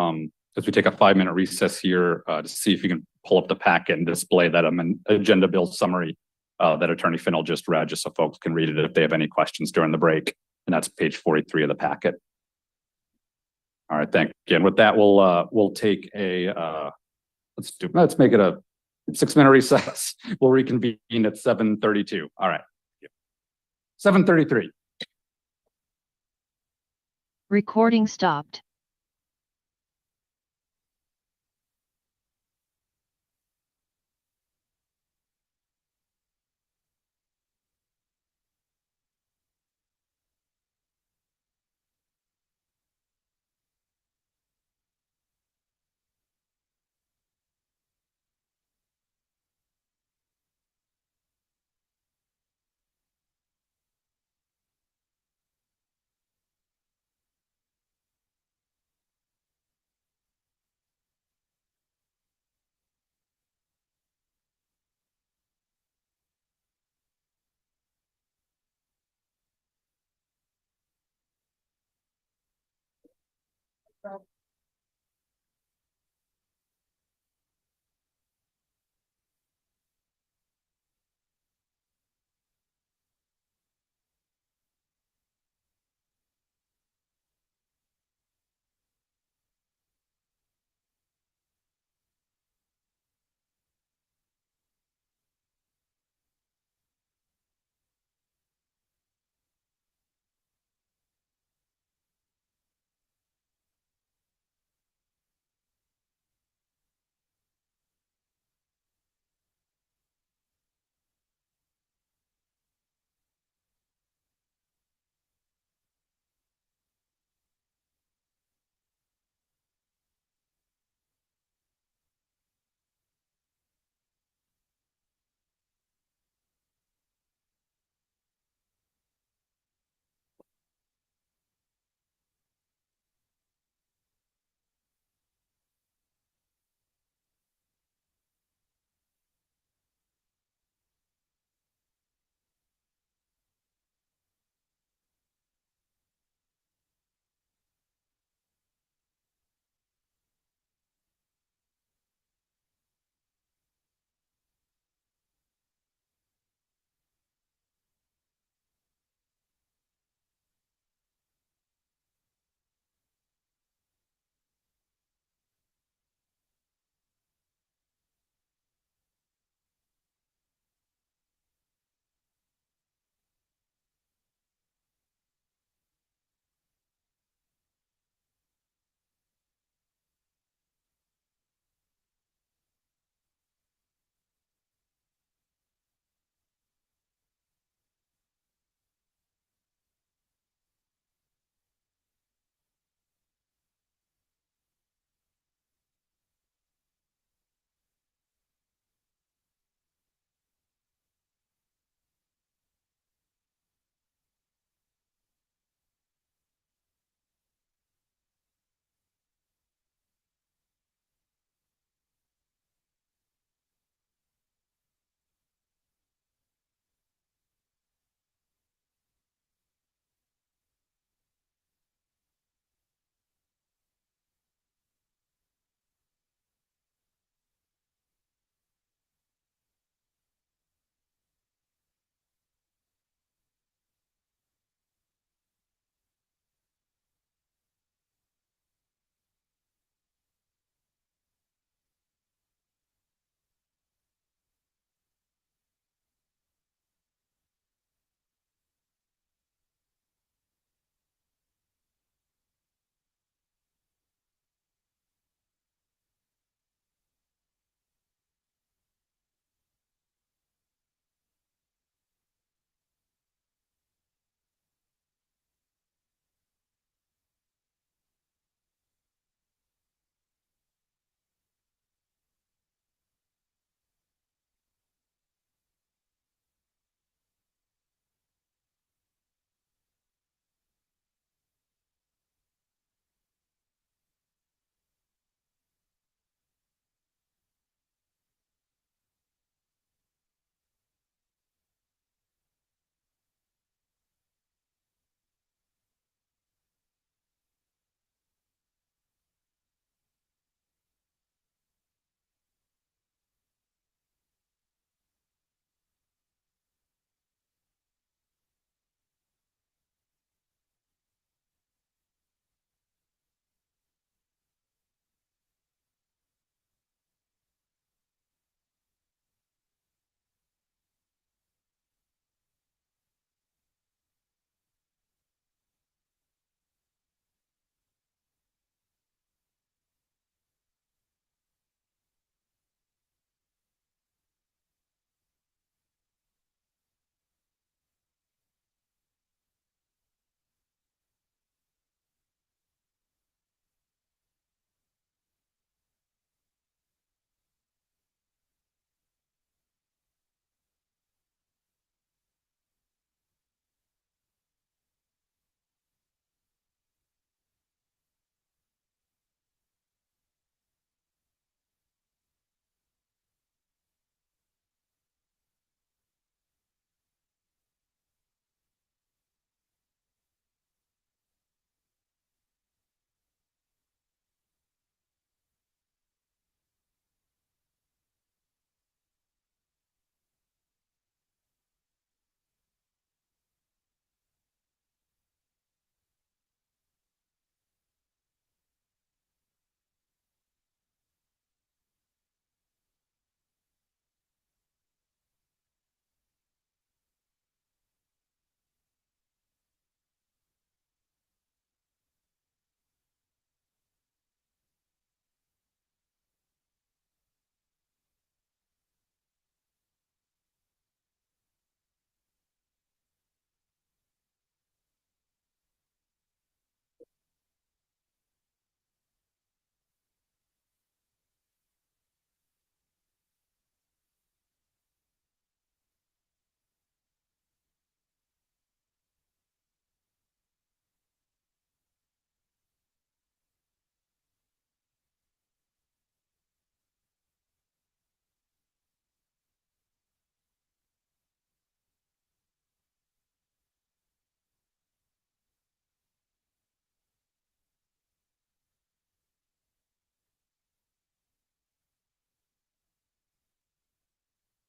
as we take a 5-minute recess here, to see if you can pull up the packet and display that agenda bill summary that Attorney Fennell just read, just so folks can read it if they have any questions during the break. And that's page 43 of the packet. All right, thank you. And with that, we'll take a let's make it a 6-minute recess. We'll reconvene at 7:32. All right. 7:33. Recording stopped.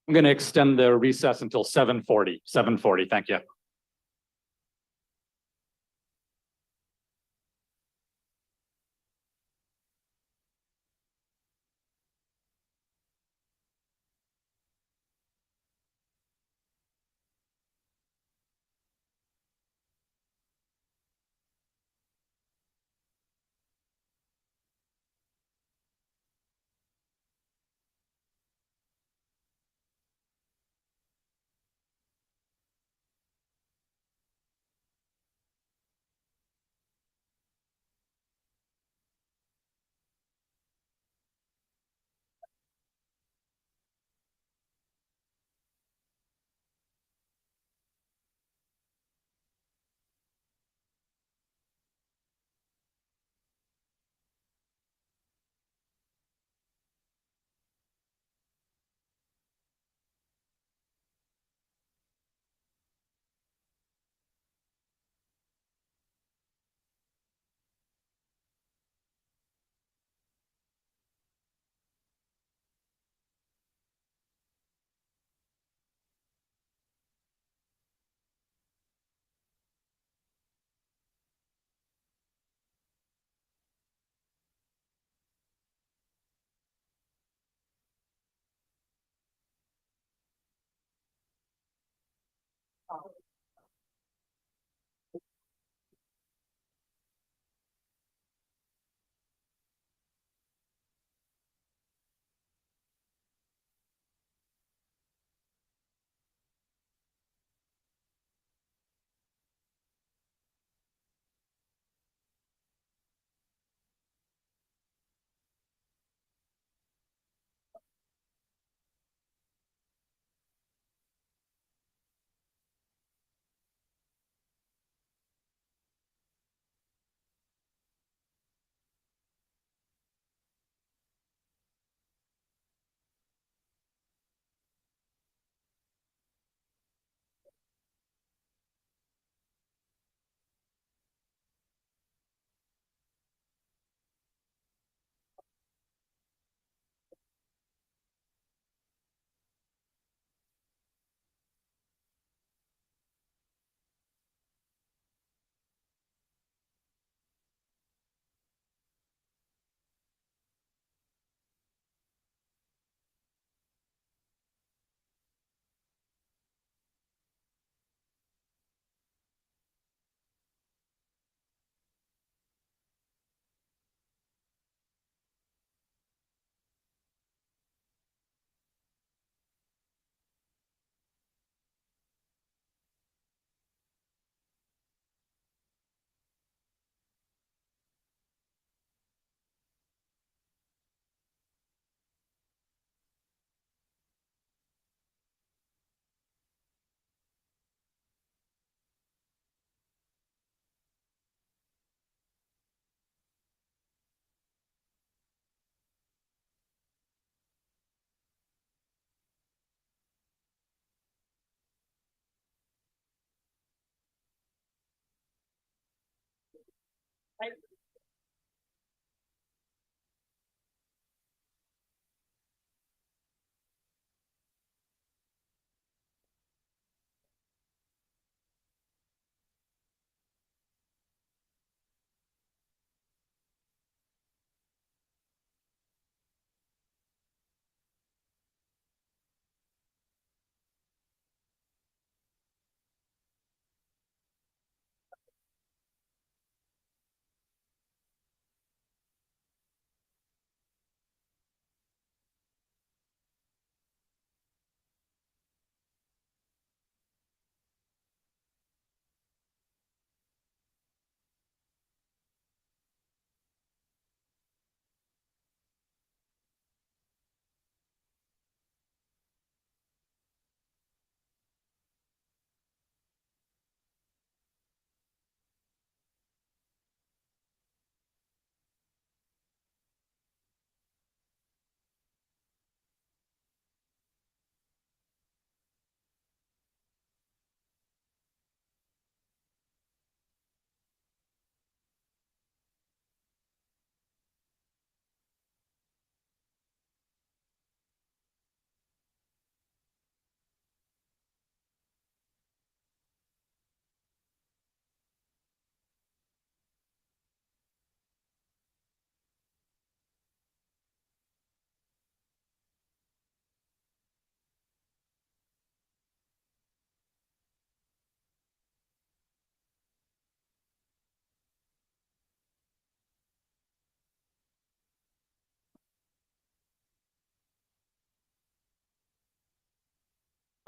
I'm going to extend the recess until 7:40. 7:40. Thank you.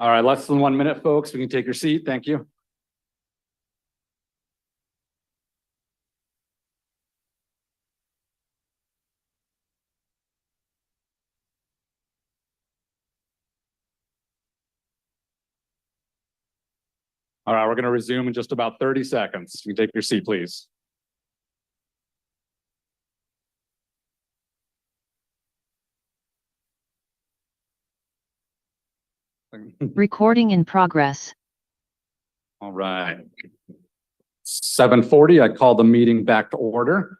All right, less than 1 minute, folks. We can take your seat. Thank you. All right, we're going to resume in just about 30 seconds. You can take your seat, please. Recording in progress. All right. 7:40, I call the meeting back to order.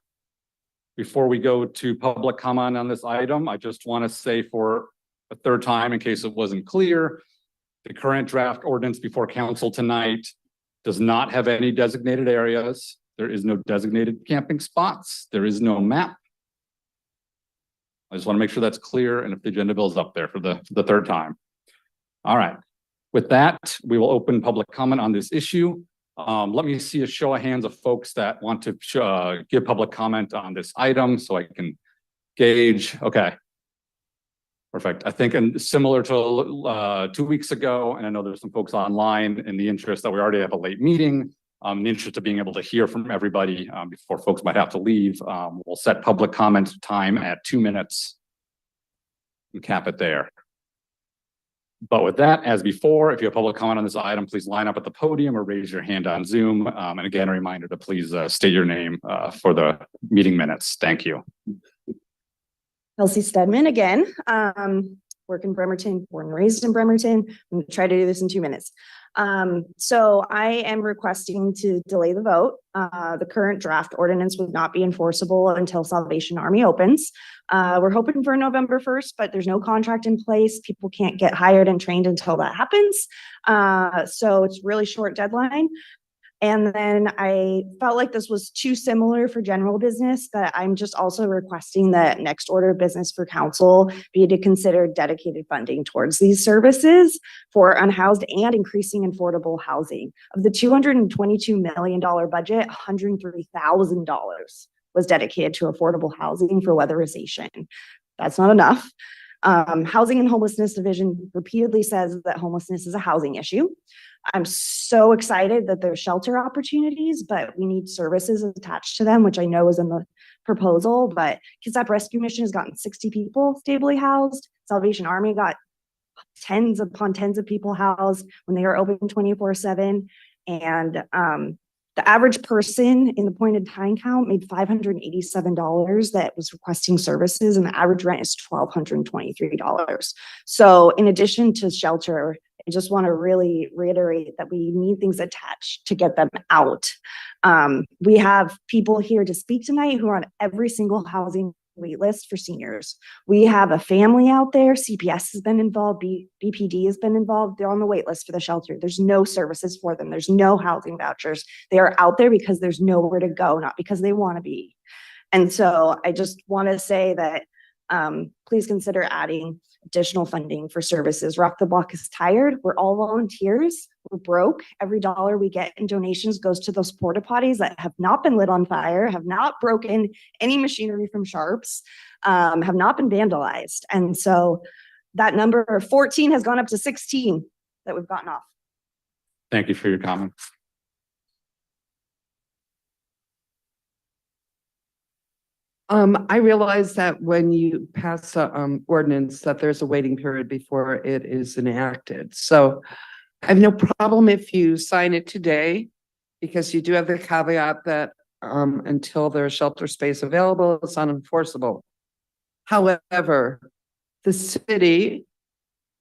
Before we go to public comment on this item, I just want to say for a third time, in case it wasn't clear, the current draft ordinance before council tonight does not have any designated areas. There is no designated camping spots. There is no map. I just want to make sure that's clear, and if the agenda bill is up there for the third time. All right. With that, we will open public comment on this issue. Let me see a show of hands of folks that want to give public comment on this item so I can gauge. Okay. Perfect. I think, and similar to 2 weeks ago, and I know there's some folks online in the interest that we already have a late meeting, in the interest of being able to hear from everybody before folks might have to leave, we'll set public comment time at 2 minutes and cap it there. But with that, as before, if you have public comment on this item, please line up at the podium or raise your hand on Zoom. And again, a reminder to please state your name for the meeting minutes. Thank you. Kelsey Stedman again, work in Bremerton, born and raised in Bremerton. I'm gonna try to do this in 2 minutes. So I am requesting to delay the vote. The current draft ordinance would not be enforceable until Salvation Army opens. We're hoping for November 1st, but there's no contract in place. People can't get hired and trained until that happens. So it's really short deadline. And then I felt like this was too similar for general business, but I'm just also requesting that next order of business for council be to consider dedicated funding towards these services for unhoused and increasing affordable housing. Of the $222 million budget, $103,000 was dedicated to affordable housing for weatherization. That's not enough. Housing and Homelessness Division repeatedly says that homelessness is a housing issue. I'm so excited that there's shelter opportunities, but we need services attached to them, which I know is in the proposal. But Kitsap Rescue Mission has gotten 60 people stably housed. Salvation Army got tens upon tens of people housed when they are open 24/7. And the average person in the point in time count made $587 that was requesting services, and the average rent is $1,223. So in addition to shelter, I just want to really reiterate that we need things attached to get them out. We have people here to speak tonight who are on every single housing wait list for seniors. We have a family out there. CPS has been involved. BPD has been involved. They're on the wait list for the shelter. There's no services for them. There's no housing vouchers. They are out there because there's nowhere to go, not because they want to be. And so I just want to say that please consider adding additional funding for services. Rock the Block is tired. We're all volunteers. We're broke. Every dollar we get in donations goes to those porta potties that have not been lit on fire, have not broken any machinery from sharps, have not been vandalized. And so that number of 14 has gone up to 16 that we've gotten off. Thank you for your comments. I realize that when you pass a ordinance that there's a waiting period before it is enacted. So I have no problem if you sign it today, because you do have the caveat that until there's shelter space available, it's unenforceable. However, the city,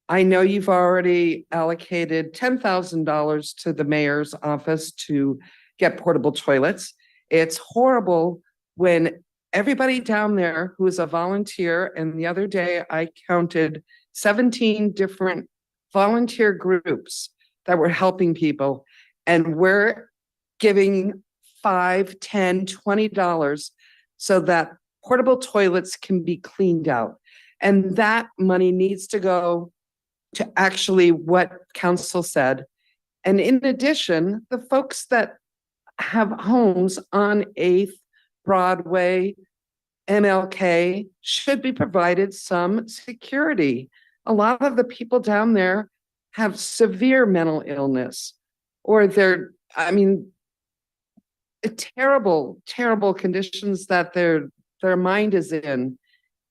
I know you've already allocated $10,000 to the mayor's office to get portable toilets. It's horrible when everybody down there who is a volunteer, and the other day I counted 17 different volunteer groups that were helping people, and we're giving $5, $10, $20 so that portable toilets can be cleaned out. And that money needs to go to actually what council said. And in addition, the folks that have homes on 8th, Broadway, MLK should be provided some security. A lot of the people down there have severe mental illness, or they're, I mean, terrible, terrible conditions that their mind is in,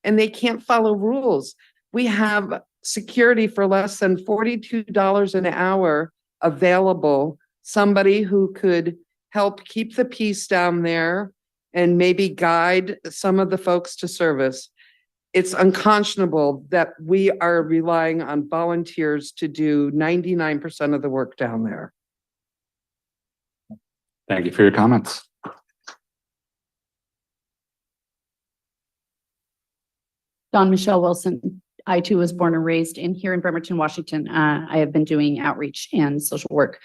and they can't follow rules. We have security for less than $42 an hour available, somebody who could help keep the peace down there and maybe guide some of the folks to service. It's unconscionable that we are relying on volunteers to do 99% of the work down there. Thank you for your comments. Dawn Michelle Wilson. I too was born and raised here in Bremerton, Washington. I have been doing outreach and social work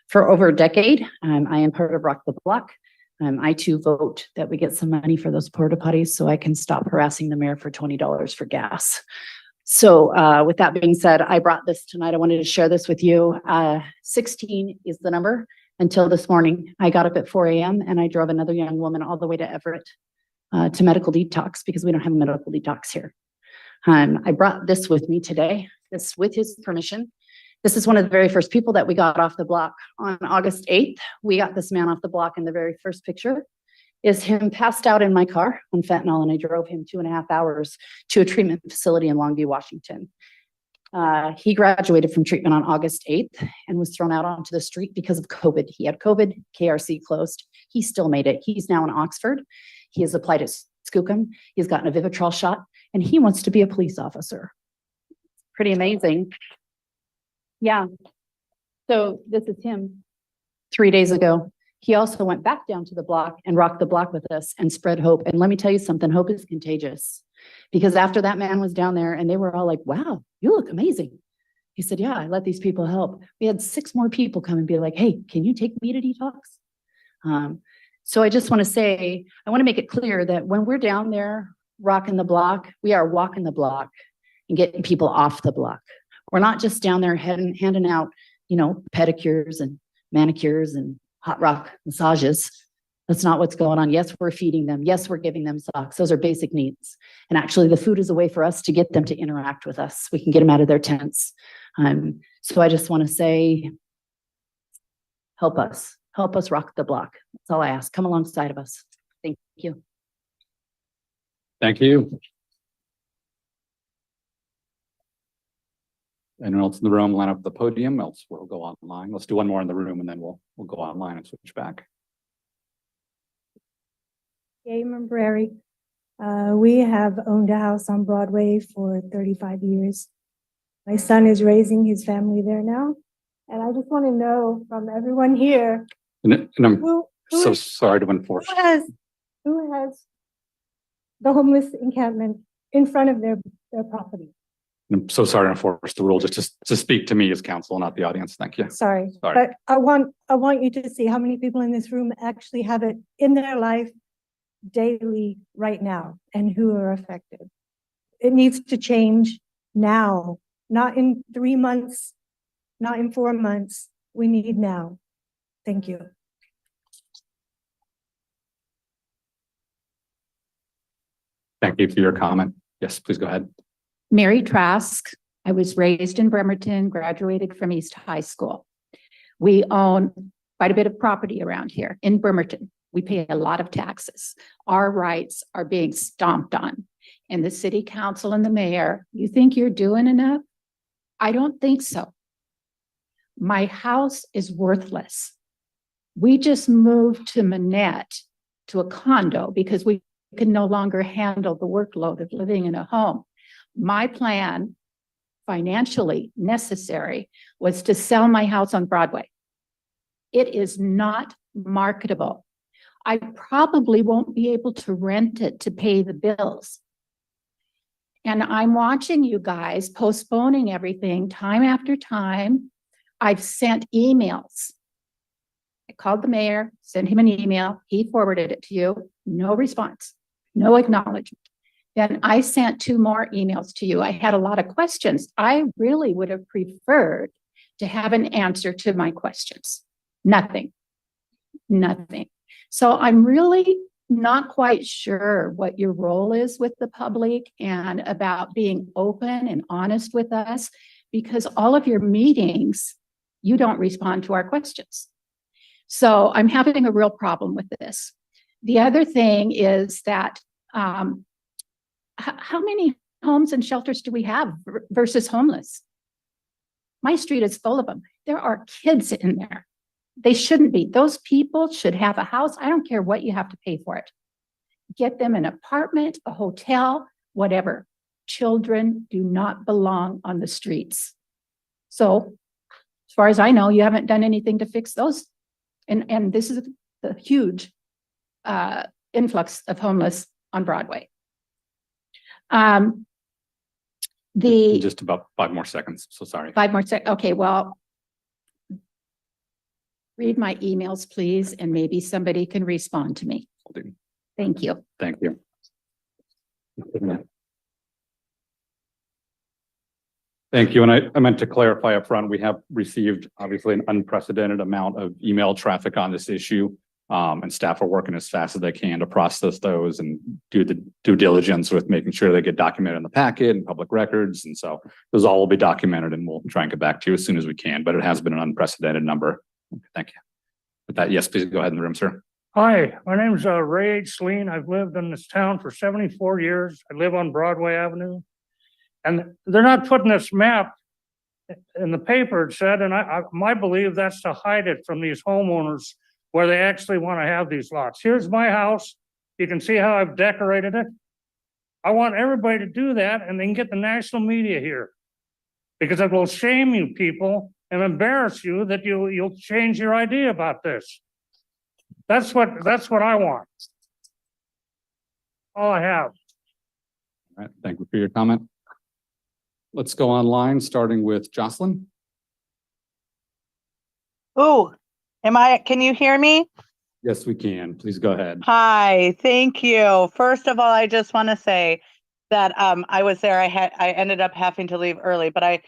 for over a decade. I am part of Rock the Block. I too vote that we get some money for those porta potties so I can stop harassing the mayor for $20 for gas. So with that being said, I brought this tonight. I wanted to share this with you. 16 is the number. Until this morning, I got up at 4 a.m. and I drove another young woman all the way to Everett to medical detox because we don't have a medical detox here. I brought this with me today, this with his permission. This is one of the very first people that we got off the block on August 8th. We got this man off the block, and the very first picture is him passed out in my car on fentanyl, and I drove him 2.5 hours to a treatment facility in Longview, Washington. He graduated from treatment on August 8th and was thrown out onto the street because of COVID. He had COVID, KRC closed. He still made it. He's now in Oxford. He has applied at Skookum. He's gotten a Vivitrol shot, and he wants to be a police officer. Pretty amazing. Yeah. So this is him 3 days ago. He also went back down to the block and rocked the block with us and spread hope. And let me tell you something, hope is contagious. Because after that man was down there and they were all like, wow, you look amazing. He said, yeah, I let these people help. We had 6 more people come and be like, hey, can you take me to detox? So I just want to say, I want to make it clear that when we're down there rocking the block, we are walking the block and getting people off the block. We're not just down there handing out, you know, pedicures and manicures and hot rock massages. That's not what's going on. Yes, we're feeding them. Yes, we're giving them socks. Those are basic needs. And actually the food is a way for us to get them to interact with us. We can get them out of their tents. So I just want to say, help us rock the block. That's all I ask. Come alongside of us. Thank you. Thank you. Anyone else in the room line up at the podium? Else we'll go online. Let's do one more in the room and then we'll go online and switch back. Gamer Brary. We have owned a house on Broadway for 35 years. My son is raising his family there now. And I just want to know from everyone here. And I'm so sorry to enforce. Who has the homeless encampment in front of their property? I'm so sorry to enforce the rule just to speak to me as counsel, not the audience. Thank you. Sorry. But I want you to see how many people in this room actually have it in their life daily right now and who are affected. It needs to change now, not in 3 months, not in 4 months. We need now. Thank you. Thank you for your comment. Yes, please go ahead. Mary Trask. I was raised in Bremerton, graduated from East High School. We own quite a bit of property around here in Bremerton. We pay a lot of taxes. Our rights are being stomped on. And the city council and the mayor, you think you're doing enough? I don't think so. My house is worthless. We just moved to Manette to a condo because we could no longer handle the workload of living in a home. My plan, financially necessary, was to sell my house on Broadway. It is not marketable. I probably won't be able to rent it to pay the bills. And I'm watching you guys postponing everything time after time. I've sent emails. I called the mayor, sent him an email. He forwarded it to you. No response, no acknowledgement. Then I sent 2 more emails to you. I had a lot of questions. I really would have preferred to have an answer to my questions. Nothing. So I'm really not quite sure what your role is with the public and about being open and honest with us, because all of your meetings, you don't respond to our questions. So I'm having a real problem with this. The other thing is that how many homes and shelters do we have versus homeless? My street is full of them. There are kids in there. They shouldn't be. Those people should have a house. I don't care what you have to pay for it. Get them an apartment, a hotel, whatever. Children do not belong on the streets. So as far as I know, you haven't done anything to fix those. And this is the huge influx of homeless on Broadway. Just about 5 more seconds. So sorry. 5 more seconds. Okay, well, read my emails, please, and maybe somebody can respond to me. Thank you. Thank you. Thank you. And I meant to clarify up front, we have received obviously an unprecedented amount of email traffic on this issue. And staff are working as fast as they can to process those and do the due diligence with making sure they get documented in the packet and public records. And so those all will be documented, and we'll try and get back to you as soon as we can, but it has been an unprecedented number. Thank you. With that, yes, please go ahead in the room, sir. Hi, my name's Ray H. Sleen. I've lived in this town for 74 years. I live on Broadway Avenue. And they're not putting this map in the paper, it said, and I believe that's to hide it from these homeowners where they actually want to have these lots. Here's my house. You can see how I've decorated it. I want everybody to do that, and they can get the national media here, because it will shame you people and embarrass you that you'll change your idea about this. That's what I want. All I have. All right, thank you for your comment. Let's go online, starting with Jocelyn. Ooh, can you hear me? Yes, we can. Please go ahead. Hi, thank you. First of all, I just want to say that I was there. I ended up having to leave early, but I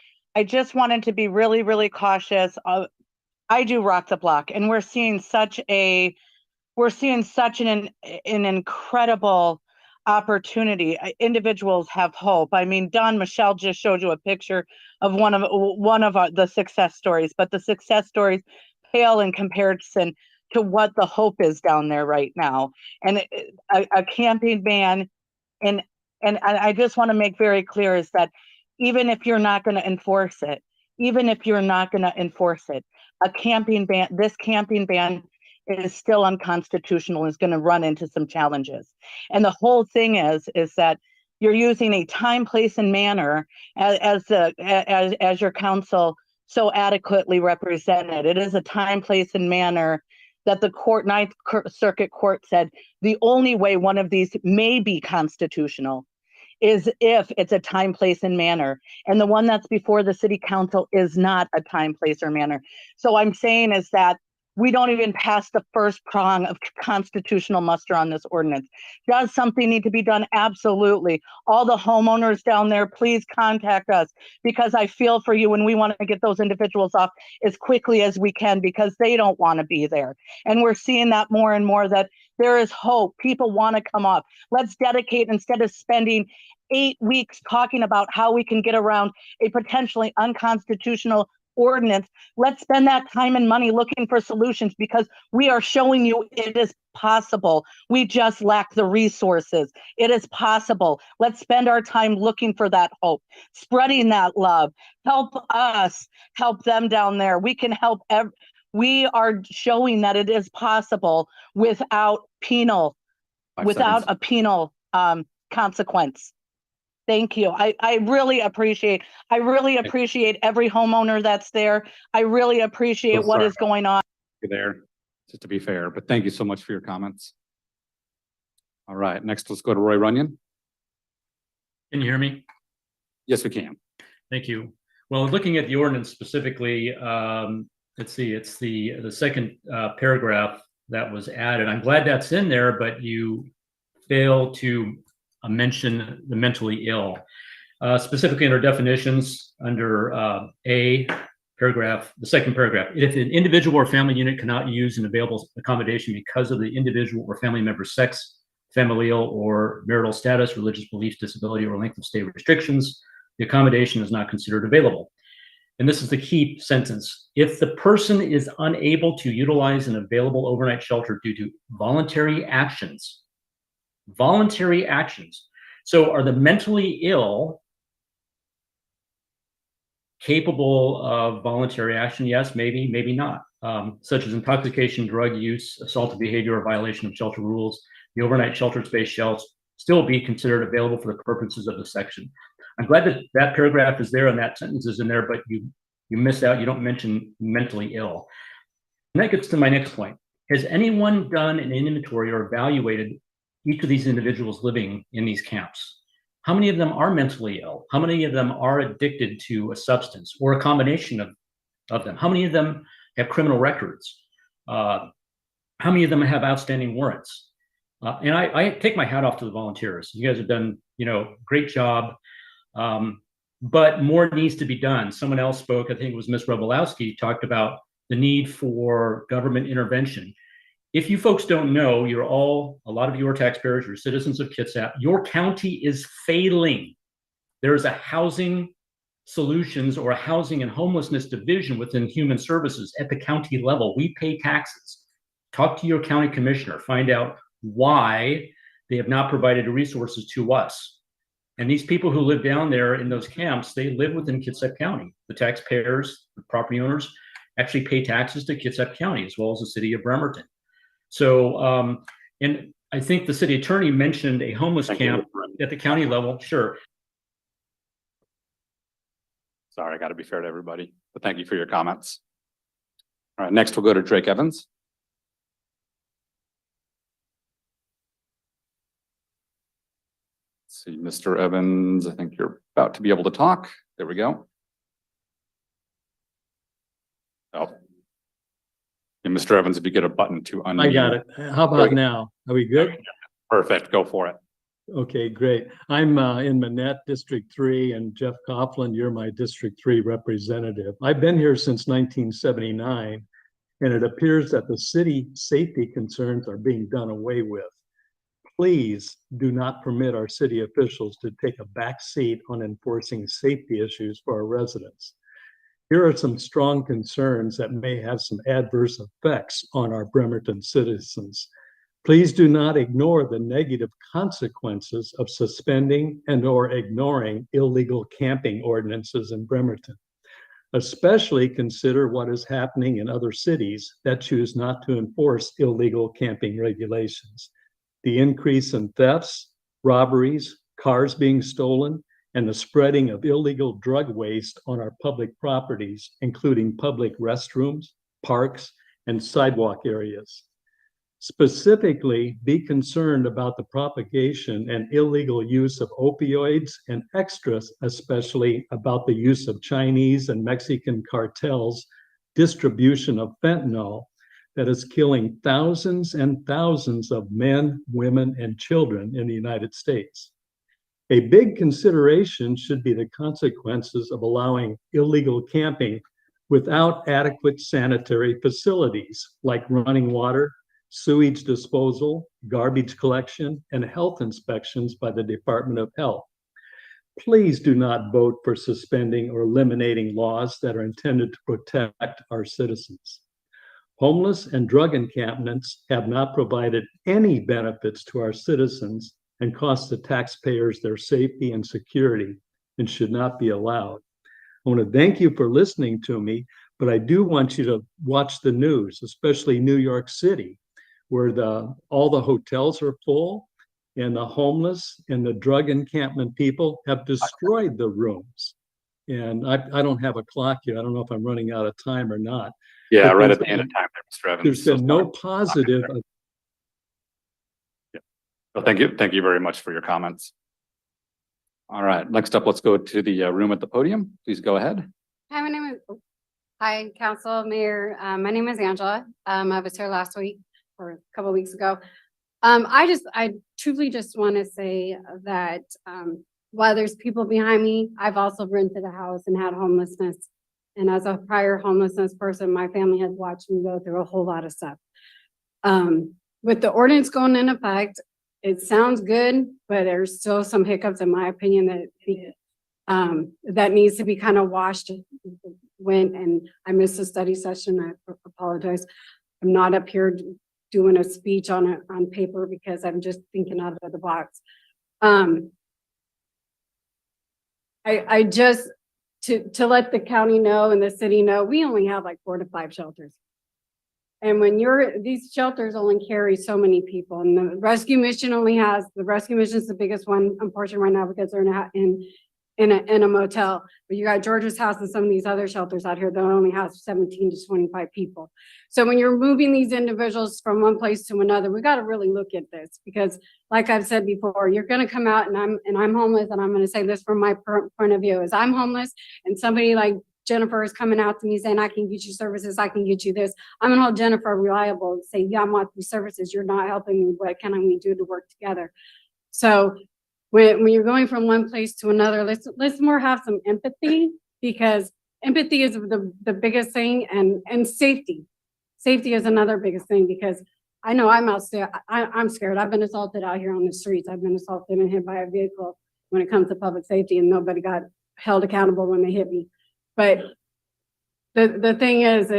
just wanted to be really, really cautious. I do rock the block, and we're seeing such an incredible opportunity. Individuals have hope. I mean, Don Michelle just showed you a picture of one of the success stories, but the success stories pale in comparison to what the hope is down there right now. And a camping ban, and I just want to make very clear is that even if you're not going to enforce it, a camping ban, this camping ban is still unconstitutional, is going to run into some challenges. And the whole thing is that you're using a time, place, and manner as your council so adequately represented. It is a time, place, and manner that the Ninth Circuit Court said the only way one of these may be constitutional is if it's a time, place, and manner. And the one that's before the City Council is not a time, place, or manner. So I'm saying is that we don't even pass the first prong of constitutional muster on this ordinance. Does something need to be done? Absolutely. All the homeowners down there, please contact us, because I feel for you and we want to get those individuals off as quickly as we can, because they don't want to be there. And we're seeing that more and more, that there is hope. People want to come off. Let's dedicate, instead of spending 8 weeks talking about how we can get around a potentially unconstitutional ordinance, let's spend that time and money looking for solutions, because we are showing you it is possible. We just lack the resources. It is possible. Let's spend our time looking for that hope, spreading that love. Help us, help them down there. We can help. We are showing that it is possible without a penal consequence. Thank you. I really appreciate every homeowner that's there. I really appreciate what is going on. You're there, just to be fair, but thank you so much for your comments. All right, next let's go to Roy Runyon. Can you hear me? Yes, we can. Thank you. Well, looking at the ordinance specifically, let's see, it's the second paragraph that was added. I'm glad that's in there, but you fail to mention the mentally ill. Specifically under definitions, under A paragraph, the second paragraph, if an individual or family unit cannot use an available accommodation because of the individual or family member's sex, familial or marital status, religious beliefs, disability, or length of stay restrictions, the accommodation is not considered available. and this is the key sentence, if the person is unable to utilize an available overnight shelter due to voluntary actions. So are the mentally ill capable of voluntary action? Yes, maybe, maybe not. Such as intoxication, drug use, assaultive behavior, or violation of shelter rules. The overnight shelter space shall still be considered available for the purposes of the section. I'm glad that that paragraph is there and that sentence is in there, but you miss out, you don't mention mentally ill. And that gets to my next point. Has anyone done an inventory or evaluated each of these individuals living in these camps? How many of them are mentally ill? How many of them are addicted to a substance or a combination of them? How many of them have criminal records? How many of them have outstanding warrants? And I take my hat off to the volunteers. You guys have done, great job. But more needs to be done. Someone else spoke, I think it was Ms. Robolowski, talked about the need for government intervention. If you folks don't know, a lot of you are taxpayers, you're citizens of Kitsap. Your county is failing. There is a housing solutions or a housing and homelessness division within human services at the county level. We pay taxes. Talk to your county commissioner, find out why they have not provided resources to us. And these people who live down there in those camps, they live within Kitsap County. The taxpayers, the property owners actually pay taxes to Kitsap County as well as the city of Bremerton. So, and I think the city attorney mentioned a homeless camp at the county level. Sure. Sorry, I got to be fair to everybody, but thank you for your comments. All right, next we'll go to Drake Evans. Let's see, Mr. Evans, I think you're about to be able to talk. There we go. Oh. And Mr. Evans, if you get a button to unmute. I got it. How about now? Are we good? Perfect, go for it. Okay, great. I'm in Manette, District 3, and Jeff Coughlin, you're my District 3 representative. I've been here since 1979, and it appears that the city safety concerns are being done away with. Please do not permit our city officials to take a back seat on enforcing safety issues for our residents. Here are some strong concerns that may have some adverse effects on our Bremerton citizens. Please do not ignore the negative consequences of suspending and/or ignoring illegal camping ordinances in Bremerton. Especially consider what is happening in other cities that choose not to enforce illegal camping regulations. The increase in thefts, robberies, cars being stolen, and the spreading of illegal drug waste on our public properties, including public restrooms, parks, and sidewalk areas. Specifically, be concerned about the propagation and illegal use of opioids and extras, especially about the use of Chinese and Mexican cartels' distribution of fentanyl that is killing thousands and thousands of men, women, and children in the United States. A big consideration should be the consequences of allowing illegal camping without adequate sanitary facilities like running water, sewage disposal, garbage collection, and health inspections by the Department of Health. Please do not vote for suspending or eliminating laws that are intended to protect our citizens. Homeless and drug encampments have not provided any benefits to our citizens and cost the taxpayers their safety and security and should not be allowed. I want to thank you for listening to me, but I do want you to watch the news, especially New York City, where all the hotels are full and the homeless and the drug encampment people have destroyed the rooms. And I don't have a clock here. I don't know if I'm running out of time or not. Yeah, but right at the end of time there, Mr. Evans. There's been no positive. Well, thank you very much for your comments. All right, next up, let's go to the room at the podium. Please go ahead. Hi, my name is, hi, Council, Mayor. My name is Angela. I was here last week or a couple of weeks ago. I truly just want to say that while there's people behind me, I've also rented a house and had homelessness. And as a prior homelessness person, my family has watched me go through a whole lot of stuff. With the ordinance going in effect, it sounds good, but there's still some hiccups in my opinion that that needs to be kind of washed went and I missed a study session. I apologize. I'm not up here doing a speech on paper because I'm just thinking out of the box. I just, to let the county know and the city know, we only have like 4 to 5 shelters. And when these shelters only carry so many people, and the rescue mission is the biggest one, unfortunately, right now because they're in a motel. But you got George's House and some of these other shelters out here that only have 17 to 25 people. So when you're moving these individuals from one place to another, we got to really look at this because, like I've said before, you're going to come out and I'm homeless, and I'm going to say this from my point of view: is I'm homeless, and somebody like Jennifer is coming out to me saying, I can get you services, I can get you this. I'm gonna hold Jennifer reliable and say, yeah, I want these services. You're not helping me. What can we do to work together? So when you're going from one place to another, let's more have some empathy, because empathy is the biggest thing, and safety. Safety is another biggest thing, because I know I'm out there. I'm scared. I've been assaulted out here on the streets. I've been assaulted and hit by a vehicle when it comes to public safety, and nobody got held accountable when they hit me. But the thing is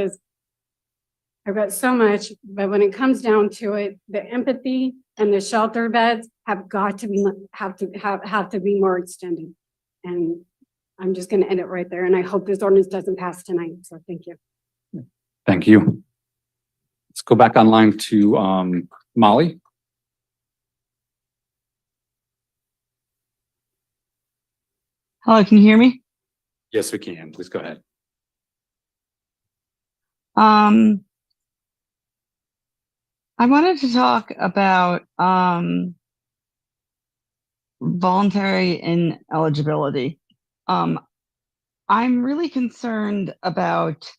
I've got so much, but when it comes down to it, the empathy and the shelter beds have got to be more extended. And I'm just going to end it right there. And I hope this ordinance doesn't pass tonight. So thank you. Thank you. Let's go back online to Molly. Hello, can you hear me? Yes, we can. Please go ahead. I wanted to talk about voluntary ineligibility. I'm really concerned about,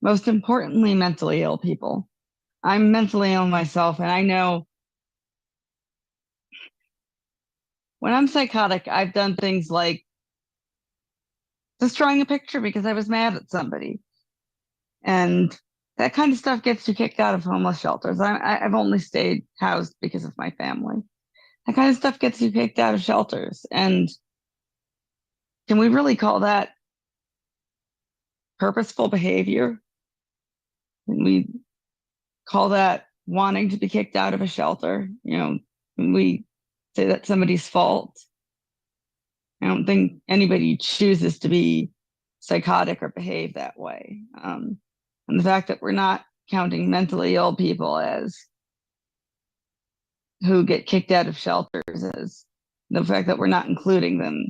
most importantly, mentally ill people. I'm mentally ill myself, and I know when I'm psychotic, I've done things like destroying a picture because I was mad at somebody. And that kind of stuff gets you kicked out of homeless shelters. I've only stayed housed because of my family. That kind of stuff gets you kicked out of shelters. And can we really call that purposeful behavior? Can we call that wanting to be kicked out of a shelter? You know, can we say that's somebody's fault? I don't think anybody chooses to be psychotic or behave that way. And the fact that we're not counting mentally ill people as who get kicked out of shelters, as the fact that we're not including them,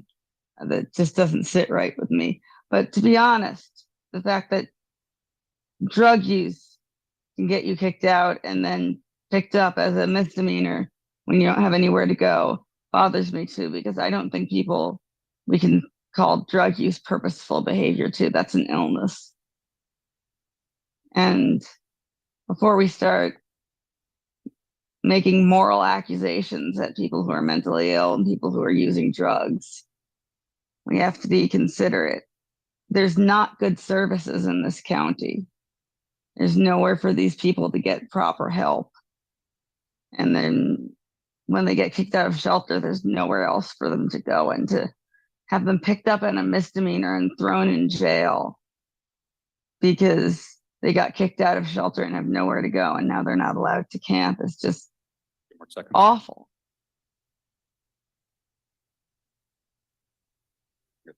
that just doesn't sit right with me. But to be honest, the fact that drug use can get you kicked out and then picked up as a misdemeanor when you don't have anywhere to go bothers me too, because I don't think we can call drug use purposeful behavior too. That's an illness. And before we start making moral accusations at people who are mentally ill and people who are using drugs, we have to be considerate. There's not good services in this county. There's nowhere for these people to get proper help. And then when they get kicked out of shelter, there's nowhere else for them to go, and to have them picked up in a misdemeanor and thrown in jail because they got kicked out of shelter and have nowhere to go, and now they're not allowed to camp. It's just awful.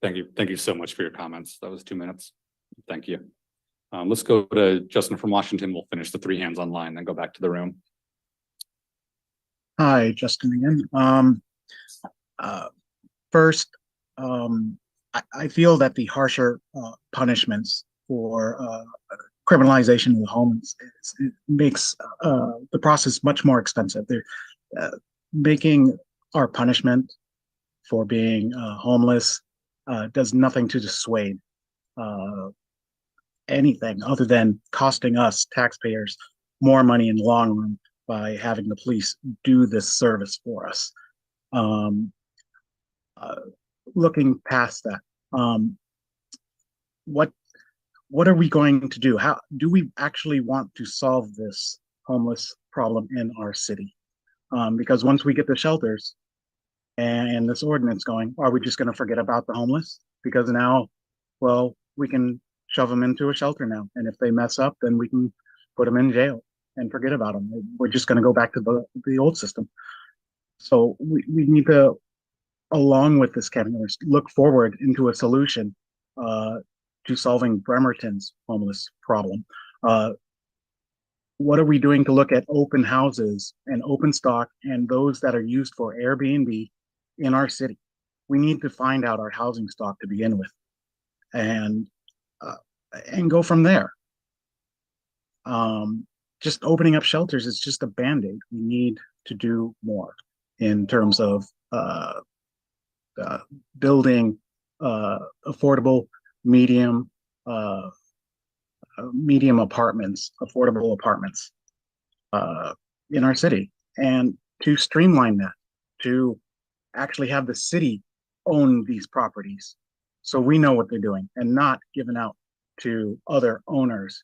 Thank you. Thank you so much for your comments. That was 2 minutes. Thank you. Let's go to Justin from Washington. We'll finish the 3 hands online, then go back to the room. Hi, Justin again. First, I feel that the harsher punishments for criminalization of the homeless makes the process much more expensive. They're making our punishment for being homeless does nothing to dissuade anything other than costing us taxpayers more money in the long run by having the police do this service for us. Looking past that, what are we going to do? How do we actually want to solve this homeless problem in our city? Because once we get the shelters and this ordinance going, are we just going to forget about the homeless? Because now, well, we can shove them into a shelter now. And if they mess up, then we can put them in jail and forget about them. We're just going to go back to the old system. So we need to, along with this category, look forward into a solution to solving Bremerton's homeless problem. What are we doing to look at open houses and open stock and those that are used for Airbnb in our city? We need to find out our housing stock to begin with, and go from there. Just opening up shelters is just a band-aid. We need to do more in terms of building affordable medium apartments, affordable apartments in our city, and to streamline that, to actually have the city own these properties so we know what they're doing and not given out to other owners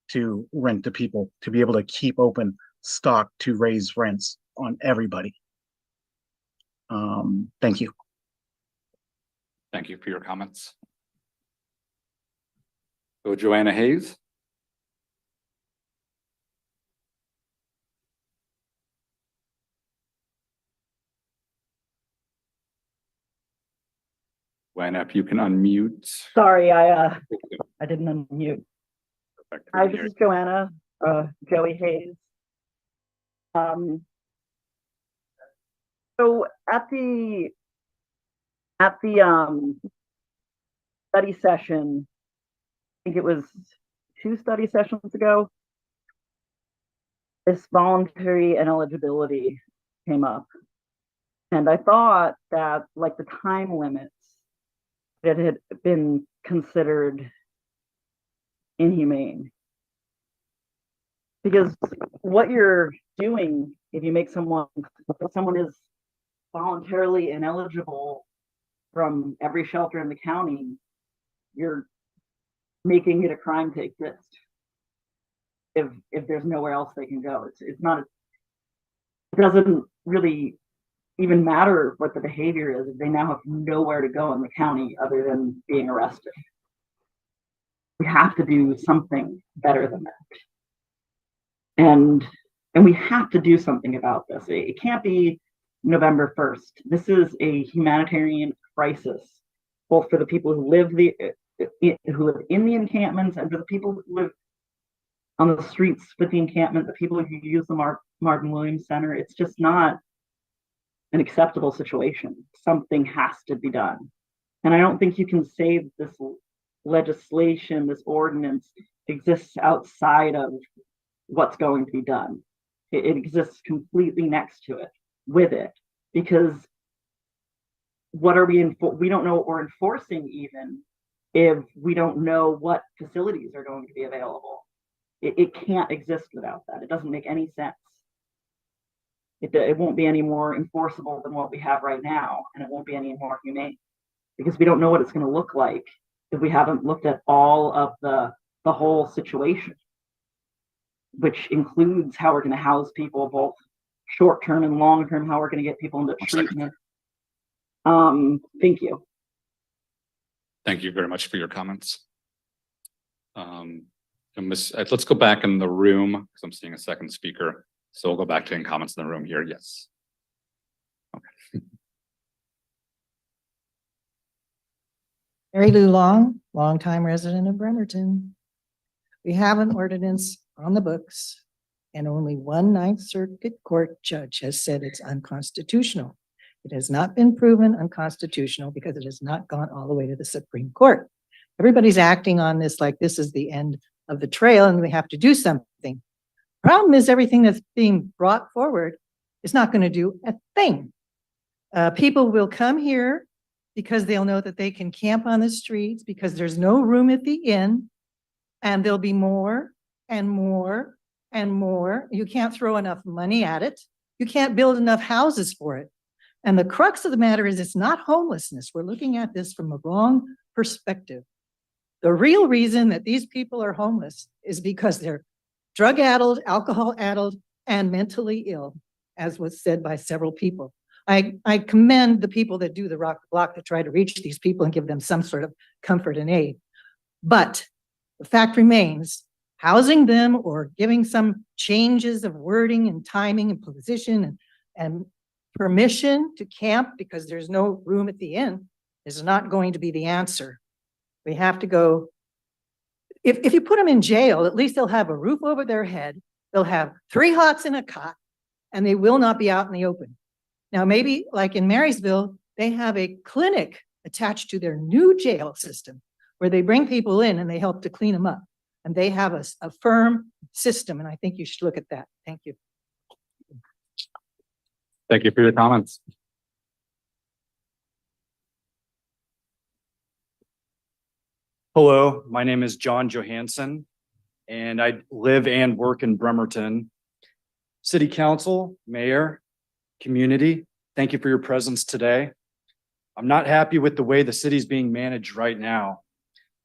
to rent to people, to be able to keep open stock to raise rents on everybody. Thank you. Thank you for your comments. So Joanna Hayes. Joanna, if you can unmute. Sorry, I didn't unmute. Perfect. Hi, this is Joanna, Joey Hayes. So at the study session, I think it was 2 study sessions ago, this voluntary ineligibility came up. And I thought that, like, the time limits that had been considered inhumane. Because what you're doing, if you make someone is voluntarily ineligible from every shelter in the county, you're making it a crime to exist. If there's nowhere else they can go, it's not. It doesn't really even matter what the behavior is if they now have nowhere to go in the county other than being arrested. We have to do something better than that. And we have to do something about this. It can't be November 1st. This is a humanitarian crisis, both for the people who live in the encampments and for the people who live on the streets with the encampment, the people who use the Martin Williams Center. It's just not an acceptable situation. Something has to be done. And I don't think you can say that this legislation, this ordinance exists outside of what's going to be done. It exists completely next to it, with it, because what are we don't know what we're enforcing even if we don't know what facilities are going to be available. It can't exist without that. It doesn't make any sense. It won't be any more enforceable than what we have right now, and it won't be any more humane, because we don't know what it's going to look like if we haven't looked at all of the whole situation, which includes how we're going to house people, both short-term and long-term, how we're going to get people into treatment. Thank you. Thank you very much for your comments. Let's go back in the room because I'm seeing a second speaker. So we'll go back to any comments in the room here. Yes. Okay. Mary Lou Long, longtime resident of Bremerton. We have an ordinance on the books, and only one Ninth Circuit Court judge has said it's unconstitutional. It has not been proven unconstitutional because it has not gone all the way to the Supreme Court. Everybody's acting on this like this is the end of the trail and we have to do something. Problem is, everything that's being brought forward is not going to do a thing. People will come here because they'll know that they can camp on the streets because there's no room at the inn, and there'll be more and more and more. You can't throw enough money at it. You can't build enough houses for it. And the crux of the matter is it's not homelessness. We're looking at this from a wrong perspective. The real reason that these people are homeless is because they're drug-addled, alcohol-addled, and mentally ill, as was said by several people. I commend the people that do the rock the block to try to reach these people and give them some sort of comfort and aid. But The fact remains, housing them or giving some changes of wording and timing and position and permission to camp because there's no room at the inn is not going to be the answer. We have to go, if you put them in jail, at least they'll have a roof over their head, they'll have 3 hots in a cot, and they will not be out in the open. Now, maybe like in Marysville, they have a clinic attached to their new jail system where they bring people in and they help to clean them up. And they have a firm system, and I think you should look at that. Thank you. Thank you for your comments. Hello, my name is John Johansson, and I live and work in Bremerton. City Council, Mayor, community, thank you for your presence today. I'm not happy with the way the city's being managed right now.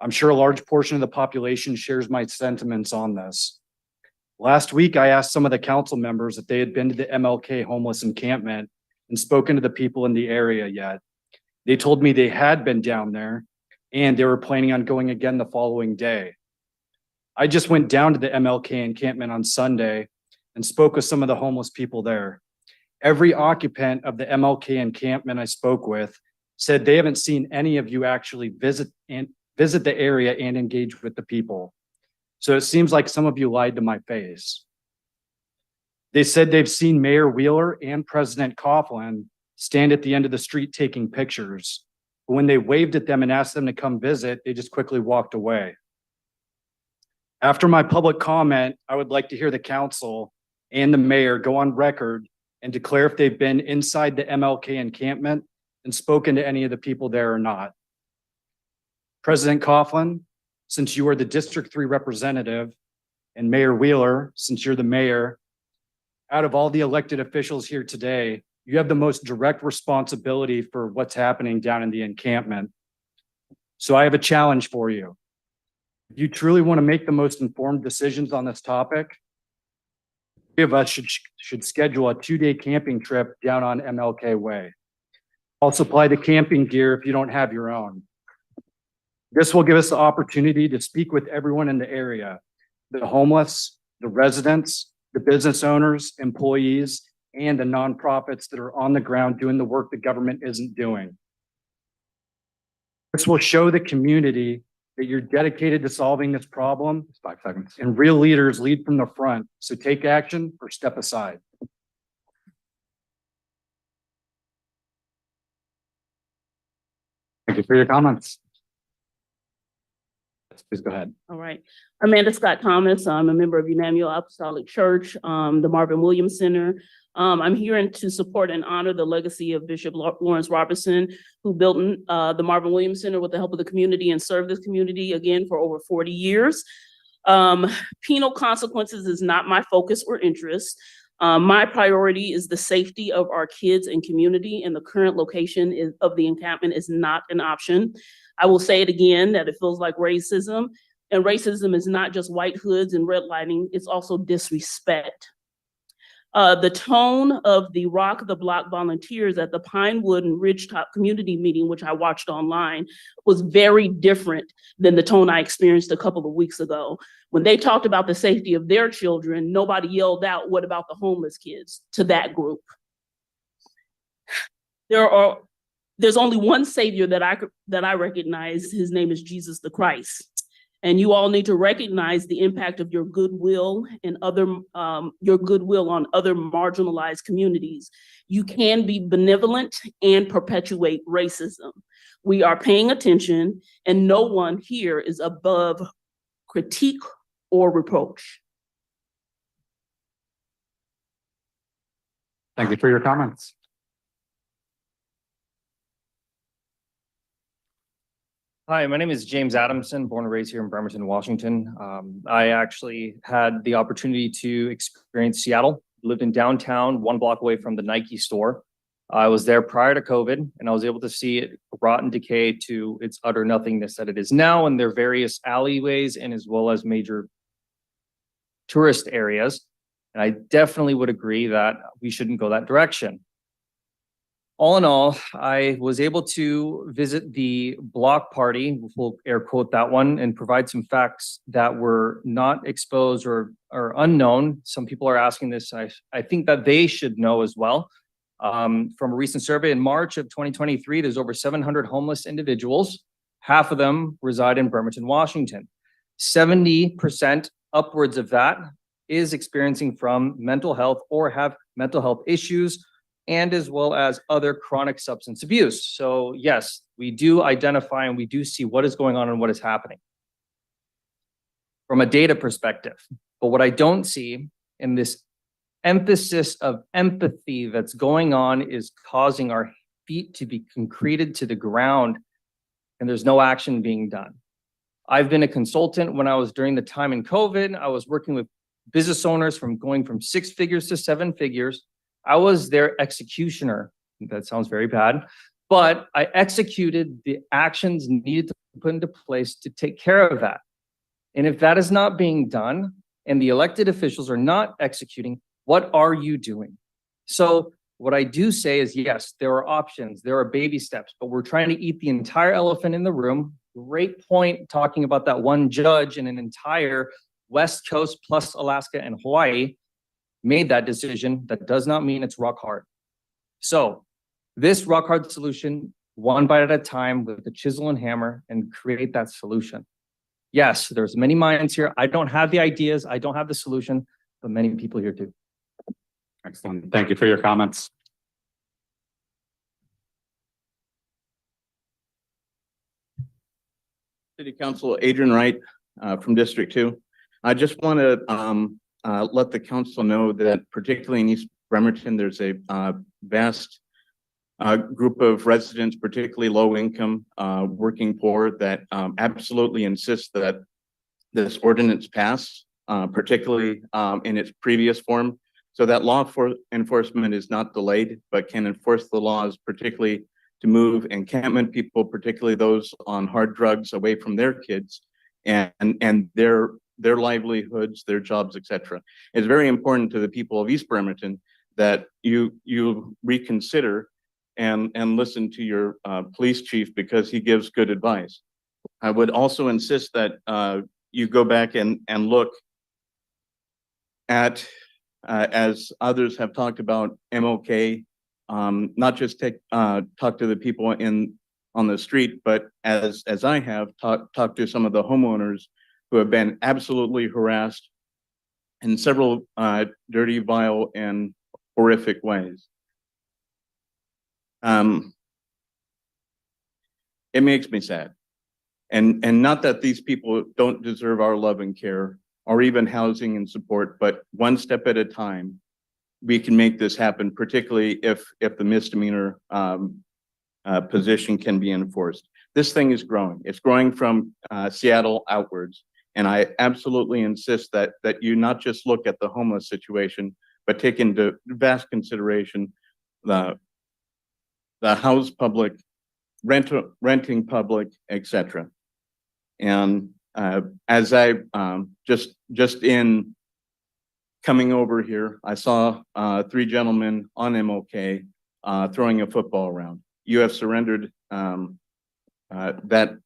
I'm sure a large portion of the population shares my sentiments on this. Last week, I asked some of the council members if they had been to the MLK homeless encampment and spoken to the people in the area yet. They told me they had been down there and they were planning on going again the following day. I just went down to the MLK encampment on Sunday and spoke with some of the homeless people there. Every occupant of the MLK encampment I spoke with said they haven't seen any of you actually visit the area and engage with the people. So it seems like some of you lied to my face. They said they've seen Mayor Wheeler and President Coughlin stand at the end of the street taking pictures. But when they waved at them and asked them to come visit, they just quickly walked away. After my public comment, I would like to hear the council and the mayor go on record and declare if they've been inside the MLK encampment and spoken to any of the people there or not. President Coughlin, since you are the District 3 representative, and Mayor Wheeler, since you're the mayor, out of all the elected officials here today, you have the most direct responsibility for what's happening down in the encampment. So I have a challenge for you. If you truly want to make the most informed decisions on this topic, 3 of us should schedule a 2-day camping trip down on MLK Way. I'll supply the camping gear if you don't have your own. This will give us the opportunity to speak with everyone in the area, the homeless, the residents, the business owners, employees, and the nonprofits that are on the ground doing the work the government isn't doing. This will show the community that you're dedicated to solving this problem. 5 seconds. And real leaders lead from the front. So take action or step aside. Thank you for your comments. Please go ahead. All right. Amanda Scott Thomas. I'm a member of Emmanuel Apostolic Church, the Marvin Williams Center. I'm here to support and honor the legacy of Bishop Lawrence Robertson, who built the Marvin Williams Center with the help of the community and served this community again for over 40 years. Penal consequences is not my focus or interest. My priority is the safety of our kids and community, and the current location of the encampment is not an option. I will say it again, that it feels like racism, and racism is not just white hoods and redlining, it's also disrespect. The tone of the Rock the Block volunteers at the Pinewood and Ridgetop community meeting, which I watched online, was very different than the tone I experienced a couple of weeks ago. When they talked about the safety of their children, nobody yelled out, "What about the homeless kids?" to that group. There's only one savior that I recognize. His name is Jesus the Christ. And you all need to recognize the impact of your goodwill and your goodwill on other marginalized communities. You can be benevolent and perpetuate racism. We are paying attention, and no one here is above critique or reproach. Thank you for your comments. Hi, my name is James Adamson, born and raised here in Bremerton, Washington. I actually had the opportunity to experience Seattle, lived in downtown, 1 block away from the Nike store. I was there prior to COVID, and I was able to see it rot and decay to its utter nothingness that it is now in their various alleyways and as well as major tourist areas. And I definitely would agree that we shouldn't go that direction. All in all, I was able to visit the block party, we'll air quote that one, and provide some facts that were not exposed or unknown. Some people are asking this. I think that they should know as well. From a recent survey in March of 2023, there's over 700 homeless individuals. Half of them reside in Bremerton, Washington. 70% upwards of that is experiencing from mental health or have mental health issues, and as well as other chronic substance abuse. So yes, we do identify and we do see what is going on and what is happening from a data perspective. But what I don't see in this emphasis of empathy that's going on is causing our feet to be concreted to the ground, and there's no action being done. I've been a consultant when I was during the time in COVID. I was working with business owners from going from 6 figures to 7 figures. I was their executioner. That sounds very bad, but I executed the actions needed to put into place to take care of that. And if that is not being done and the elected officials are not executing, what are you doing? So what I do say is, yes, there are options, there are baby steps, but we're trying to eat the entire elephant in the room. Great point talking about that one judge in an entire West Coast plus Alaska and Hawaii made that decision. That does not mean it's rock hard. So this rock hard solution, one bite at a time with the chisel and hammer, and create that solution. Yes, there's many minds here. I don't have the ideas. I don't have the solution, but many people here do. Excellent. Thank you for your comments. City Council, Adrian Wright from District 2. I just want to let the council know that particularly in East Bremerton, there's a vast group of residents, particularly low income, working poor, that absolutely insist that this ordinance pass, particularly in its previous form, so that law enforcement is not delayed, but can enforce the laws, particularly to move encampment people, particularly those on hard drugs, away from their kids and their livelihoods, their jobs, etc. It's very important to the people of East Bremerton that you reconsider and listen to your police chief, because he gives good advice. I would also insist that you go back and look at, as others have talked about, MOK, not just talk to the people on the street, but as I have talked to some of the homeowners who have been absolutely harassed in several dirty, vile, and horrific ways. It makes me sad. And not that these people don't deserve our love and care or even housing and support, but one step at a time, we can make this happen, particularly if the misdemeanor position can be enforced. This thing is growing. It's growing from Seattle outwards. And I absolutely insist that you not just look at the homeless situation, but take into vast consideration the house public, renting public, etc. And as I just in coming over here, I saw 3 gentlemen on MOK throwing a football around. You have surrendered that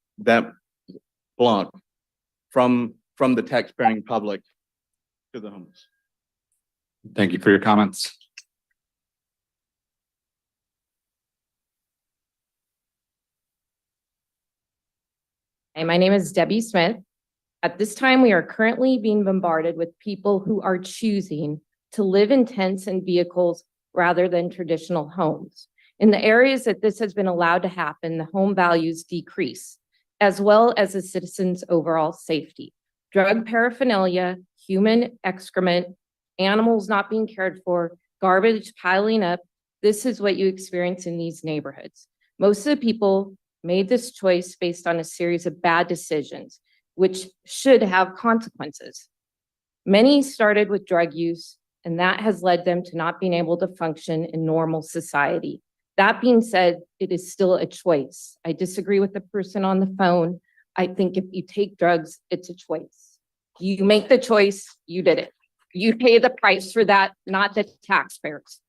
block from the taxpaying public to the homeless. Thank you for your comments. Hi, my name is Debbie Smith. At this time, we are currently being bombarded with people who are choosing to live in tents and vehicles rather than traditional homes. In the areas that this has been allowed to happen, the home values decrease, as well as the citizens' overall safety. Drug paraphernalia, human excrement, animals not being cared for, garbage piling up. This is what you experience in these neighborhoods. Most of the people made this choice based on a series of bad decisions, which should have consequences. Many started with drug use, and that has led them to not being able to function in normal society. That being said, it is still a choice. I disagree with the person on the phone. I think if you take drugs, it's a choice. You make the choice, you did it. You pay the price for that, not the taxpayers.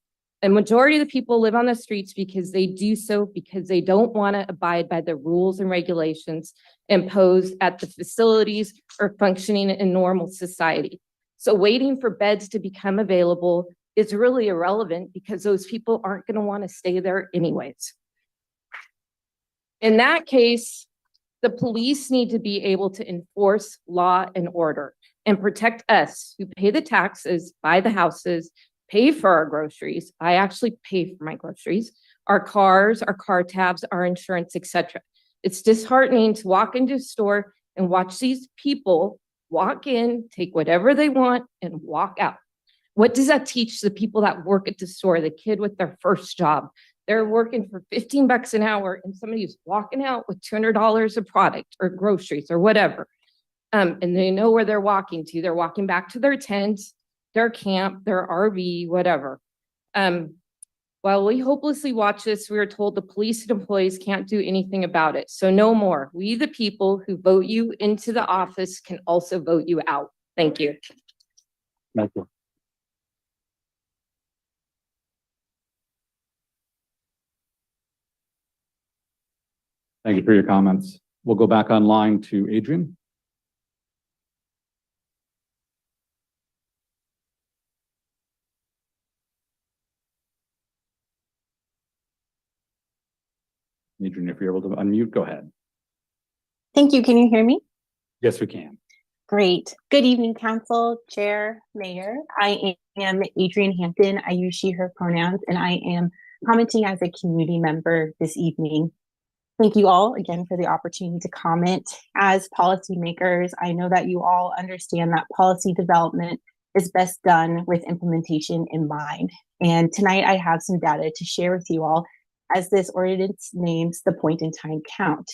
A majority of the people live on the streets because they do so because they don't want to abide by the rules and regulations imposed at the facilities or functioning in normal society. So waiting for beds to become available is really irrelevant because those people aren't going to want to stay there anyways. In that case, the police need to be able to enforce law and order and protect us who pay the taxes, buy the houses, pay for our groceries. I actually pay for my groceries, our cars, our car tabs, our insurance, etc. It's disheartening to walk into a store and watch these people walk in, take whatever they want, and walk out. What does that teach the people that work at the store, the kid with their first job? They're working for 15 bucks an hour and somebody's walking out with $200 of product or groceries or whatever. And they know where they're walking to. They're walking back to their tent, their camp, their RV, whatever. While we hopelessly watch this, we are told the police and employees can't do anything about it. So no more. We, the people who vote you into the office, can also vote you out. Thank you. Thank you. Thank you for your comments. We'll go back online to Adrian. Adrian, if you're able to unmute, go ahead. Thank you. Can you hear me? Yes, we can. Great. Good evening, Council, Chair, Mayor. I am Adrian Hampton. I use she, her pronouns, and I am commenting as a community member this evening. Thank you all again for the opportunity to comment. As policymakers, I know that you all understand that policy development is best done with implementation in mind. And tonight I have some data to share with you all as this ordinance names the point in time count.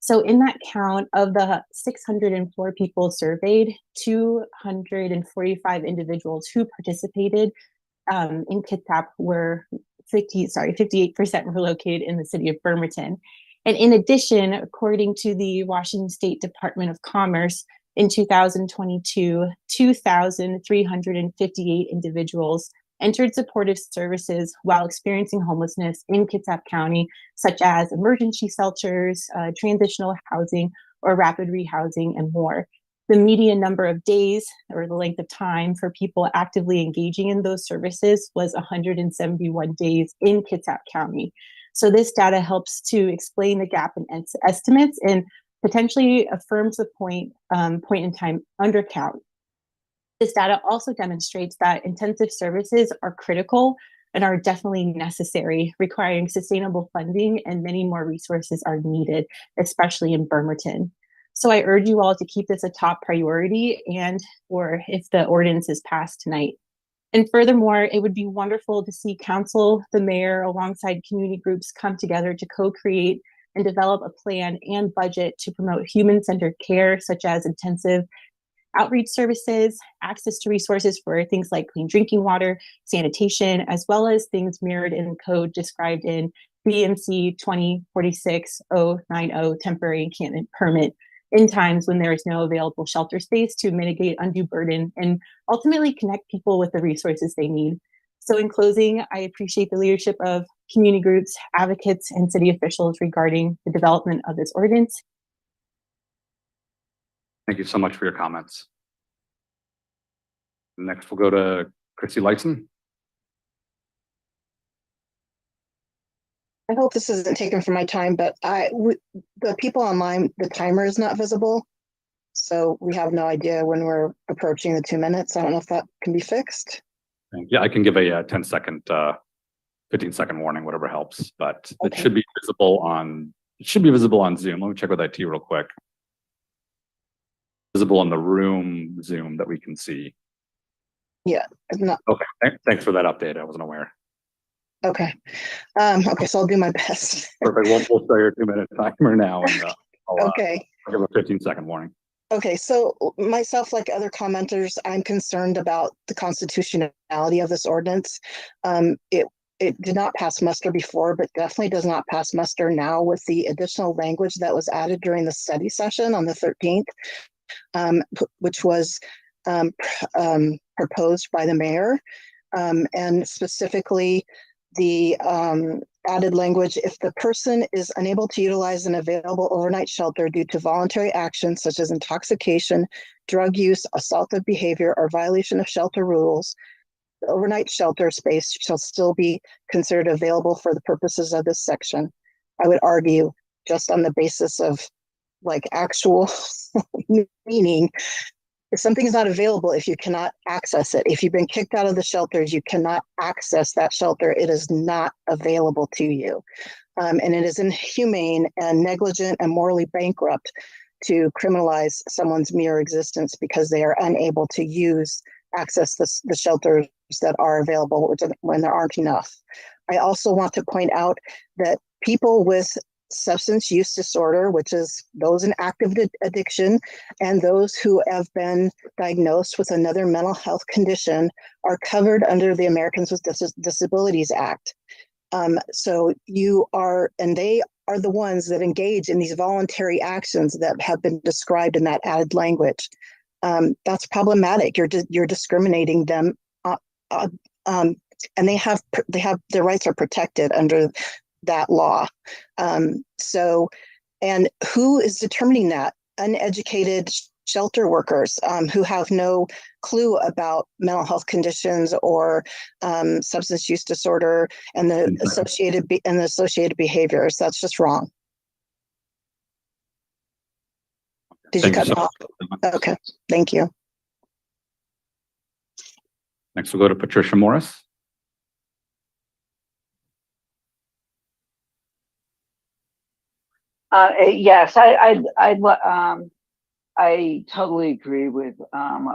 So in that count, of the 604 people surveyed, 245 individuals who participated in Kitsap were 58% were located in the city of Bremerton. And in addition, according to the Washington State Department of Commerce, in 2022, 2,358 individuals entered supportive services while experiencing homelessness in Kitsap County, such as emergency shelters, transitional housing, or rapid rehousing, and more. The median number of days, or the length of time for people actively engaging in those services, was 171 days in Kitsap County. So this data helps to explain the gap in estimates and potentially affirms the point in time undercount. This data also demonstrates that intensive services are critical and are definitely necessary, requiring sustainable funding, and many more resources are needed, especially in Bremerton. So I urge you all to keep this a top priority, or if the ordinance is passed tonight. And furthermore, it would be wonderful to see council, the mayor, alongside community groups come together to co-create and develop a plan and budget to promote human-centered care, such as intensive outreach services, access to resources for things like clean drinking water, sanitation, as well as things mirrored in code described in BMC 2046-090 temporary encampment permit, in times when there is no available shelter space to mitigate undue burden and ultimately connect people with the resources they need. So in closing, I appreciate the leadership of community groups, advocates, and city officials regarding the development of this ordinance. Thank you so much for your comments. Next, we'll go to Chrissy Lightson. I hope this isn't taken from my time, but the people online, the timer is not visible. So we have no idea when we're approaching the 2 minutes. I don't know if that can be fixed. Yeah, I can give a 10-second, 15-second warning, whatever helps, but Okay. It should be visible on Zoom. Let me check with IT real quick. Visible on the room Zoom that we can see. Yeah, it's not. Okay, thanks for that update. I wasn't aware. Okay. Okay, so I'll do my best. Perfect. We'll start your 2-minute timer now, and I'll give a 15-second warning. Okay, so myself, like other commenters, I'm concerned about the constitutionality of this ordinance. It did not pass muster before, but definitely does not pass muster now with the additional language that was added during the study session on the 13th, which was proposed by the mayor. And specifically the added language, if the person is unable to utilize an available overnight shelter due to voluntary actions such as intoxication, drug use, assaultive behavior, or violation of shelter rules, the overnight shelter space shall still be considered available for the purposes of this section. I would argue, just on the basis of like actual meaning, if something is not available, if you cannot access it, if you've been kicked out of the shelters, you cannot access that shelter. It is not available to you. And it is inhumane and negligent and morally bankrupt to criminalize someone's mere existence because they are unable to access the shelters that are available when there aren't enough. I also want to point out that people with substance use disorder, which is those in active addiction, and those who have been diagnosed with another mental health condition are covered under the Americans with Disabilities Act. So they are the ones that engage in these voluntary actions that have been described in that added language. That's problematic. You're discriminating them, and they have their rights are protected under that law. And who is determining that? Uneducated shelter workers who have no clue about mental health conditions or substance use disorder and the associated behaviors. That's just wrong. Did you cut me off? Okay, thank you. Next, we'll go to Patricia Morris. Yes, I totally agree with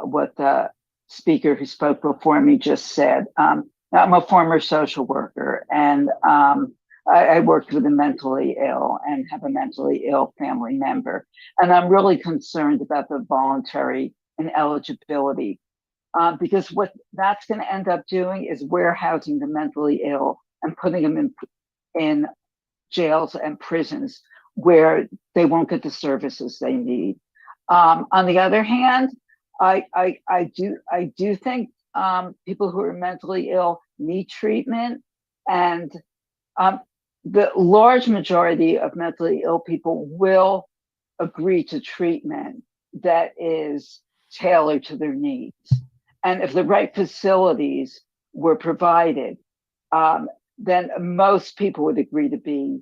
what the speaker who spoke before me just said. I'm a former social worker, and I worked with the mentally ill and have a mentally ill family member. And I'm really concerned about the voluntary ineligibility because what that's going to end up doing is warehousing the mentally ill and putting them in jails and prisons where they won't get the services they need. On the other hand, I do think people who are mentally ill need treatment, and the large majority of mentally ill people will agree to treatment that is tailored to their needs. And if the right facilities were provided, then most people would agree to be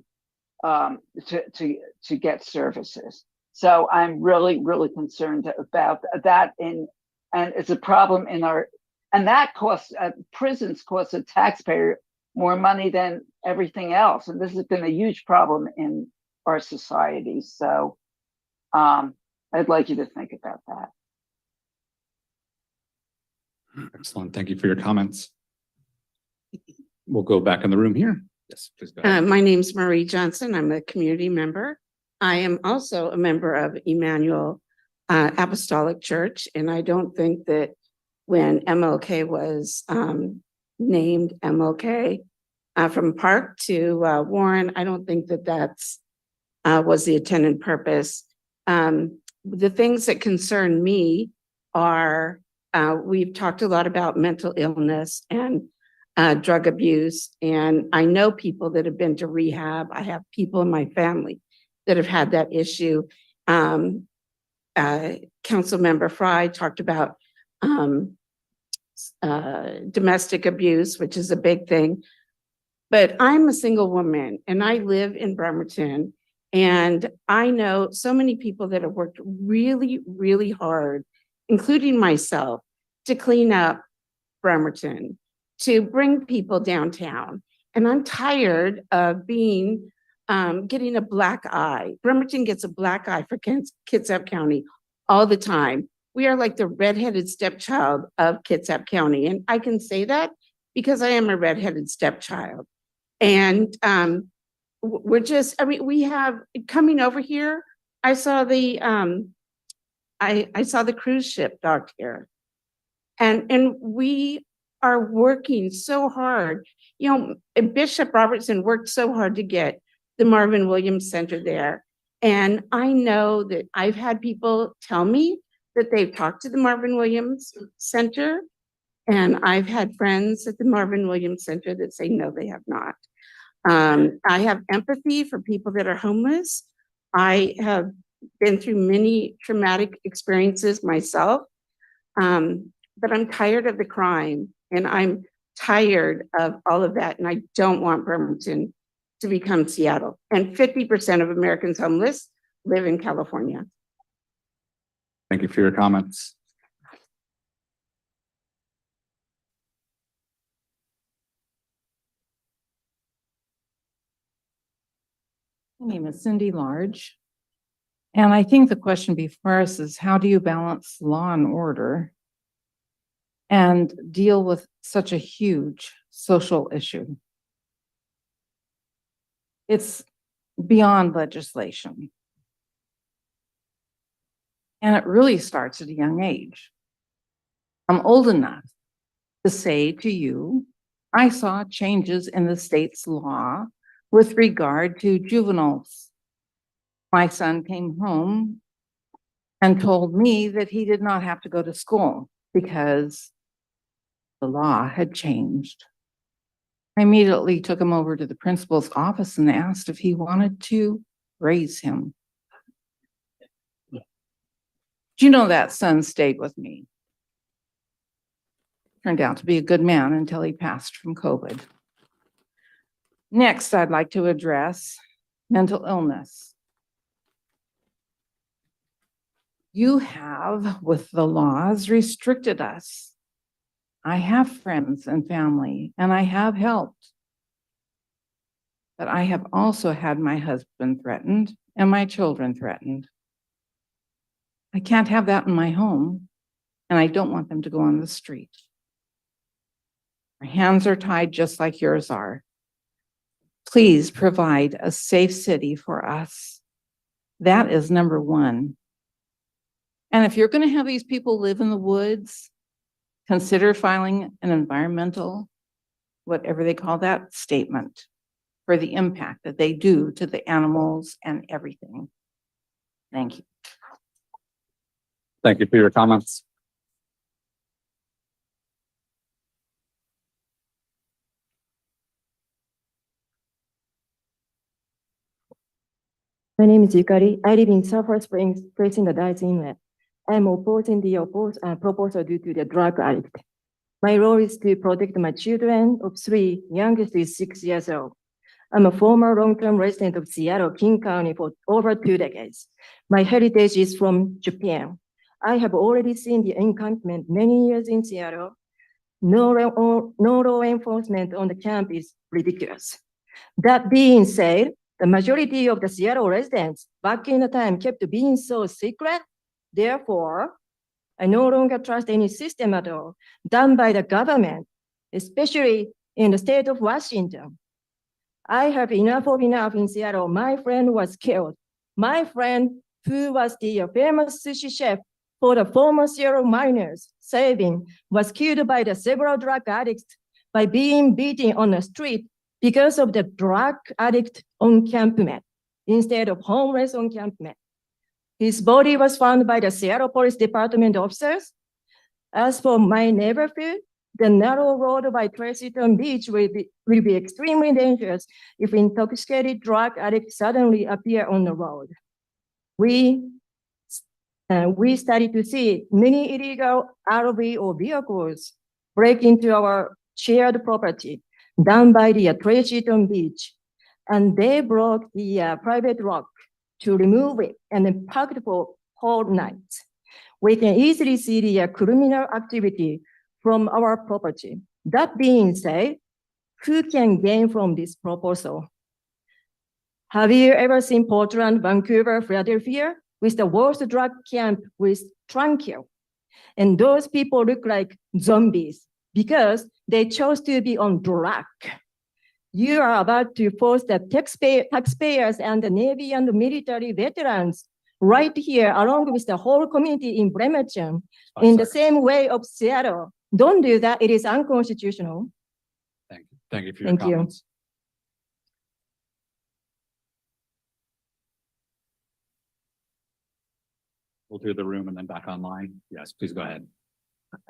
to get services. So I'm really concerned about that, and it's a problem and that costs prisons cost the taxpayer more money than everything else, and this has been a huge problem in our society. So I'd like you to think about that. Excellent. Thank you for your comments. We'll go back in the room here. Yes, please go ahead. My name's Marie Johnson. I'm a community member. I am also a member of Emmanuel Apostolic Church, and I don't think that when MLK was named MLK from Park to Warren, I don't think that that's was the intended purpose. The things that concern me are we've talked a lot about mental illness and drug abuse, and I know people that have been to rehab. I have people in my family that have had that issue. Councilmember Fry talked about domestic abuse, which is a big thing. But I'm a single woman and I live in Bremerton, and I know so many people that have worked really hard, including myself, to clean up Bremerton, to bring people downtown. And I'm tired of getting a black eye. Bremerton gets a black eye for Kitsap County all the time. We are like the redheaded stepchild of Kitsap County. And I can say that because I am a redheaded stepchild. And we have coming over here, I saw the I saw the cruise ship docked here. And we are working so hard. You know, Bishop Robertson worked so hard to get the Marvin Williams Center there. And I know that I've had people tell me that they've talked to the Marvin Williams Center And I've had friends at the Marvin Williams Center that say, no, they have not. I have empathy for people that are homeless. I have been through many traumatic experiences myself, but I'm tired of the crime and I'm tired of all of that. And I don't want Bremerton to become Seattle. And 50% of Americans homeless live in California. Thank you for your comments. My name is Cindy Large. And I think the question before us is, how do you balance law and order and deal with such a huge social issue? It's beyond legislation. And it really starts at a young age. I'm old enough to say to you, I saw changes in the state's law with regard to juveniles. My son came home and told me that he did not have to go to school because the law had changed. I immediately took him over to the principal's office and asked if he wanted to raise him. Do you know that son stayed with me? Turned out to be a good man until he passed from COVID. Next, I'd like to address mental illness. You have, with the laws, restricted us. I have friends and family, and I have helped. But I have also had my husband threatened and my children threatened. I can't have that in my home, and I don't want them to go on the street. Our hands are tied just like yours are. Please provide a safe city for us. That is number one. And if you're going to have these people live in the woods, consider filing an environmental, whatever they call that, statement for the impact that they do to the animals and everything. Thank you. Thank you for your comments. My name is Yukari. I live in Sulphur Springs, facing the Dice Inlet. I am opposing the proposal due to the drug addict. My role is to protect my children of 3, youngest is 6 years old. I'm a former long-term resident of Seattle, King County for over 2 decades. My heritage is from Japan. I have already seen the encampment many years in Seattle. No law enforcement on the camp is ridiculous. That being said, the majority of the Seattle residents back in the time kept being so secret. Therefore, I no longer trust any system at all done by the government, especially in the state of Washington. I have enough of enough in Seattle. My friend was killed. My friend, who was the famous sushi chef for the former Seattle Miners saving, was killed by the several drug addicts by being beaten on the street because of the drug addict encampment instead of homeless encampment. His body was found by the Seattle Police Department officers. As for my neighborhood, the narrow road by Tracyton Beach will be extremely dangerous if intoxicated drug addicts suddenly appear on the road. We started to see many illegal RV or vehicles break into our shared property down by the Tracyton Beach, and they broke the private rock to remove it and then parked for whole night. We can easily see the criminal activity from our property. That being said, who can gain from this proposal? Have you ever seen Portland, Vancouver, Philadelphia with the worst drug camp with Tranquil? And those people look like zombies because they chose to be on drug. You are about to force the taxpayers and the Navy and the military veterans right here along with the whole community in Bremerton in the same way of Seattle. Don't do that. It is unconstitutional. Thank you. Thank you for your comments. We'll do the room and then back online. Yes, please go ahead.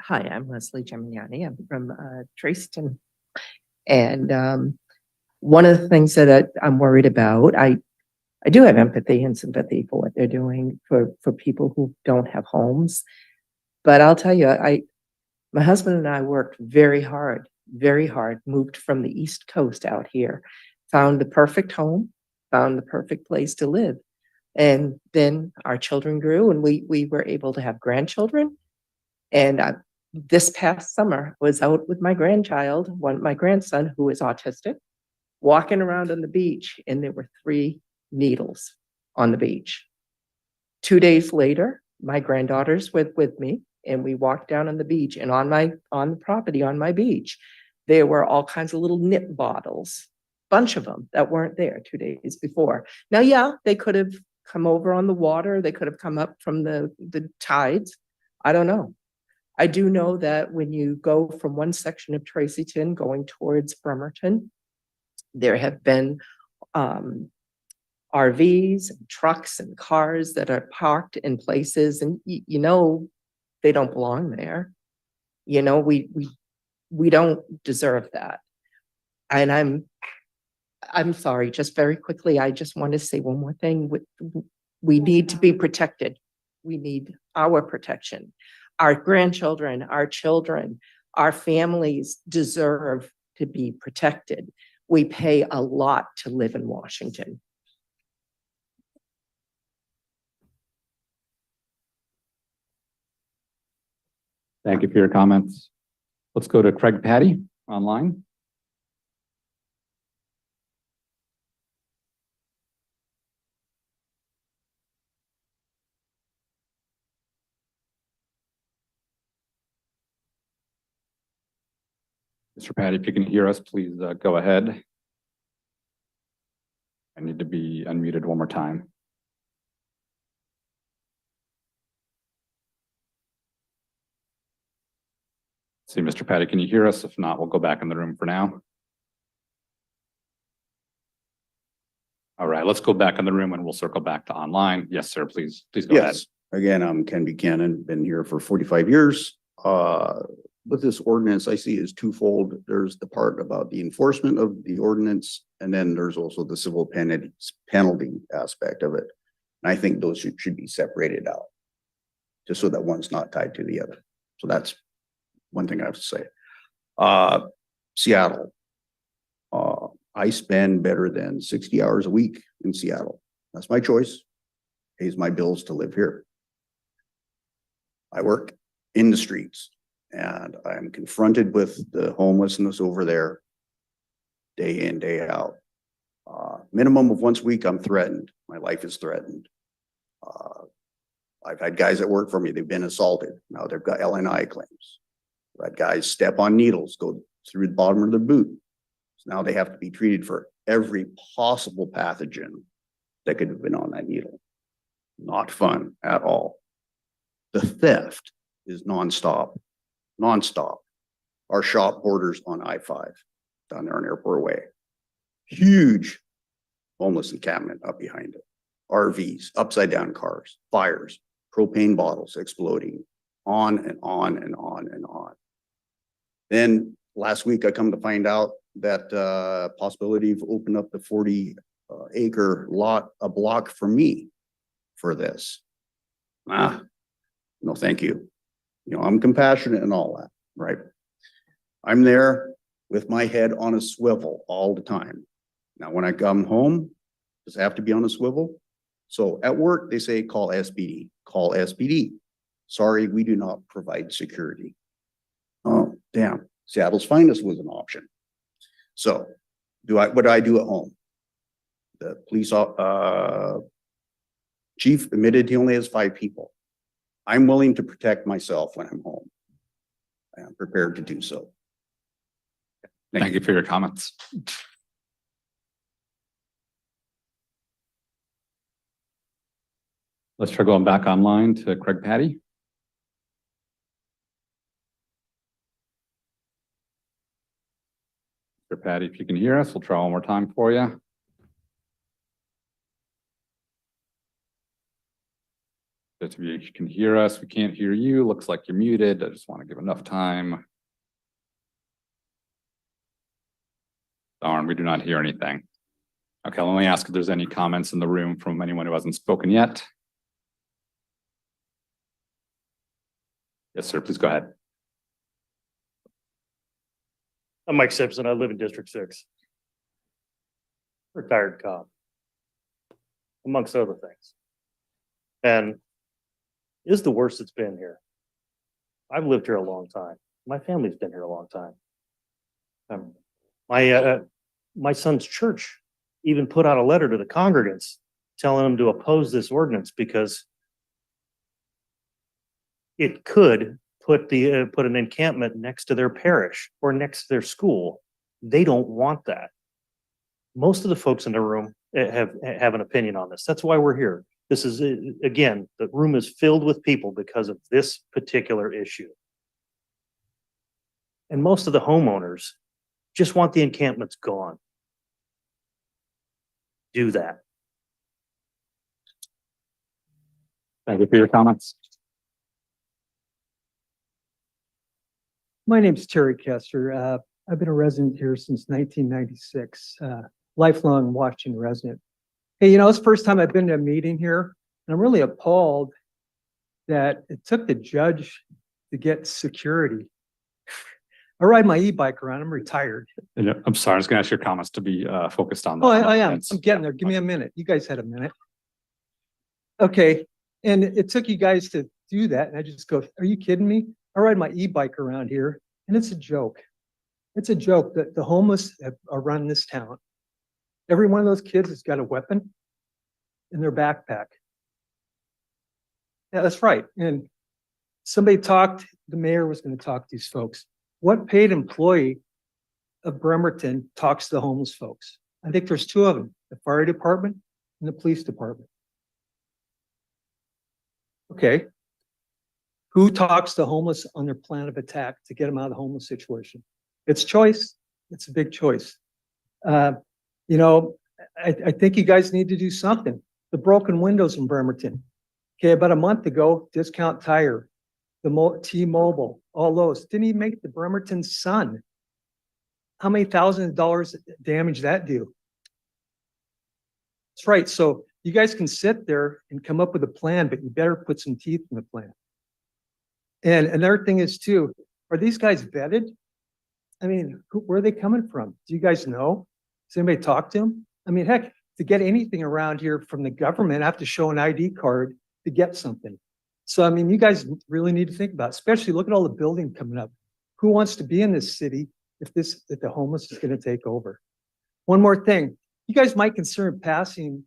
Hi, I'm Leslie Gemignani. I'm from Traceton. And one of the things that I'm worried about, I do have empathy and sympathy for what they're doing for people who don't have homes. But I'll tell you, my husband and I worked very hard, moved from the East Coast out here, found the perfect home, found the perfect place to live. And then our children grew and we were able to have grandchildren. And this past summer was out with my grandchild, my grandson who is autistic, walking around on the beach, and there were 3 needles on the beach. 2 days later, my granddaughters were with me, and we walked down on the beach, and on the property on my beach, there were all kinds of little nip bottles, bunch of them that weren't there 2 days before. Now, yeah, they could have come over on the water, they could have come up from the tides. I don't know. I do know that when you go from one section of Tracyton going towards Bremerton, there have been RVs, and trucks, and cars that are parked in places, and you know they don't belong there. You know, we don't deserve that. And I'm sorry, just very quickly, I just want to say one more thing. We need to be protected. We need our protection. Our grandchildren, our children, our families deserve to be protected. We pay a lot to live in Washington. Thank you for your comments. Let's go to Craig Patty online. Mr. Patty, if you can hear us, please go ahead. I need to be unmuted one more time. See, Mr. Patty, can you hear us? If not, we'll go back in the room for now. All right, let's go back in the room and we'll circle back to online. Yes, sir, please go ahead. Yes, again, I'm Ken Buchanan, been here for 45 years. With this ordinance, I see is twofold. There's the part about the enforcement of the ordinance, and then there's also the civil penalty aspect of it. And I think those should be separated out, just so that one's not tied to the other. So that's one thing I have to say. Seattle. I spend better than 60 hours a week in Seattle. That's my choice. Pays my bills to live here. I work in the streets and I'm confronted with the homelessness over there day in, day out. Minimum of once a week, I'm threatened. My life is threatened. I've had guys that work for me, they've been assaulted. Now they've got LNI claims. I've had guys step on needles, go through the bottom of their boot. So now they have to be treated for every possible pathogen that could have been on that needle. Not fun at all. The theft is nonstop. Our shop borders on I-5 down there on Airport Way. Huge homeless encampment up behind it. RVs, upside down cars, fires, propane bottles exploding, on and on and on and on. Then last week I come to find out that possibility of opening up the 40 acre lot, a block for me for this. No, thank you. You know, I'm compassionate and all that, right? I'm there with my head on a swivel all the time. Now, when I come home, does it have to be on a swivel? So at work, they say, call SPD, call SPD. Sorry, we do not provide security. Oh, damn. Seattle's Finest was an option. So what do I do at home? The police chief admitted he only has 5 people. I'm willing to protect myself when I'm home. I'm prepared to do so. Thank you for your comments. Let's try going back online to Craig Patty. Mr. Patty, if you can hear us, we'll try one more time for you. Those of you who can hear us, we can't hear you. Looks like you're muted. I just want to give enough time. Darn, we do not hear anything. Okay, let me ask if there's any comments in the room from anyone who hasn't spoken yet. Yes, sir, please go ahead. I'm Mike Simpson. I live in District 6. Retired cop, amongst other things. And it's the worst it's been here. I've lived here a long time. My family's been here a long time. My son's church even put out a letter to the congregants telling them to oppose this ordinance because it could put an encampment next to their parish or next to their school. They don't want that. Most of the folks in the room have an opinion on this. That's why we're here. This is, again, the room is filled with people because of this particular issue. And most of the homeowners just want the encampments gone. Do that. Thank you for your comments. My name's Terry Kester. I've been a resident here since 1996, lifelong Washington resident. Hey, it's the first time I've been to a meeting here, and I'm really appalled that it took the judge to get security. I ride my e-bike around. I'm retired. I'm sorry, I was going to ask your comments to be focused on. Oh, I am. I'm getting there. Give me a minute. You guys had a minute. Okay. And it took you guys to do that. And I just go, are you kidding me? I ride my e-bike around here, and it's a joke. It's a joke that the homeless are running this town. Every one of those kids has got a weapon in their backpack. Yeah, that's right. And the mayor was going to talk to these folks. What paid employee of Bremerton talks to the homeless folks? I think there's two of them, the fire department and the police department. Okay. Who talks to homeless on their plan of attack to get them out of the homeless situation? It's choice. It's a big choice. I think you guys need to do something. The broken windows in Bremerton. Okay, about a month ago, Discount Tire, the T-Mobile, all those. Didn't even make the Bremerton sun. How many thousands of dollars damage that do? That's right. So you guys can sit there and come up with a plan, but you better put some teeth in the plan. And another thing is too, are these guys vetted? I mean, where are they coming from? Do you guys know? Does anybody talk to them? I mean, heck, to get anything around here from the government, I have to show an ID card to get something. So, I mean, you guys really need to think about it, especially look at all the building coming up. Who wants to be in this city if the homeless is going to take over? One more thing, you guys might consider passing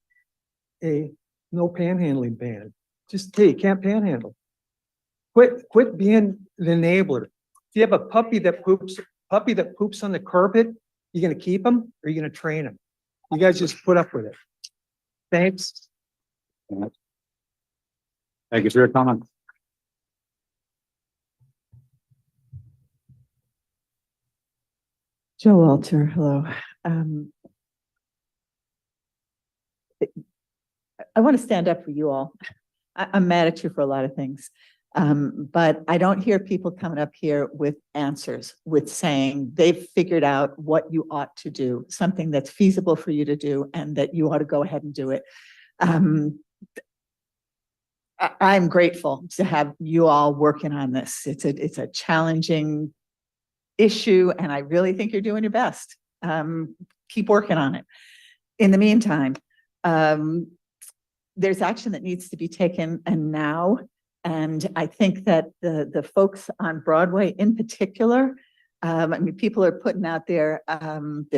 a no panhandling ban. Just, hey, you can't panhandle. Quit being the enabler. If you have a puppy that poops on the carpet, you going to keep them or are you going to train them? You guys just put up with it. Thanks. Thank you for your comment. Joe Walter, hello. I want to stand up for you all. I'm mad at you for a lot of things. But I don't hear people coming up here with answers, with saying they've figured out what you ought to do, something that's feasible for you to do, and that you ought to go ahead and do it. I'm grateful to have you all working on this. It's a challenging issue, and I really think you're doing your best. Keep working on it. In the meantime, there's action that needs to be taken, and now. And I think that the folks on Broadway in particular, I mean, people are putting out their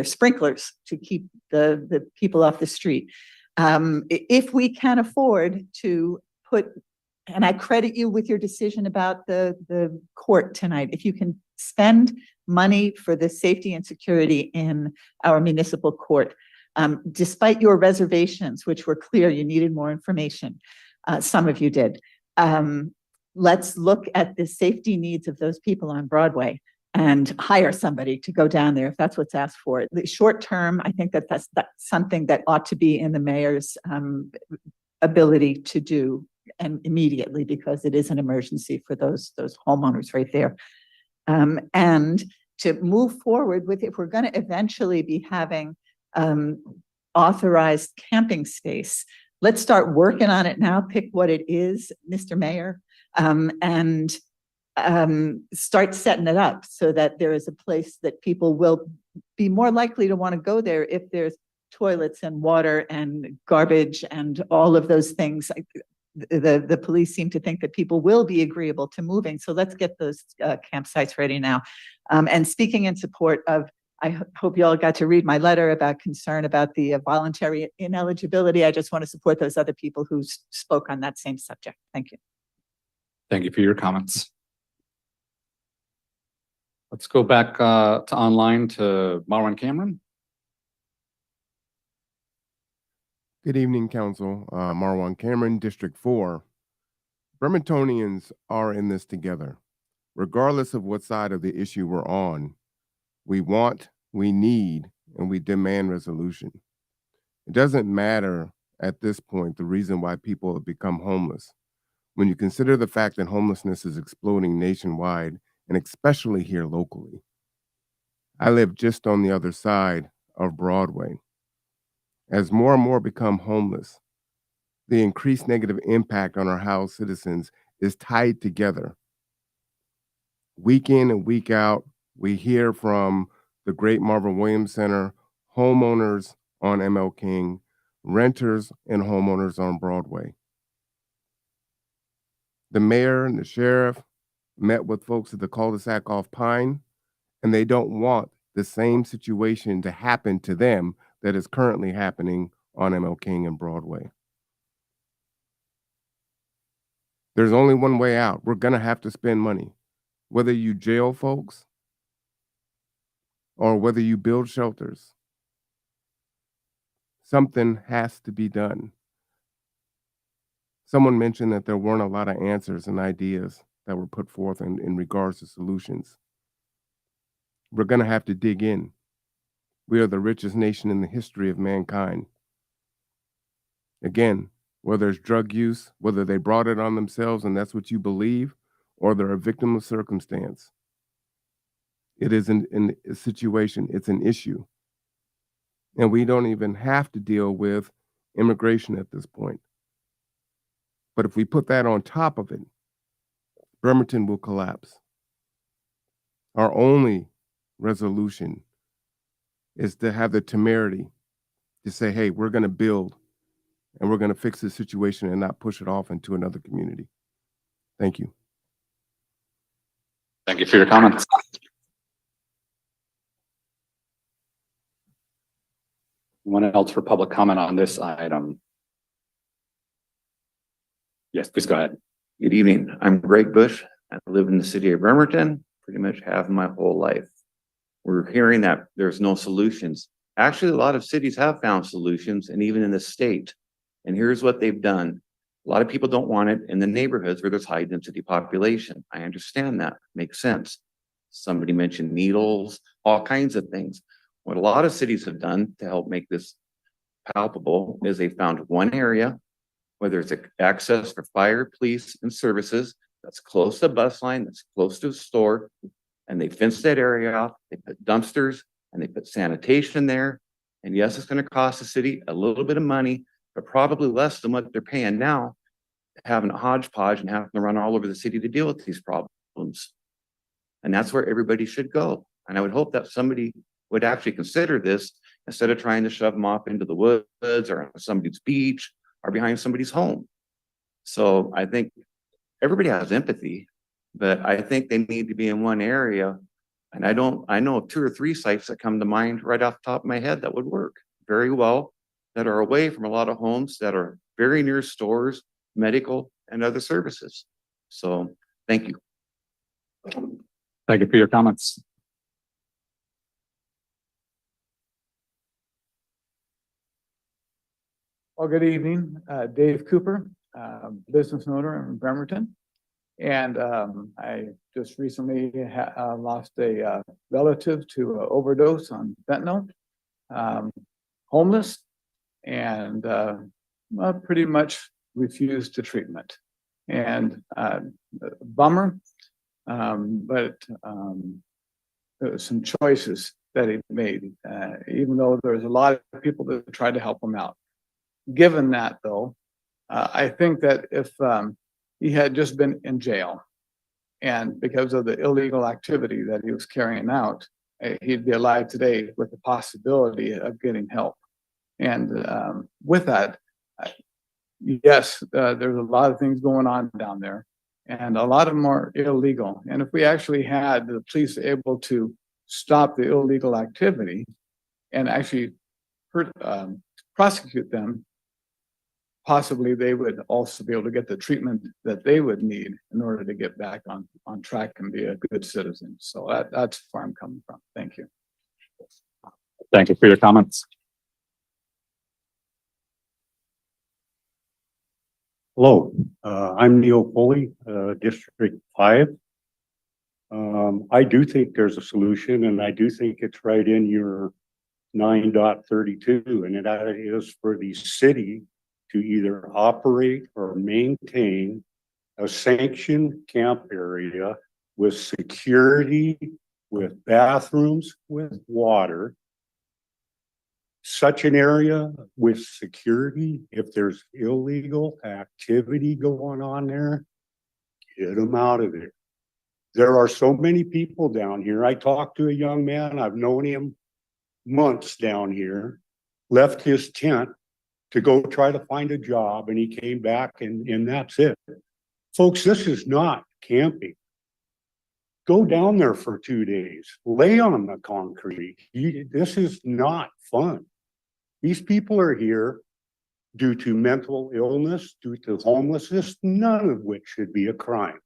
sprinklers to keep the people off the street. If we can afford to put, and I credit you with your decision about the court tonight, if you can spend money for the safety and security in our municipal court, despite your reservations, which were clear, you needed more information. Some of you did. Let's look at the safety needs of those people on Broadway and hire somebody to go down there if that's what's asked for. The short term, I think that's something that ought to be in the mayor's ability to do and immediately, because it is an emergency for those homeowners right there. And to move forward with, if we're going to eventually be having authorized camping space, let's start working on it now. Pick what it is, Mr. Mayor, and start setting it up so that there is a place that people will be more likely to want to go there if there's toilets and water and garbage and all of those things. The police seem to think that people will be agreeable to moving. So let's get those campsites ready now. And speaking in support of, I hope you all got to read my letter about concern about the voluntary ineligibility. I just want to support those other people who spoke on that same subject. Thank you. Thank you for your comments. Let's go back to online to Marwan Cameron. Good evening, Council. Marwan Cameron, District 4. Bremertonians are in this together. Regardless of what side of the issue we're on, we want, we need, and we demand resolution. It doesn't matter at this point the reason why people have become homeless. When you consider the fact that homelessness is exploding nationwide, and especially here locally. I live just on the other side of Broadway. As more and more become homeless, the increased negative impact on our house citizens is tied together. Week in and week out, we hear from the Great Marvin Williams Center, homeowners on ML King, renters and homeowners on Broadway. The mayor and the sheriff met with folks at the cul-de-sac off Pine, and they don't want the same situation to happen to them that is currently happening on ML King and Broadway. There's only one way out. We're gonna have to spend money. Whether you jail folks or whether you build shelters, something has to be done. Someone mentioned that there weren't a lot of answers and ideas that were put forth in regards to solutions. We're gonna have to dig in. We are the richest nation in the history of mankind. Again, whether it's drug use, whether they brought it on themselves and that's what you believe, or they're a victim of circumstance. It is in a situation, it's an issue. And we don't even have to deal with immigration at this point. But if we put that on top of it, Bremerton will collapse. Our only resolution is to have the temerity to say, hey, we're going to build and we're going to fix this situation and not push it off into another community. Thank you. Thank you for your comments. Anyone else for public comment on this item? Yes, please go ahead. Good evening. I'm Greg Bush. I live in the city of Bremerton, pretty much have my whole life. We're hearing that there's no solutions. Actually, a lot of cities have found solutions, and even in the state. And here's what they've done. A lot of people don't want it in the neighborhoods where there's high density population. I understand that, makes sense. Somebody mentioned needles, all kinds of things. What a lot of cities have done to help make this palpable is they found one area, whether it's access for fire, police, and services, that's close to a bus line, that's close to a store, and they fenced that area off. They put dumpsters and they put sanitation there. And yes, it's going to cost the city a little bit of money, but probably less than what they're paying now, having a hodgepodge and having to run all over the city to deal with these problems. And that's where everybody should go. And I would hope that somebody would actually consider this instead of trying to shove them off into the woods or on somebody's beach or behind somebody's home. So I think everybody has empathy, but I think they need to be in one area. And I know of 2 or 3 sites that come to mind right off the top of my head that would work very well, that are away from a lot of homes, that are very near stores, medical, and other services. So thank you. Thank you for your comments. Well, good evening, Dave Cooper, business owner in Bremerton. And I just recently lost a relative to an overdose on fentanyl, homeless, and pretty much refused the treatment. And bummer, but there was some choices that he made, even though there's a lot of people that tried to help him out. Given that, though, I think that if he had just been in jail, and because of the illegal activity that he was carrying out, he'd be alive today with the possibility of getting help. And with that, yes, there's a lot of things going on down there, and a lot of them are illegal. And if we actually had the police able to stop the illegal activity and actually prosecute them, possibly they would also be able to get the treatment that they would need in order to get back on track and be a good citizen. So that's where I'm coming from. Thank you. Thank you for your comments. Hello, I'm Neil Foley, District 5. I do think there's a solution, and I do think it's right in your 9.32, and that is for the city to either operate or maintain a sanctioned camp area with security, with bathrooms, with water. Such an area with security, if there's illegal activity going on there, get them out of there. There are so many people down here. I talked to a young man, I've known him months down here, left his tent to go try to find a job, and he came back and that's it. Folks, this is not camping. Go down there for 2 days, lay on the concrete. This is not fun. These people are here due to mental illness, due to homelessness, none of which should be a crime.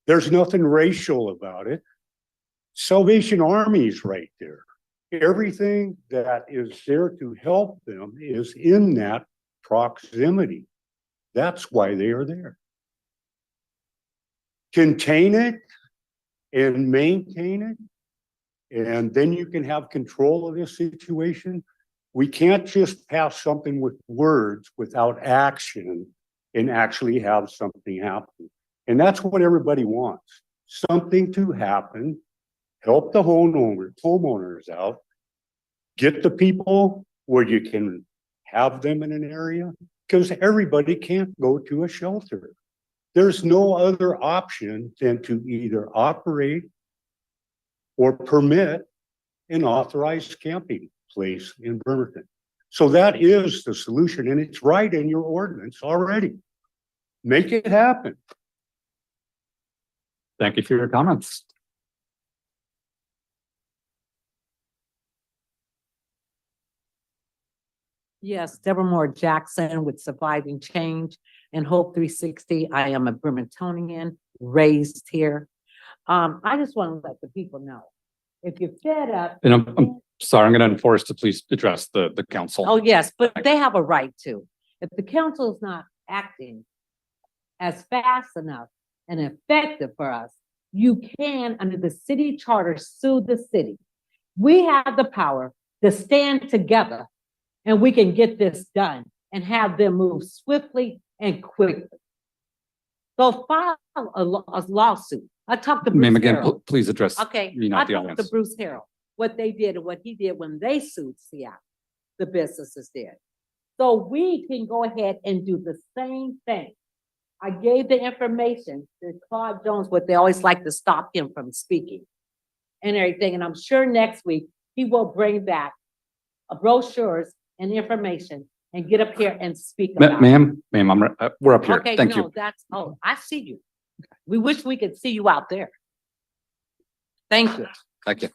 There's nothing racial about it. Salvation Army's right there. Everything that is there to help them is in that proximity. That's why they are there. Contain it and maintain it, and then you can have control of this situation. We can't just pass something with words without action and actually have something happen. And that's what everybody wants. Something to happen, help the homeowners out, get the people where you can have them in an area, because everybody can't go to a shelter. There's no other option than to either operate or permit an authorized camping place in Bremerton. So that is the solution, and it's right in your ordinance already. Make it happen. Thank you for your comments. Yes, Deborah Moore Jackson with Surviving Change and Hope 360. I am a Bremertonian, raised here. I just want to let the people know, if you're fed up. And I'm sorry, I'm going to enforce to please address the council. Oh, yes, but they have a right to. If the council is not acting as fast enough and effective for us, you can, under the city charter, sue the city. We have the power to stand together, and we can get this done and have them move swiftly and quickly. So file a lawsuit. I talked to Bruce Ma'am, again, Harrell. please address Okay, me, I not the talked to audience. Bruce Harrell, what they did and what he did when they sued Seattle, the businesses did. So we can go ahead and do the same thing. I gave the information to Claude Jones, what they always like to stop him from speaking and everything. And I'm sure next week he will bring back brochures and information and get up here and speak about it. Ma'am, we're up here. Okay, Thank no, you. that's, oh, I see you. We wish we could see you out there. Thank you. Thank you.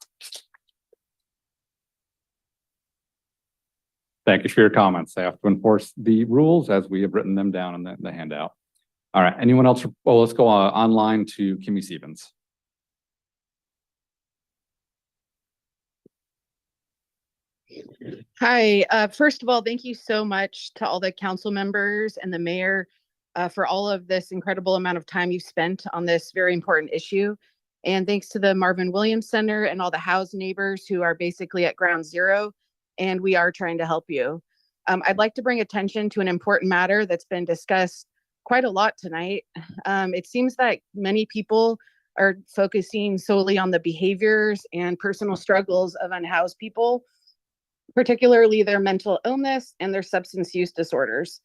Thank you for your comments. I have to enforce the rules as we have written them down in the handout. All right, anyone else? Well, let's go online to Kimmy Stevens. Hi, first of all, thank you so much to all the council members and the mayor for all of this incredible amount of time you've spent on this very important issue. And thanks to the Marvin Williams Center and all the housed neighbors who are basically at ground zero, and we are trying to help you. I'd like to bring attention to an important matter that's been discussed quite a lot tonight. It seems that many people are focusing solely on the behaviors and personal struggles of unhoused people, particularly their mental illness and their substance use disorders.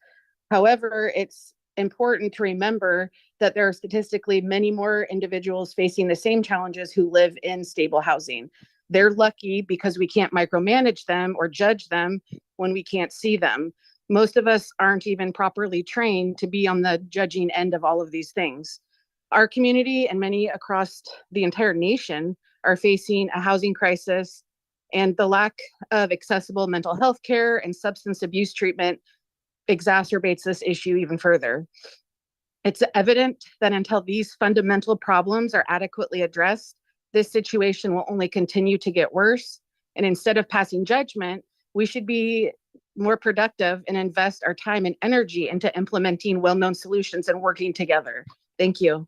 However, it's important to remember that there are statistically many more individuals facing the same challenges who live in stable housing. They're lucky because we can't micromanage them or judge them when we can't see them. Most of us aren't even properly trained to be on the judging end of all of these things. Our community and many across the entire nation are facing a housing crisis, and the lack of accessible mental health care and substance abuse treatment exacerbates this issue even further. It's evident that until these fundamental problems are adequately addressed, this situation will only continue to get worse. And instead of passing judgment, we should be more productive and invest our time and energy into implementing well-known solutions and working together. Thank you.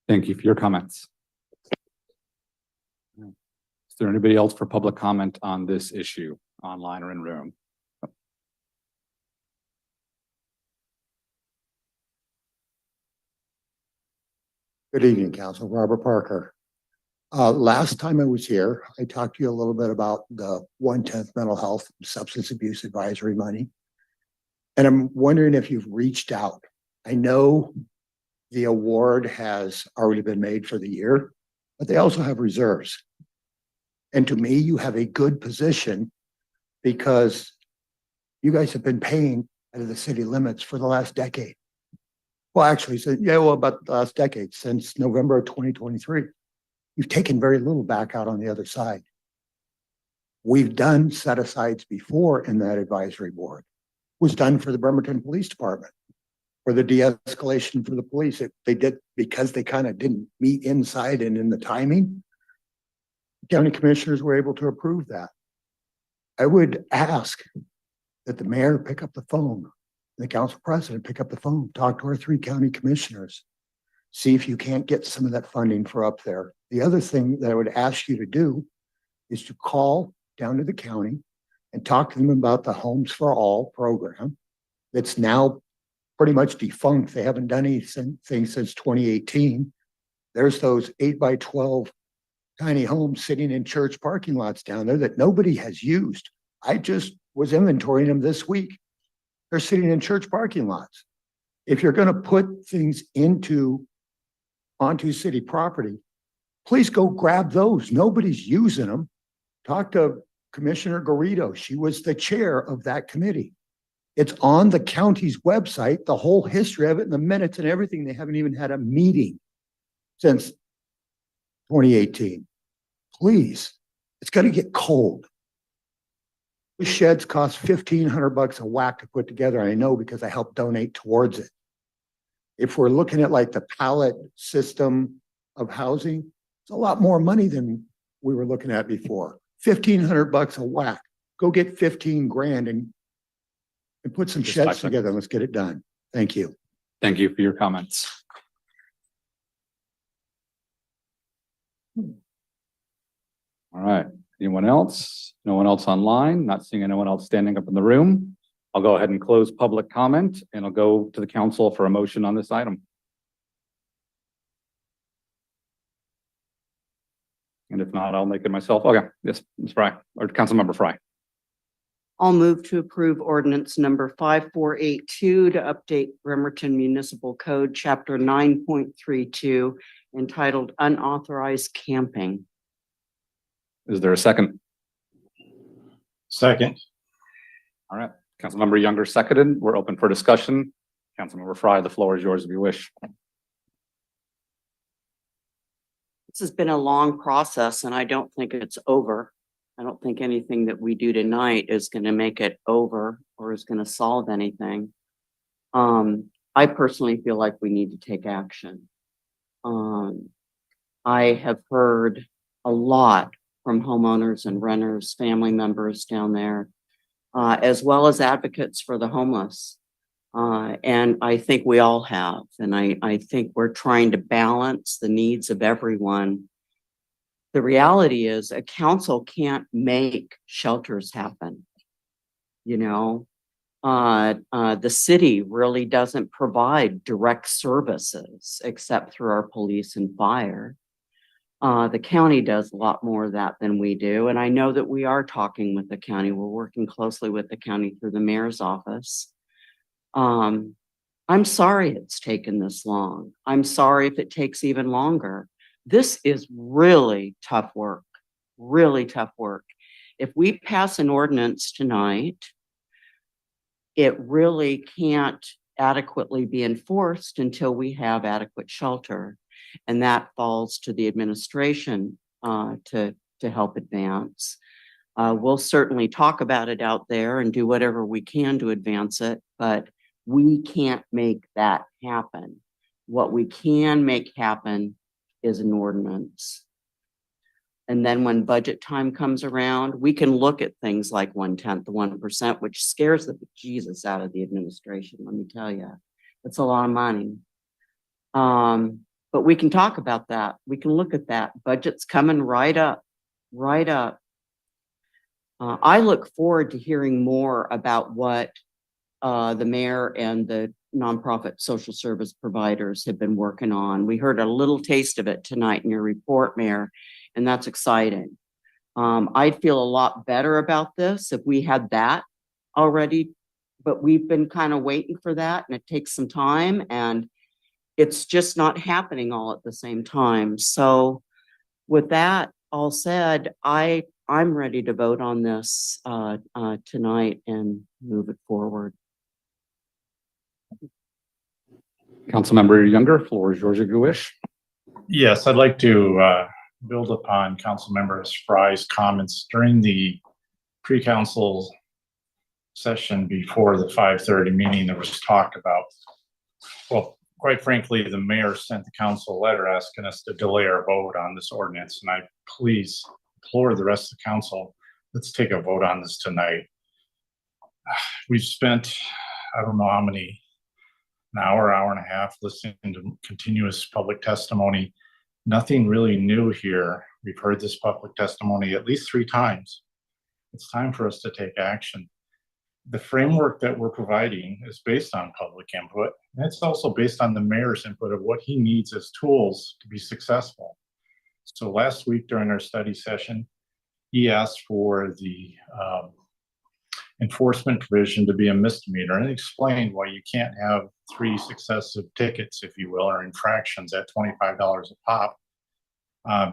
Thank you for your comments. Is there anybody else for public comment on this issue, online or in room? Good evening, Council. Robert Parker. Last time I was here, I talked to you a little bit about the 1/10 mental health and substance abuse advisory money. And I'm wondering if you've reached out. I know the award has already been made for the year, but they also have reserves. And to me, you have a good position because you guys have been paying out of the city limits for the last decade. Well, actually, about the last decade, since November of 2023. You've taken very little back out on the other side. We've done set-asides before in that advisory board. It was done for the Bremerton Police Department, for the de-escalation for the police. They did because they kind of didn't meet inside and in the timing. County commissioners were able to approve that. I would ask that the mayor pick up the phone, the council president pick up the phone, talk to our 3 county commissioners, see if you can't get some of that funding for up there. The other thing that I would ask you to do is to call down to the county and talk to them about the Homes for All program that's now pretty much defunct. They haven't done anything since 2018. There's those 8x12 tiny homes sitting in church parking lots down there that nobody has used. I just was inventorying them this week. They're sitting in church parking lots. If you're going to put things onto city property, please go grab those. Nobody's using them. Talk to Commissioner Garrido. She was the chair of that committee. It's on the county's website, the whole history of it and the minutes and everything. They haven't even had a meeting since 2018. Please, it's going to get cold. The sheds cost $1,500 a whack to put together. I know because I helped donate towards it. If we're looking at like the pallet system of housing, it's a lot more money than we were looking at before. $1,500 a whack. Go get 15 grand and put some Just sheds 5 together. seconds. Let's get it done. Thank you. Thank you for your comments. All right. Anyone else? No one else online? Not seeing anyone else standing up in the room. I'll go ahead and close public comment and I'll go to the council for a motion on this item. And if not, I'll make it myself. Okay, yes, Ms. Fry, or Councilmember Fry. I'll move to approve ordinance number 5482 to update Bremerton Municipal Code, Chapter 9.32, entitled Unauthorized Camping. Is there a second? Second. All right, Councilmember Younger seconded. We're open for discussion. Councilmember Fry, the floor is yours if you wish. This has been a long process and I don't think it's over. I don't think anything that we do tonight is going to make it over or is going to solve anything. I personally feel like we need to take action. I have heard a lot from homeowners and renters, family members down there, as well as advocates for the homeless. And I think we all have, and I think we're trying to balance the needs of everyone. The reality is a council can't make shelters happen. you know? The city really doesn't provide direct services except through our police and fire. The county does a lot more of that than we do. And I know that we are talking with the county. We're working closely with the county through the mayor's office. I'm sorry it's taken this long. I'm sorry if it takes even longer. This is really tough work, really tough work. If we pass an ordinance tonight, it really can't adequately be enforced until we have adequate shelter. And that falls to the administration to help advance. We'll certainly talk about it out there and do whatever we can to advance it, but we can't make that happen. What we can make happen is an ordinance. And then when budget time comes around, we can look at things like 1/10, the 1%, which scares the Jesus out of the administration, let me tell you. It's a lot of money. But we can talk about that. We can look at that. Budget's coming right up, right up. I look forward to hearing more about what the mayor and the nonprofit social service providers have been working on. We heard a little taste of it tonight in your report, Mayor, and that's exciting. I'd feel a lot better about this if we had that already, but we've been kind of waiting for that, and it takes some time, and it's just not happening all at the same time. So with that all said, I'm ready to vote on this tonight and move it forward. Councilmember Younger, floor is yours if you wish. Yes, I'd like to build upon Councilmember Fry's comments during the pre-council session before the 5:30 meeting. There was talk about, well, quite frankly, the mayor sent the council a letter asking us to delay our vote on this ordinance, and I please implore the rest of the council, let's take a vote on this tonight. We've spent, I don't know how many, an hour and a half listening to continuous public testimony. Nothing really new here. We've heard this public testimony at least 3 times. It's time for us to take action. The framework that we're providing is based on public input. And it's also based on the mayor's input of what he needs as tools to be successful. So last week during our study session, he asked for the enforcement provision to be a misdemeanor and explained why you can't have 3 successive tickets, if you will, or infractions at $25 a pop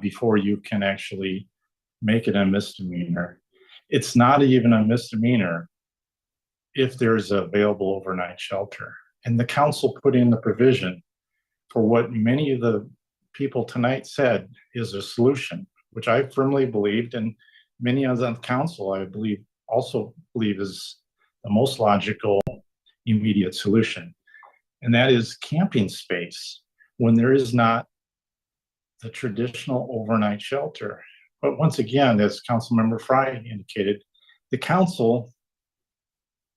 before you can actually make it a misdemeanor. It's not even a misdemeanor if there's available overnight shelter. And the council put in the provision for what many of the people tonight said is a solution, which I firmly believed, and many of the council, I believe, also believe is the most logical immediate solution. And that is camping space when there is not the traditional overnight shelter. But once again, as Councilmember Fry indicated, the council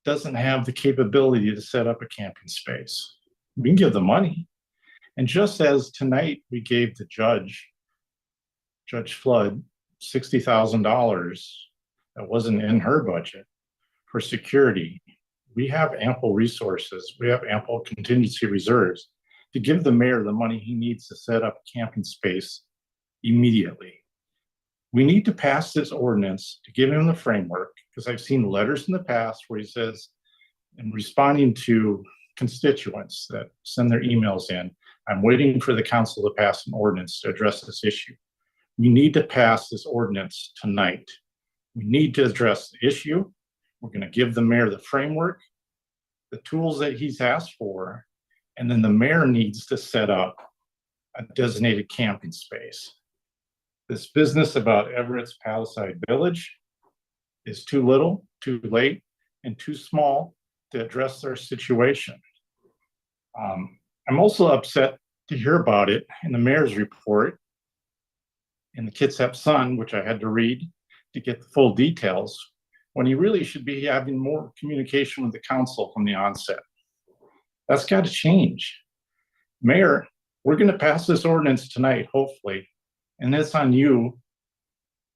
doesn't have the capability to set up a camping space. We can give the money. And just as tonight we gave the Judge Flood, $60,000 that wasn't in her budget for security, we have ample resources. We have ample contingency reserves to give the mayor the money he needs to set up camping space immediately. We need to pass this ordinance to give him the framework, because I've seen letters in the past where he says, in responding to constituents that send their emails in, I'm waiting for the council to pass an ordinance to address this issue. We need to pass this ordinance tonight. We need to address the issue. We're going to give the mayor the framework, the tools that he's asked for, and then the mayor needs to set up a designated camping space. This business about Everett's Palisade Village is too little, too late, and too small to address their situation. I'm also upset to hear about it in the mayor's report in the Kitsap Sun, which I had to read to get the full details, when he really should be having more communication with the council from the onset. That's got to change. Mayor, we're going to pass this ordinance tonight, hopefully, and it's on you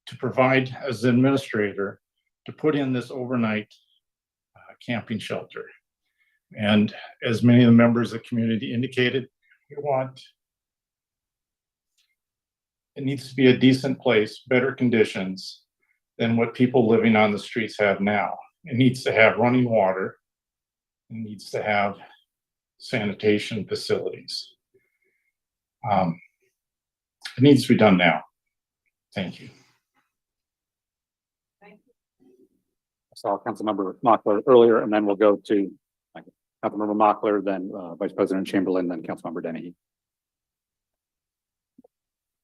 to provide, as the administrator, to put in this overnight camping shelter. And as many of the members of the community indicated, it needs to be a decent place, better conditions than what people living on the streets have now. It needs to have running water. It needs to have sanitation facilities. It needs to be done now. Thank you. I saw Councilmember Mockler earlier, and then we'll go to Councilmember Mockler, then Vice President Chamberlain, then Councilmember Dennehy.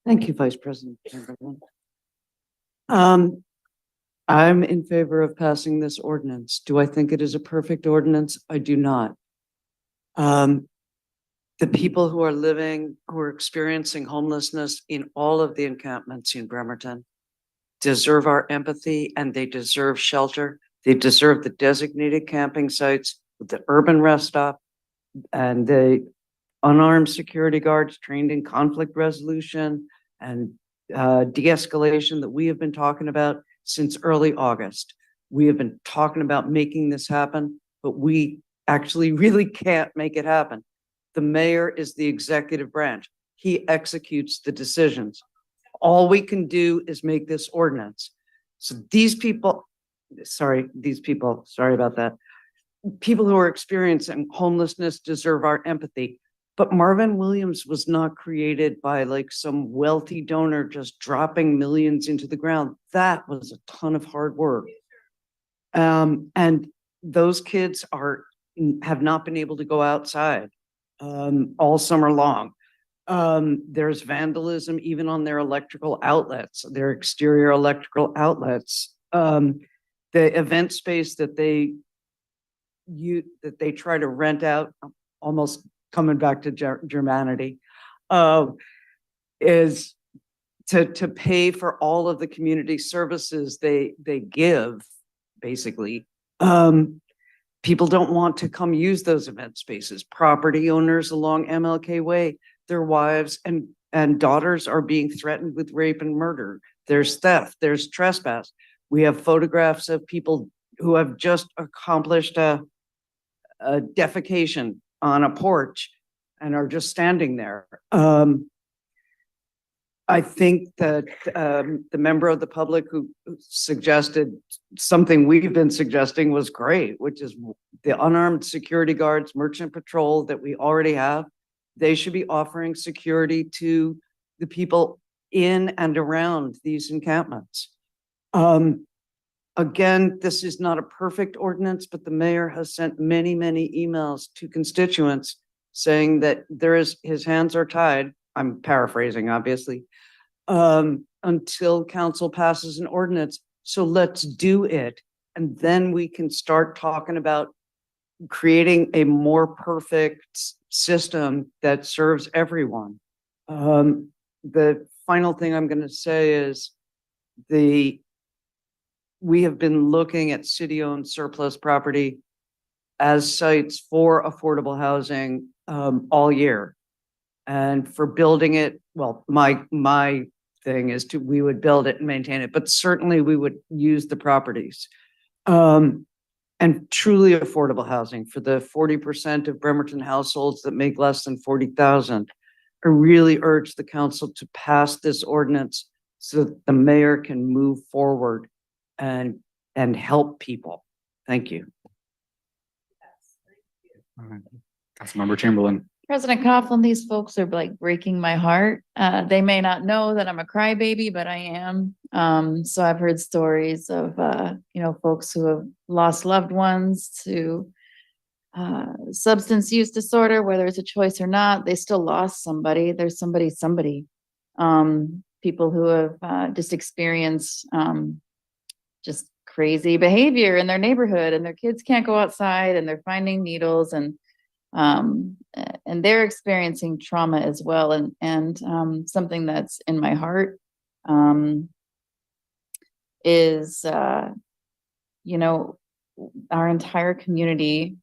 Thank you, Vice President Chamberlain. I'm in favor of passing this ordinance. Do I think it is a perfect ordinance? I do not. The people who are experiencing homelessness in all of the encampments in Bremerton deserve our empathy, and they deserve shelter. They deserve the designated camping sites with the urban rest stop and the unarmed security guards trained in conflict resolution and de-escalation that we have been talking about since early August. We have been talking about making this happen, but we actually really can't make it happen. The mayor is the executive branch. He executes the decisions. All we can do is make this ordinance. So sorry about that. People who are experiencing homelessness deserve our empathy. But Marvin Williams was not created by like some wealthy donor just dropping millions into the ground. That was a ton of hard work. And those kids have not been able to go outside all summer long. There's vandalism even on their electrical outlets, their exterior electrical outlets. The event space that they try to rent out, almost coming back to Germanity, is to pay for all of the community services they give, basically. People don't want to come use those event spaces. Property owners along MLK Way, their wives and daughters are being threatened with rape and murder. There's theft, there's trespass. We have photographs of people who have just accomplished a defecation on a porch and are just standing there. I think that the member of the public who suggested something we've been suggesting was great, which is the unarmed security guards, merchant patrol that we already have. They should be offering security to the people in and around these encampments. Again, this is not a perfect ordinance, but the mayor has sent many, many emails to constituents saying that his hands are tied. I'm paraphrasing, obviously, until council passes an ordinance. So let's do it. And then we can start talking about creating a more perfect system that serves everyone. The final thing I'm going to say is we have been looking at city-owned surplus property as sites for affordable housing all year. And for building it, well, my thing is we would build it and maintain it, but certainly we would use the properties. And truly affordable housing for the 40% of Bremerton households that make less than 40,000. I really urge the council to pass this ordinance so that the mayor can move forward and help people. Thank you. All right. Councilmember Chamberlain. President Coughlin, these folks are like breaking my heart. They may not know that I'm a crybaby, but I am. So I've heard stories of, folks who have lost loved ones to substance use disorder, whether it's a choice or not, they still lost somebody. There's somebody. People who have just experienced just crazy behavior in their neighborhood, and their kids can't go outside, and they're finding needles, and they're experiencing trauma as well. And something that's in my heart is, our entire community.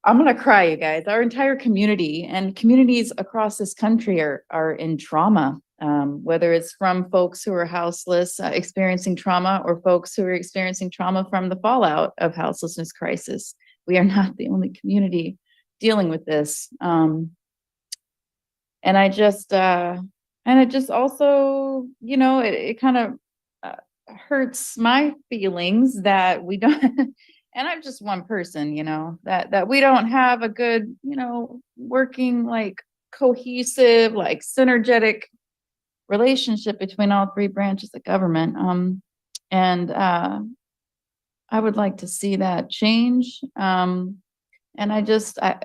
I'm going to cry, you guys. Our entire community and communities across this country are in trauma. whether it's from folks who are houseless, experiencing trauma, or folks who are experiencing trauma from the fallout of houselessness crisis. We are not the only community dealing with this. And I just, and it just also, you know, it kind of hurts my feelings that we don't, and I'm just one person, you know, that we don't have a good, you know, working, like, cohesive, like, synergetic relationship between all three branches of government. And I would like to see that change. And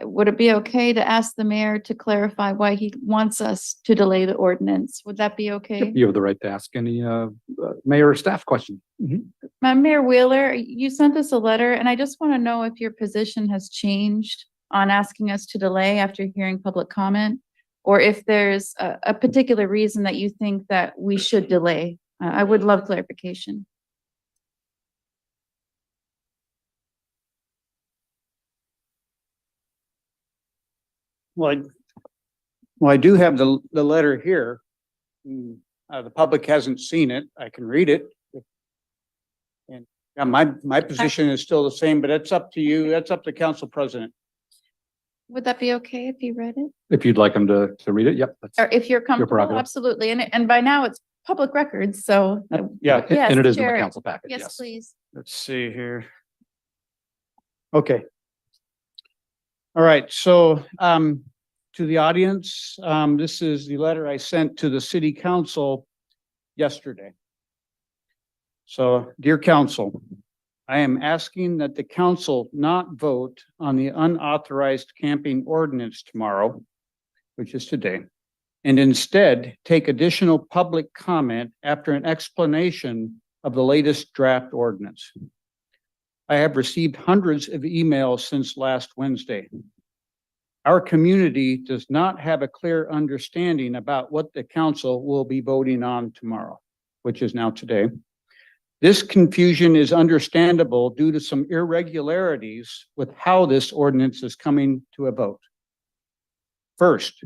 would it be okay to ask the mayor to clarify why he wants us to delay the ordinance? Would that be okay? You have the right to ask any mayor or staff question. Mayor Wheeler, you sent us a letter, and I just want to know if your position has changed on asking us to delay after hearing public comment, or if there's a particular reason that you think that we should delay. I would love clarification. Well, I do have the letter here. The public hasn't seen it. I can read it. And my position is still the same, but it's up to you. That's up to council president. Would that be okay if you read it? If you'd like him to read it, yep. Or if you're comfortable, prerogative. absolutely. And by now it's public records, so. Yeah. Yes, And it is in the share it. council package, Yes, yes. please. Let's see here. Okay. All right, so to the audience, this is the letter I sent to the city council yesterday. So, dear council, I am asking that the council not vote on the unauthorized camping ordinance tomorrow, which is today, and instead take additional public comment after an explanation of the latest draft ordinance. I have received hundreds of emails since last Wednesday. Our community does not have a clear understanding about what the council will be voting on tomorrow, which is now today. This confusion is understandable due to some irregularities with how this ordinance is coming to a vote. First,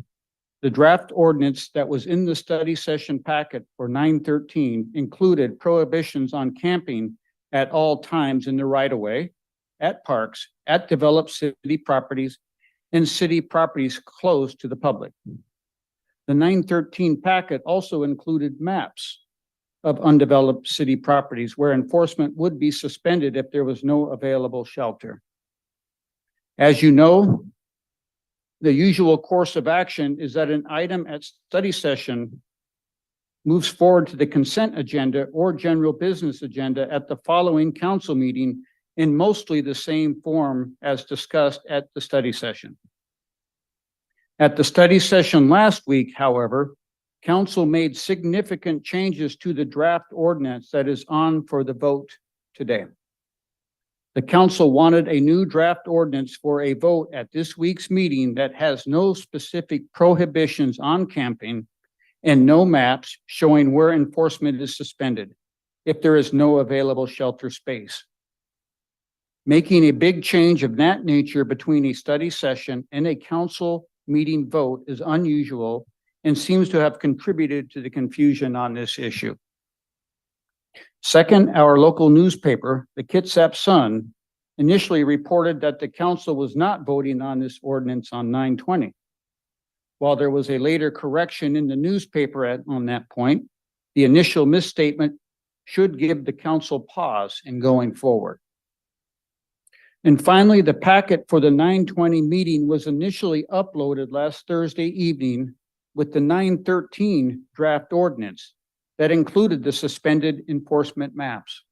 the draft ordinance that was in the study session packet for 913 included prohibitions on camping at all times in the right-of-way, at parks, at developed city properties, and city properties closed to the public. The 913 packet also included maps of undeveloped city properties where enforcement would be suspended if there was no available shelter. As you know, the usual course of action is that an item at study session moves forward to the consent agenda or general business agenda at the following council meeting in mostly the same form as discussed at the study session. At the study session last week, however, council made significant changes to the draft ordinance that is on for the vote today. The council wanted a new draft ordinance for a vote at this week's meeting that has no specific prohibitions on camping and no maps showing where enforcement is suspended if there is no available shelter space. Making a big change of that nature between a study session and a council meeting vote is unusual and seems to have contributed to the confusion on this issue. Second, our local newspaper, the Kitsap Sun, initially reported that the council was not voting on this ordinance on 9/20. While there was a later correction in the newspaper on that point, the initial misstatement should give the council pause in going forward. And finally, the packet for the 9/20 meeting was initially uploaded last Thursday evening with the 9/13 draft ordinance that included the suspended enforcement maps.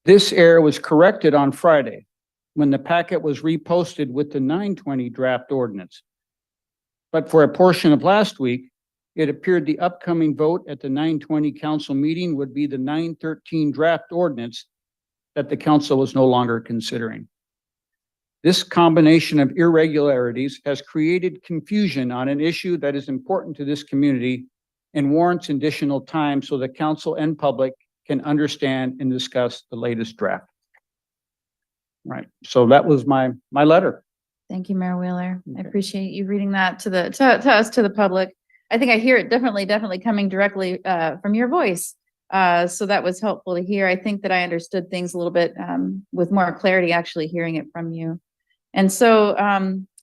This error was corrected on Friday when the packet was reposted with the 9/20 draft ordinance. But for a portion of last week, it appeared the upcoming vote at the 9/20 council meeting would be the 9/13 draft ordinance that the council was no longer considering. This combination of irregularities has created confusion on an issue that is important to this community and warrants additional time so the council and public can understand and discuss the latest draft. Right, so that was my letter. Thank you, Mayor Wheeler. I appreciate you reading that to us, to the public. I think I hear it definitely coming directly from your voice. So that was helpful to hear. I think that I understood things a little bit with more clarity, actually hearing it from you. And so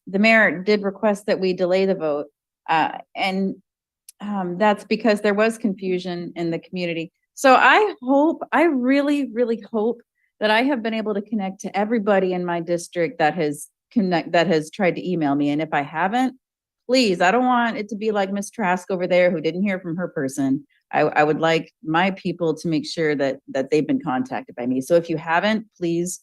the mayor did request that we delay the vote. And that's because there was confusion in the community. So I really, really hope that I have been able to connect to everybody in my district that has tried to email me. And if I haven't, please, I don't want it to be like Miss Trask over there who didn't hear from her person. I would like my people to make sure that they've been contacted by me. So if you haven't, please,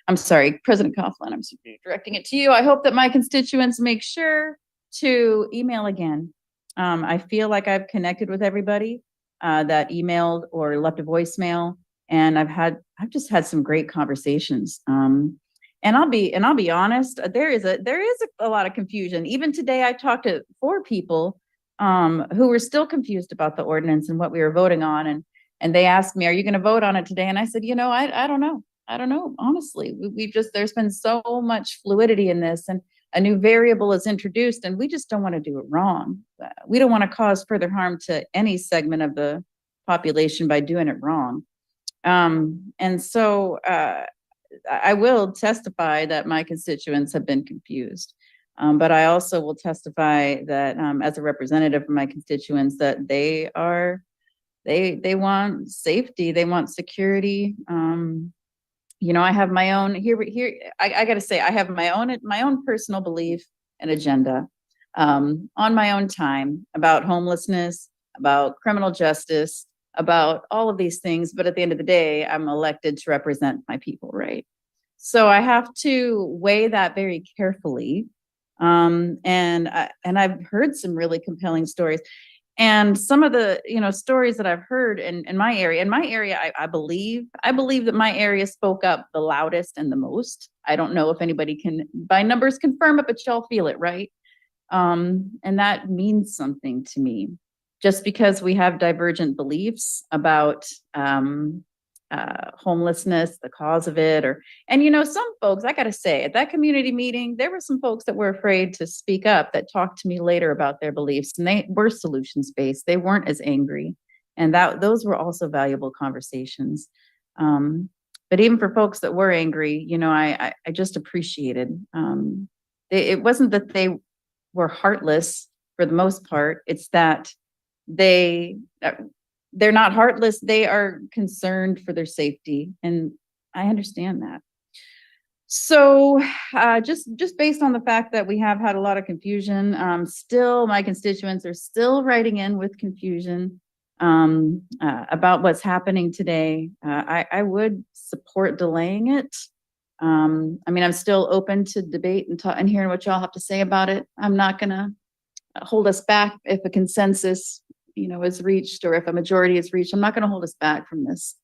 I'm sorry, President Coughlin, I'm directing it to you. I hope that my constituents make sure to email again. I feel like I've connected with everybody that emailed or left a voicemail, and I've just had some great conversations. And I'll be honest, there is a lot of confusion. Even today, I talked to 4 people who were still confused about the ordinance and what we were voting on, and they asked me, "Are you going to vote on it today?" And I said, I don't know. I don't know. Honestly, there's been so much fluidity in this, and a new variable is introduced, and we just don't want to do it wrong. We don't want to cause further harm to any segment of the population by doing it wrong. And so I will testify that my constituents have been confused. But I also will testify that as a representative for my constituents, that they want safety, they want security. I have my own here. I got to say, I have my own personal belief and agenda on my own time about homelessness, about criminal justice, about all of these things. But at the end of the day, I'm elected to represent my people, right? So I have to weigh that very carefully. And I've heard some really compelling stories. And some of the, stories that I've heard in my area, I believe that my area spoke up the loudest and the most. I don't know if anybody can by numbers confirm it, but y'all feel it, right? And that means something to me, just because we have divergent beliefs about homelessness, the cause of it, and some folks, I gotta say, at that community meeting, there were some folks that were afraid to speak up that talked to me later about their beliefs, and they were solutions-based. They weren't as angry. And those were also valuable conversations. But even for folks that were angry, I just appreciated. It wasn't that they were heartless for the most part. It's that they're not heartless. They are concerned for their safety. And I understand that. So just based on the fact that we have had a lot of confusion, still my constituents are still writing in with confusion about what's happening today. I would support delaying it. I'm still open to debate and hearing what y'all have to say about it. I'm not going to hold us back if a consensus is reached, or if a majority is reached. I'm not going to hold us back from this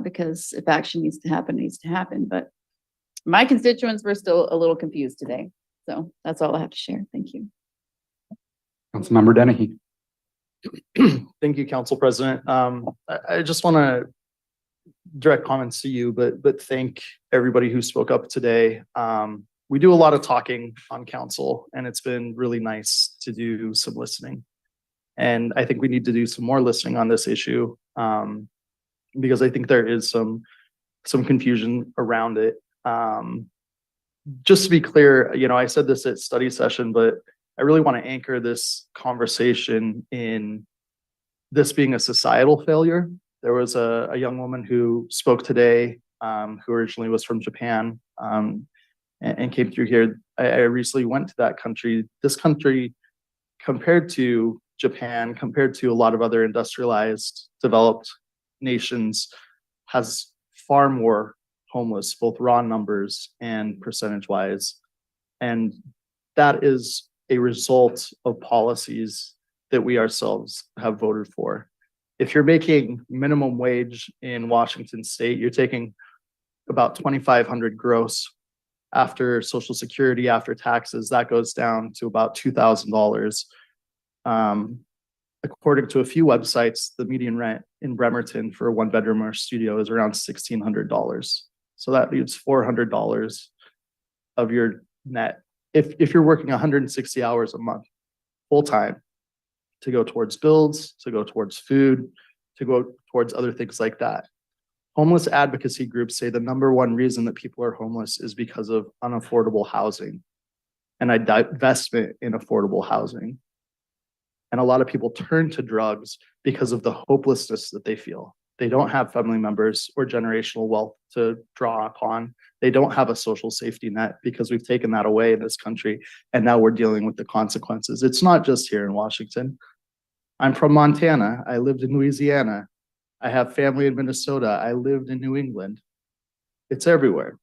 because if action needs to happen, it needs to happen. But my constituents were still a little confused today. So that's all I have to share. Thank you. Councilmember Dennehy. Thank you, Council President. I just want to direct comments to you, but thank everybody who spoke up today. We do a lot of talking on council, and it's been really nice to do some listening. And I think we need to do some more listening on this issue because I think there is some confusion around it. Just to be clear, I said this at study session, but I really want to anchor this conversation in this being a societal failure. There was a young woman who spoke today who originally was from Japan and came through here. I recently went to that country. This country, compared to Japan, compared to a lot of other industrialized, developed nations, has far more homeless, both raw numbers and percentage-wise. And that is a result of policies that we ourselves have voted for. If you're making minimum wage in Washington State, you're taking about $2,500 gross after Social Security, after taxes, that goes down to about $2,000. According to a few websites, the median rent in Bremerton for a 1-bedroom or studio is around $1,600. So that leaves $400 of your net. If you're working 160 hours a month, full time, to go towards bills, to go towards food, to go towards other things like that. Homeless advocacy groups say the number one reason that people are homeless is because of unaffordable housing and a divestment in affordable housing. And a lot of people turn to drugs because of the hopelessness that they feel. They don't have family members or generational wealth to draw upon. They don't have a social safety net because we've taken that away in this country. And now we're dealing with the consequences. It's not just here in Washington. I'm from Montana. I lived in Louisiana. I have family in Minnesota. I lived in New England. It's everywhere.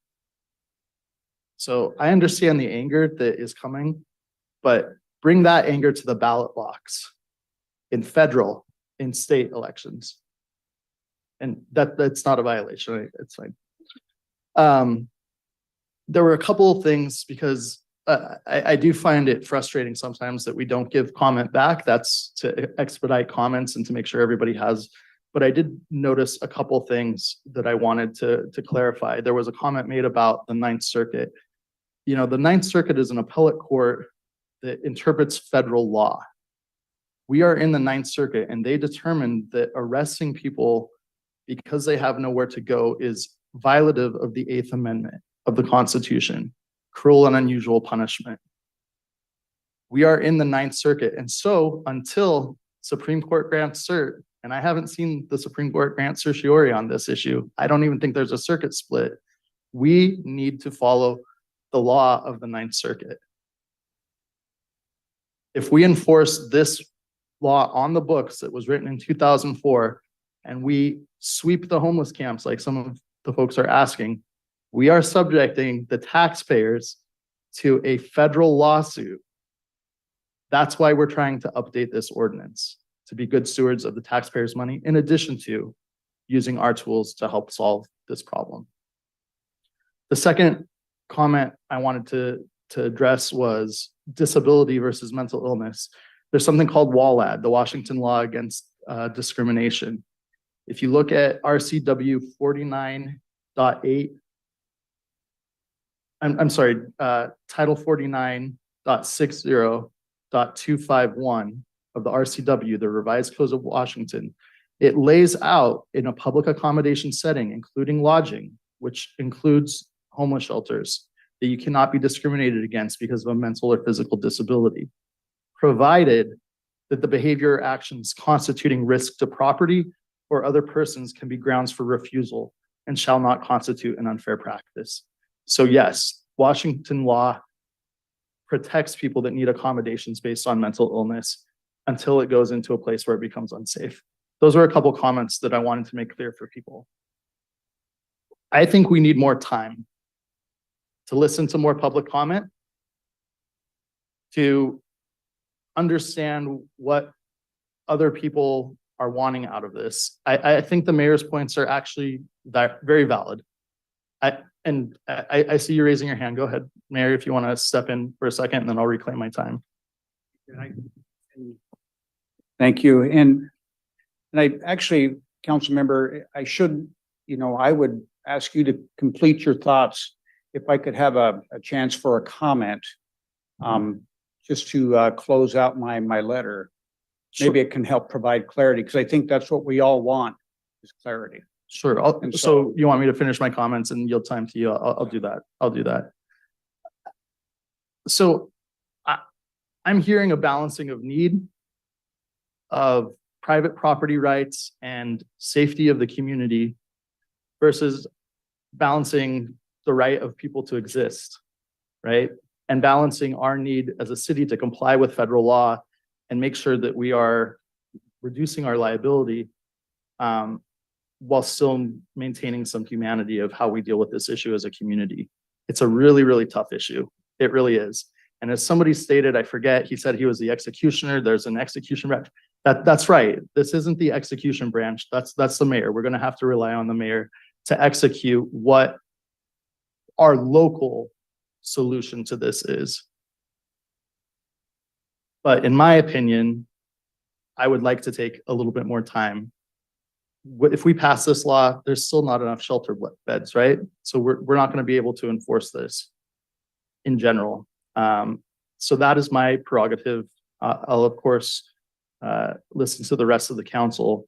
So I understand the anger that is coming, but bring that anger to the ballot box in federal, in state elections. And that's not a violation. It's fine. There were a couple of things because I do find it frustrating sometimes that we don't give comment back. That's to expedite comments and to make sure everybody has. But I did notice a couple things that I wanted to clarify. There was a comment made about the Ninth Circuit. You know, the Ninth Circuit is an appellate court that interprets federal law. We are in the Ninth Circuit, and they determined that arresting people because they have nowhere to go is violative of the Eighth Amendment of the Constitution, cruel and unusual punishment. We are in the Ninth Circuit, and so until Supreme Court grants cert, and I haven't seen the Supreme Court grant certiorari on this issue, I don't even think there's a circuit split. We need to follow the law of the Ninth Circuit. If we enforce this law on the books that was written in 2004, and we sweep the homeless camps like some of the folks are asking, we are subjecting the taxpayers to a federal lawsuit. That's why we're trying to update this ordinance, to be good stewards of the taxpayers' money, in addition to using our tools to help solve this problem. The second comment I wanted to address was disability versus mental illness. There's something called WALAD, the Washington Law Against Discrimination. If you look at RCW 49.8, I'm sorry, Title 49.60.251 of the RCW, the Revised Codes of Washington, it lays out in a public accommodation setting, including lodging, which includes homeless shelters, that you cannot be discriminated against because of a mental or physical disability, provided that the behavior or actions constituting risk to property or other persons can be grounds for refusal and shall not constitute an unfair practice. So yes, Washington law protects people that need accommodations based on mental illness until it goes into a place where it becomes unsafe. Those were a couple comments that I wanted to make clear for people. I think we need more time to listen to more public comment, to understand what other people are wanting out of this. I think the mayor's points are actually very valid. I see you raising your hand. Go ahead, Mayor, if you want to step in for a second, and then I'll reclaim my time. Thank you. And I actually, council member, I would ask you to complete your thoughts. If I could have a chance for a comment, just to close out my letter. Maybe it can help provide clarity, because I think that's what we all want, is clarity. Sure. So you want me to finish my comments and yield time to you? I'll do that. I'll do that. So I'm hearing a balancing of need, of private property rights and safety of the community versus balancing the right of people to exist, right? And balancing our need as a city to comply with federal law and make sure that we are reducing our liability while still maintaining some humanity of how we deal with this issue as a community. It's a really, really tough issue. It really is. And as somebody stated, I forget, he said he was the executioner. There's an execution branch. That's right. This isn't the execution branch. That's the mayor. We're going to have to rely on the mayor to execute what our local solution to this is. But in my opinion, I would like to take a little bit more time. If we pass this law, there's still not enough shelter beds, right? So we're not going to be able to enforce this in general. So that is my prerogative. I'll of course listen to the rest of the council.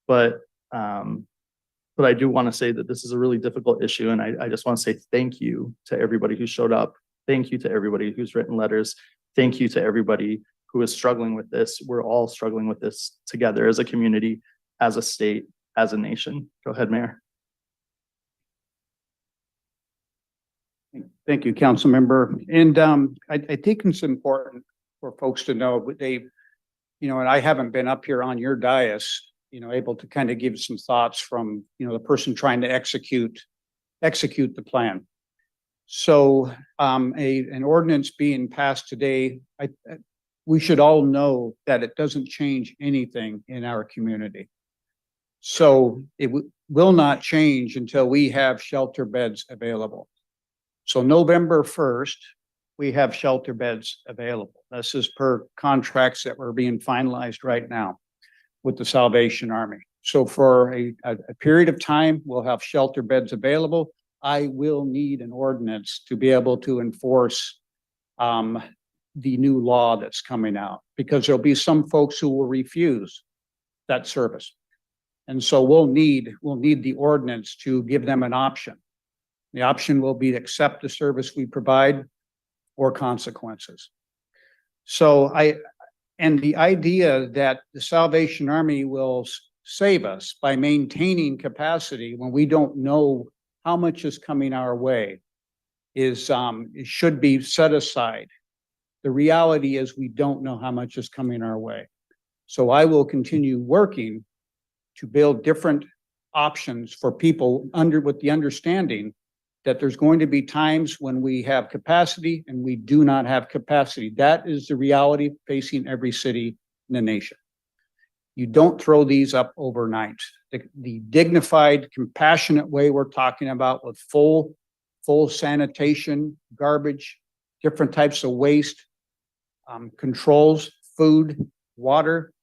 But I do want to say that this is a really difficult issue, and I just want to say thank you to everybody who showed up. Thank you to everybody who's written letters. Thank you to everybody who is struggling with this. We're all struggling with this together as a community, as a state, as a nation. Go ahead, Mayor. Thank you, council member. And I think it's important for folks to know, but they, you know, and I haven't been up here on your dais, you know, able to kind of give some thoughts from, you know, the person trying to execute the plan. So an ordinance being passed today, we should all know that it doesn't change anything in our community. So it will not change until we have shelter beds available. So November 1st, we have shelter beds available. This is per contracts that were being finalized right now with the Salvation Army. So for a period of time, we'll have shelter beds available. I will need an ordinance to be able to enforce the new law that's coming out, because there'll be some folks who will refuse that service. And so we'll need the ordinance to give them an option. The option will be to accept the service we provide or consequences. So and the idea that the Salvation Army will save us by maintaining capacity when we don't know how much is coming our way is it should be set aside. The reality is we don't know how much is coming our way. So I will continue working to build different options for people with the understanding that there's going to be times when we have capacity and we do not have capacity. That is the reality facing every city in the nation. You don't throw these up overnight. The dignified, compassionate way we're talking about, with full sanitation, garbage, different types of waste, controls, food, water,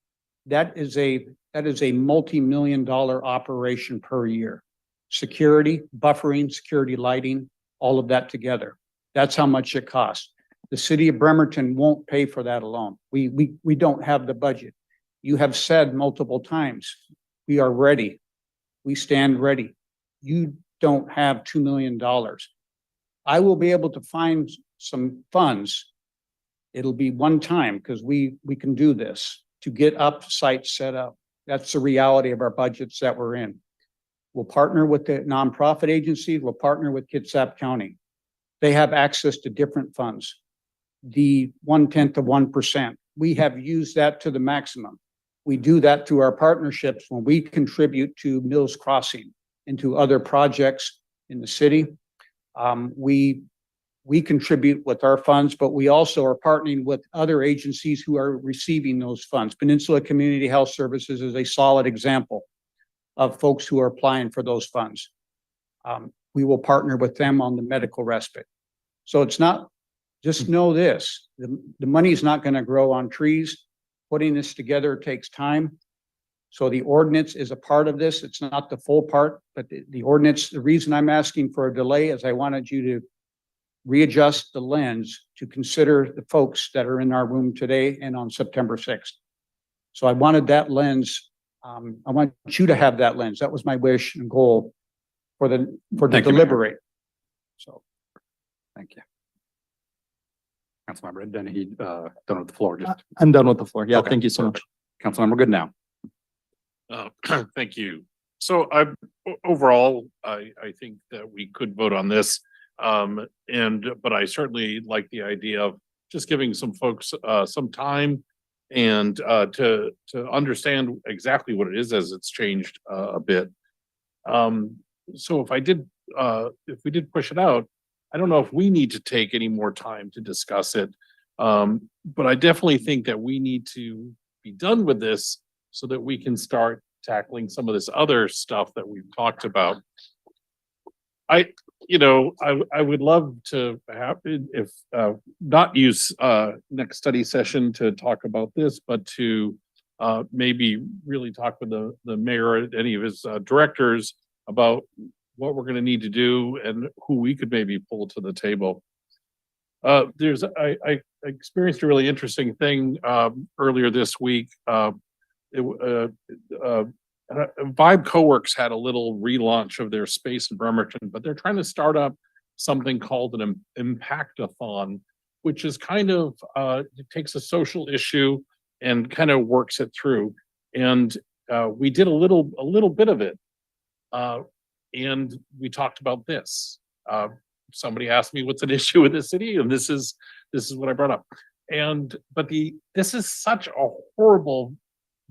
that is a multi-million-dollar operation per year. Security, buffering, security lighting, all of that together. That's how much it costs. The city of Bremerton won't pay for that alone. We don't have the budget. You have said multiple times, we are ready. We stand ready. You don't have $2 million. I will be able to find some funds. It'll be one time, because we can do this, to get up sites set up. That's the reality of our budgets that we're in. We'll partner with the nonprofit agency. We'll partner with Kitsap County. They have access to different funds. The 0.1%, we have used that to the maximum. We do that through our partnerships when we contribute to Mills Crossing and to other projects in the city. We contribute with our funds, but we also are partnering with other agencies who are receiving those funds. Peninsula Community Health Services is a solid example of folks who are applying for those funds. We will partner with them on the medical respite. So it's not, just know this, the money is not going to grow on trees. Putting this together takes time. So the ordinance is a part of this. It's not the full part, but the ordinance, the reason I'm asking for a delay is I wanted you to readjust the lens to consider the folks that are in our room today and on September 6th. So I wanted that lens. I want you to have that lens. That was my wish and goal for the deliberate. So, thank you. Councilmember Dennehy, done with the floor. I'm done with the floor. Yeah, Okay. Thank you so much. Councilmember Good now. Thank you. So overall, I think that we could vote on this. But I certainly like the idea of just giving some folks some time and to understand exactly what it is as it's changed a bit. So if we did push it out, I don't know if we need to take any more time to discuss it. But I definitely think that we need to be done with this so that we can start tackling some of this other stuff that we've talked about. I would love to have, if not use next study session to talk about this, but to maybe really talk with the mayor and any of his directors about what we're going to need to do and who we could maybe pull to the table. I experienced a really interesting thing, earlier this week. Vibe Coworks had a little relaunch of their space in Bremerton, but they're trying to start up something called an Impactathon, which is kind of, it takes a social issue and kind of works it through. And we did a little bit of it. And we talked about this. Somebody asked me what's an issue with the city, and this is what I brought up. But this is such a horrible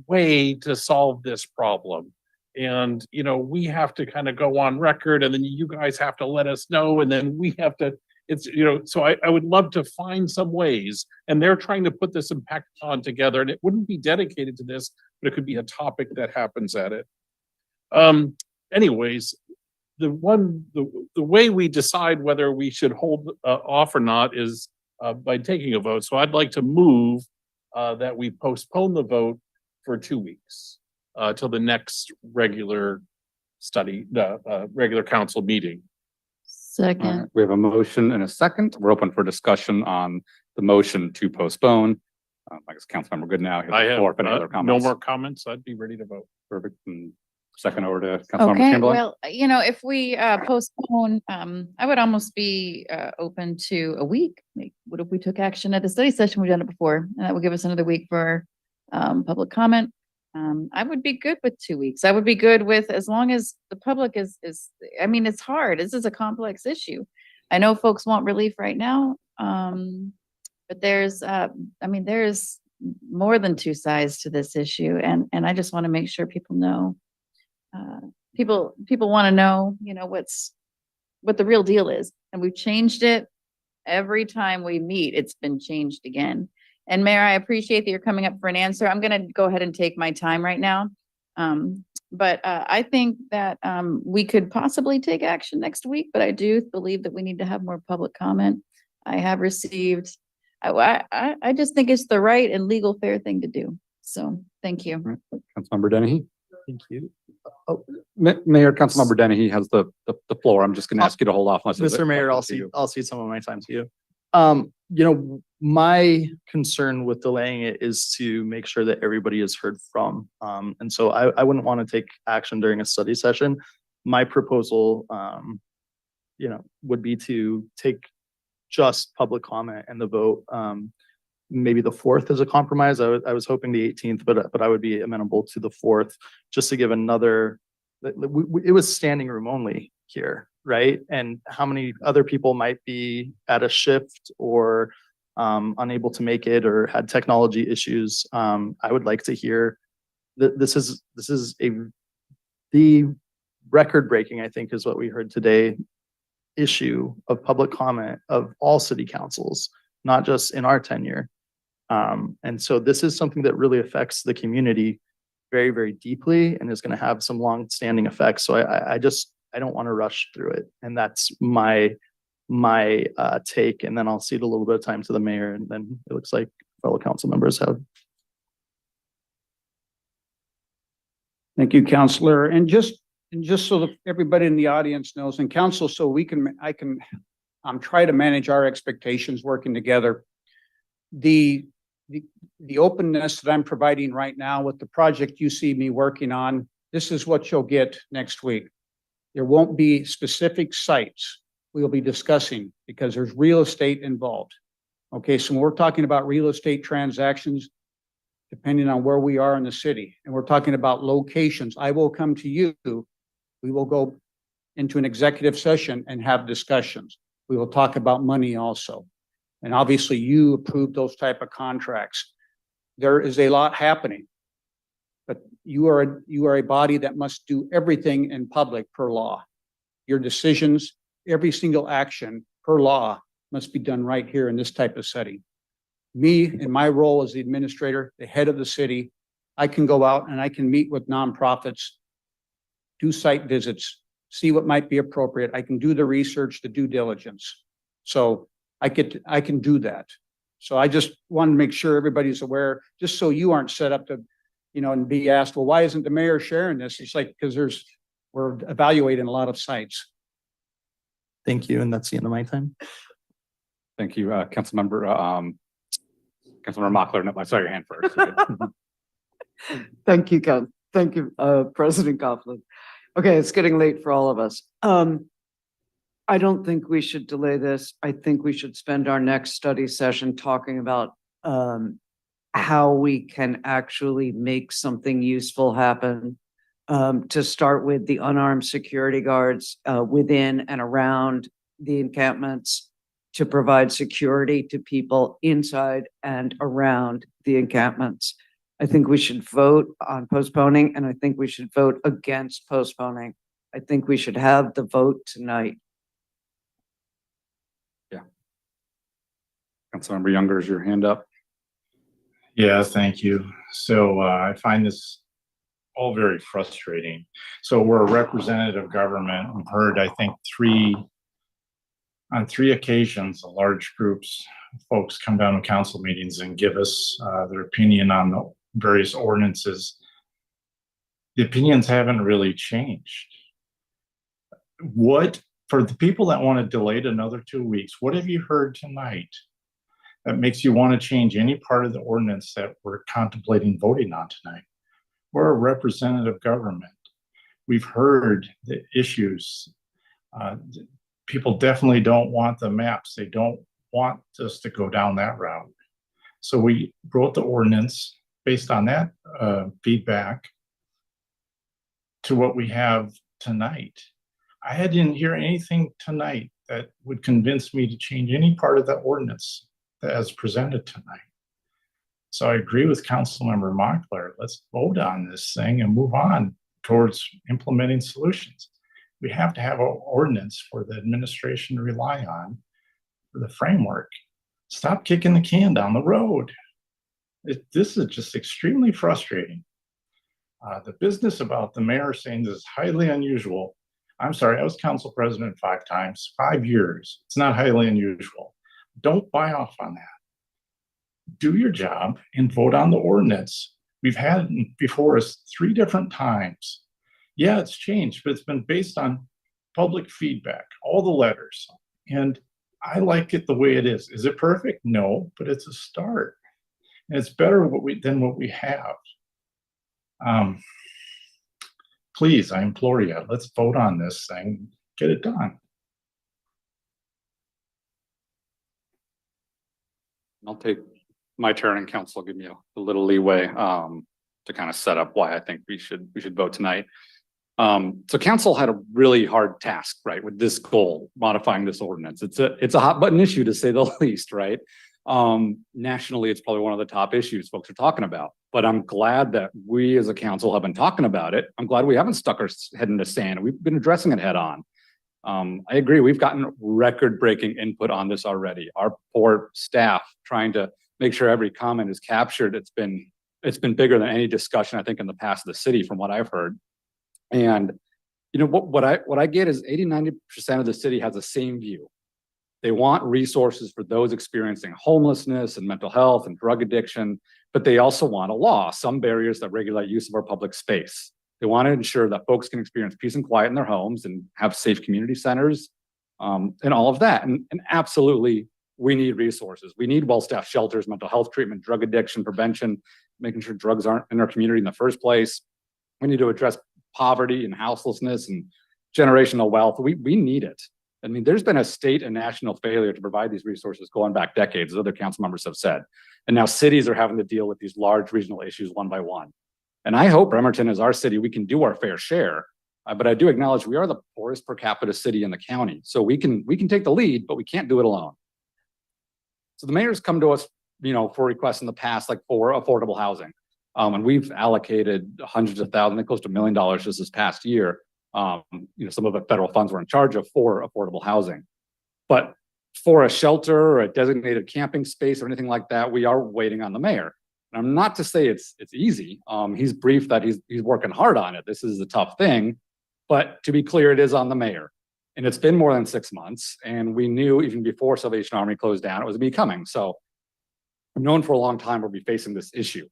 way to solve this problem. And we have to kind of go on record, and then you guys have to let us know, and then we have to. It's so I would love to find some ways, and they're trying to put this Impactathon together, and it wouldn't be dedicated to this, but it could be a topic that happens at it. Anyways, the way we decide whether we should hold off or not is by taking a vote. So I'd like to move that we postpone the vote for 2 weeks till the next regular council meeting. Second. We have a motion and a second. We're open for discussion on the motion to postpone. I guess Councilmember Goodnow has I the have floor if any other no comments. more comments. I'd be ready to vote. Perfect. And second over to Councilmember Okay, Chamberlain. well, if we postpone, I would almost be open to a week. Like, what if we took action at the study session? We've done it before, and that would give us another week for public comment. I would be good with 2 weeks. I would be good with, as long as the public is, I mean, it's hard. This is a complex issue. I know folks want relief right now. But there's more than two sides to this issue. And I just want to make sure people know, people want to know, what the real deal is. And we've changed it every time we meet. It's been changed again. And Mayor, I appreciate that you're coming up for an answer. I'm going to go ahead and take my time right now. But I think that we could possibly take action next week, but I do believe that we need to have more public comment. I have received, I just think it's the right and legal fair thing to do. So thank you. Councilmember Dennehy. Thank you. Mayor, Councilmember Dennehy has the floor. I'm just going to ask you to hold off. Mr. Mayor, I'll cede some of my time to you. My concern with delaying it is to make sure that everybody is heard from. And so I wouldn't want to take action during a study session. My proposal, would be to take just public comment and the vote. Maybe the 4th is a compromise. I was hoping the 18th, but I would be amenable to the 4th, just to give another, it was standing room only here, right? And how many other people might be at a shift or unable to make it or had technology issues. I would like to hear that this is the record breaking, I think, is what we heard today, issue of public comment of all city councils, not just in our tenure. And so this is something that really affects the community very, very deeply and is going to have some long-standing effects. So I don't want to rush through it. And that's my take. And then I'll cede a little bit of time to the mayor, and then it looks like fellow council members have. Thank you, Counselor. And just so that everybody in the audience knows, and council, so I'm trying to manage our expectations working together. The openness that I'm providing right now with the project you see me working on, this is what you'll get next week. There won't be specific sites we'll be discussing because there's real estate involved. Okay, so when we're talking about real estate transactions, depending on where we are in the city, and we're talking about locations, I will come to you. We will go into an executive session and have discussions. We will talk about money also. And obviously you approve those type of contracts. There is a lot happening, but you are a body that must do everything in public per law. Your decisions, every single action per law must be done right here in this type of setting. Me, in my role as the administrator, the head of the city, I can go out and I can meet with nonprofits, do site visits, see what might be appropriate. I can do the research, the due diligence. So I can do that. So I just want to make sure everybody's aware, just so you aren't set up to, and be asked, well, why isn't the mayor sharing this? It's like, because we're evaluating a lot of sites. Thank you. And that's the end of my time. Thank you, Councilmember Mochler. No, I saw your hand first. Thank you, thank you, President Coughlin. Okay, it's getting late for all of us. I don't think we should delay this. I think we should spend our next study session talking about how we can actually make something useful happen. To start with the unarmed security guards within and around the encampments to provide security to people inside and around the encampments. I think we should vote on postponing, and I think we should vote against postponing. I think we should have the vote tonight. Yeah. Councilmember Younger, is your hand up? Yeah, thank you. So I find this all very frustrating. So we're a representative government. We've heard, I think, on three occasions, large groups of folks come down to council meetings and give us their opinion on the various ordinances. The opinions haven't really changed. What, for the people that want to delay it another 2 weeks, what have you heard tonight that makes you want to change any part of the ordinance that we're contemplating voting on tonight? We're a representative government. We've heard the issues. People definitely don't want the maps. They don't want us to go down that route. So we wrote the ordinance based on that feedback to what we have tonight. I didn't hear anything tonight that would convince me to change any part of the ordinance as presented tonight. So I agree with Councilmember Mochler. Let's vote on this thing and move on towards implementing solutions. We have to have an ordinance for the administration to rely on for the framework. Stop kicking the can down the road. This is just extremely frustrating. The business about the mayor saying this is highly unusual. I'm sorry, I was council president 5 times, 5 years. It's not highly unusual. Don't buy off on that. Do your job and vote on the ordinance. We've had it before us 3 different times. Yeah, it's changed, but it's been based on public feedback, all the letters. And I like it the way it is. Is it perfect? No, but it's a start. And it's better than what we have. Please, I implore you, let's vote on this thing, get it done. I'll take my turn, and council give me a little leeway to kind of set up why I think we should vote tonight. So council had a really hard task, right, with this goal, modifying this ordinance. It's a hot button issue, to say the least, right? Nationally, it's probably one of the top issues folks are talking about, but I'm glad that we as a council have been talking about it. I'm glad we haven't stuck our head in the sand. We've been addressing it head on. I agree. We've gotten record-breaking input on this already. Our poor staff trying to make sure every comment is captured. It's been bigger than any discussion, I think, in the past of the city, from what I've heard. And you know what I get is 80-90% of the city has the same view. They want resources for those experiencing homelessness and mental health and drug addiction, but they also want a law, some barriers that regulate use of our public space. They want to ensure that folks can experience peace and quiet in their homes and have safe community centers, and all of that. And absolutely, we need resources. We need well-staffed shelters, mental health treatment, drug addiction prevention, making sure drugs aren't in our community in the first place. We need to address poverty and houselessness and generational wealth. We need it. I mean, there's been a state and national failure to provide these resources going back decades, as other council members have said. And now cities are having to deal with these large regional issues one by one. And I hope Bremerton is our city. We can do our fair share, but I do acknowledge we are the poorest per capita city in the county. So we can take the lead, but we can't do it alone. So the mayor's come to us, for requests in the past, like for affordable housing. And we've allocated hundreds of thousands, close to $1 million just this past year. Some of the federal funds were in charge of for affordable housing. But for a shelter or a designated camping space or anything like that, we are waiting on the mayor. And I'm not to say it's easy. He's briefed that he's working hard on it. This is a tough thing, but to be clear, it is on the mayor. And it's been more than 6 months. And we knew even before Salvation Army closed down, it was be coming. So I've known for a long time we'll be facing this issue.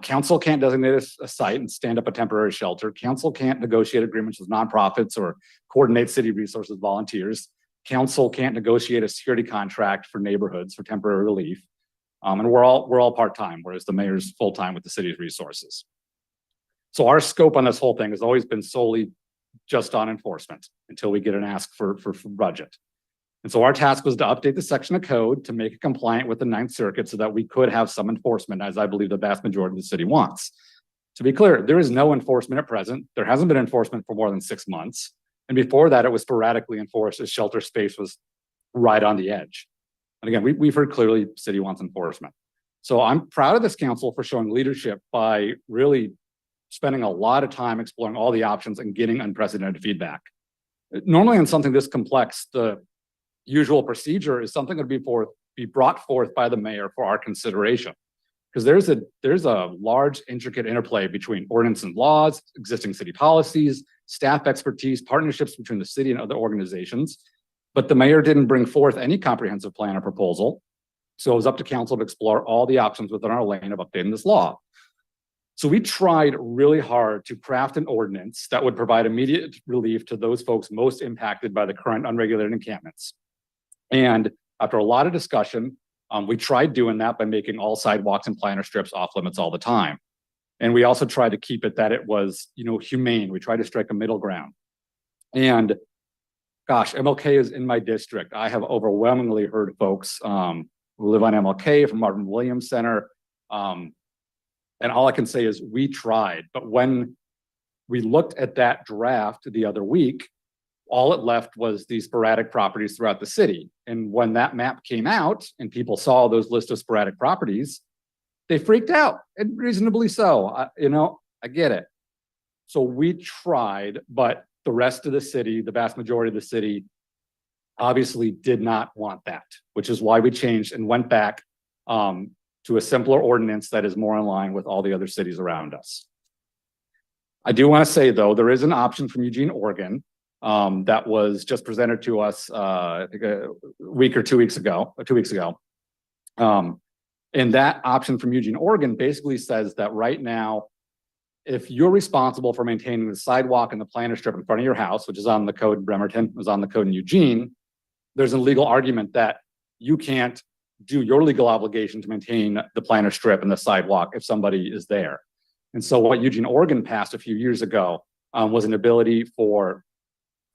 Council can't designate a site and stand up a temporary shelter. Council can't negotiate agreements with nonprofits or coordinate city resources, volunteers. council can't negotiate a security contract for neighborhoods for temporary relief. And we're all part-time, whereas the mayor's full-time with the city's resources. So our scope on this whole thing has always been solely just on enforcement until we get an ask for budget. And so our task was to update the section of code to make it compliant with the Ninth Circuit so that we could have some enforcement, as I believe the vast majority of the city wants. To be clear, there is no enforcement at present. There hasn't been enforcement for more than 6 months. And before that, it was sporadically enforced as shelter space was right on the edge. And again, we've heard clearly city wants enforcement. So I'm proud of this council for showing leadership by really spending a lot of time exploring all the options and getting unprecedented feedback. Normally on something this complex, the usual procedure is something that would be brought forth by the mayor for our consideration. Because there's a large intricate interplay between ordinance and laws, existing city policies, staff expertise, partnerships between the city and other organizations. But the mayor didn't bring forth any comprehensive plan or proposal. So it was up to council to explore all the options within our lane of updating this law. So we tried really hard to craft an ordinance that would provide immediate relief to those folks most impacted by the current unregulated encampments. And after a lot of discussion, we tried doing that by making all sidewalks and planter strips off limits all the time. And we also tried to keep it that it was, humane. We tried to strike a middle ground. And gosh, MLK is in my district. I have overwhelmingly heard folks who live on MLK from Marvin Williams Center. And all I can say is we tried, but when we looked at that draft the other week, all it left was these sporadic properties throughout the city. And when that map came out and people saw those list of sporadic properties, they freaked out, and reasonably so. I get it. So we tried, but the rest of the city, the vast majority of the city, obviously did not want that, which is why we changed and went back to a simpler ordinance that is more in line with all the other cities around us. I do want to say, though, there is an option from Eugene, Oregon, that was just presented to us, I think a week or 2 weeks ago, and that option from Eugene, Oregon basically says that right now, if you're responsible for maintaining the sidewalk and the planter strip in front of your house, which is on the code in Bremerton, was on the code in Eugene, there's a legal argument that you can't do your legal obligation to maintain the planter strip and the sidewalk if somebody is there. And so what Eugene, Oregon passed a few years ago was an ability for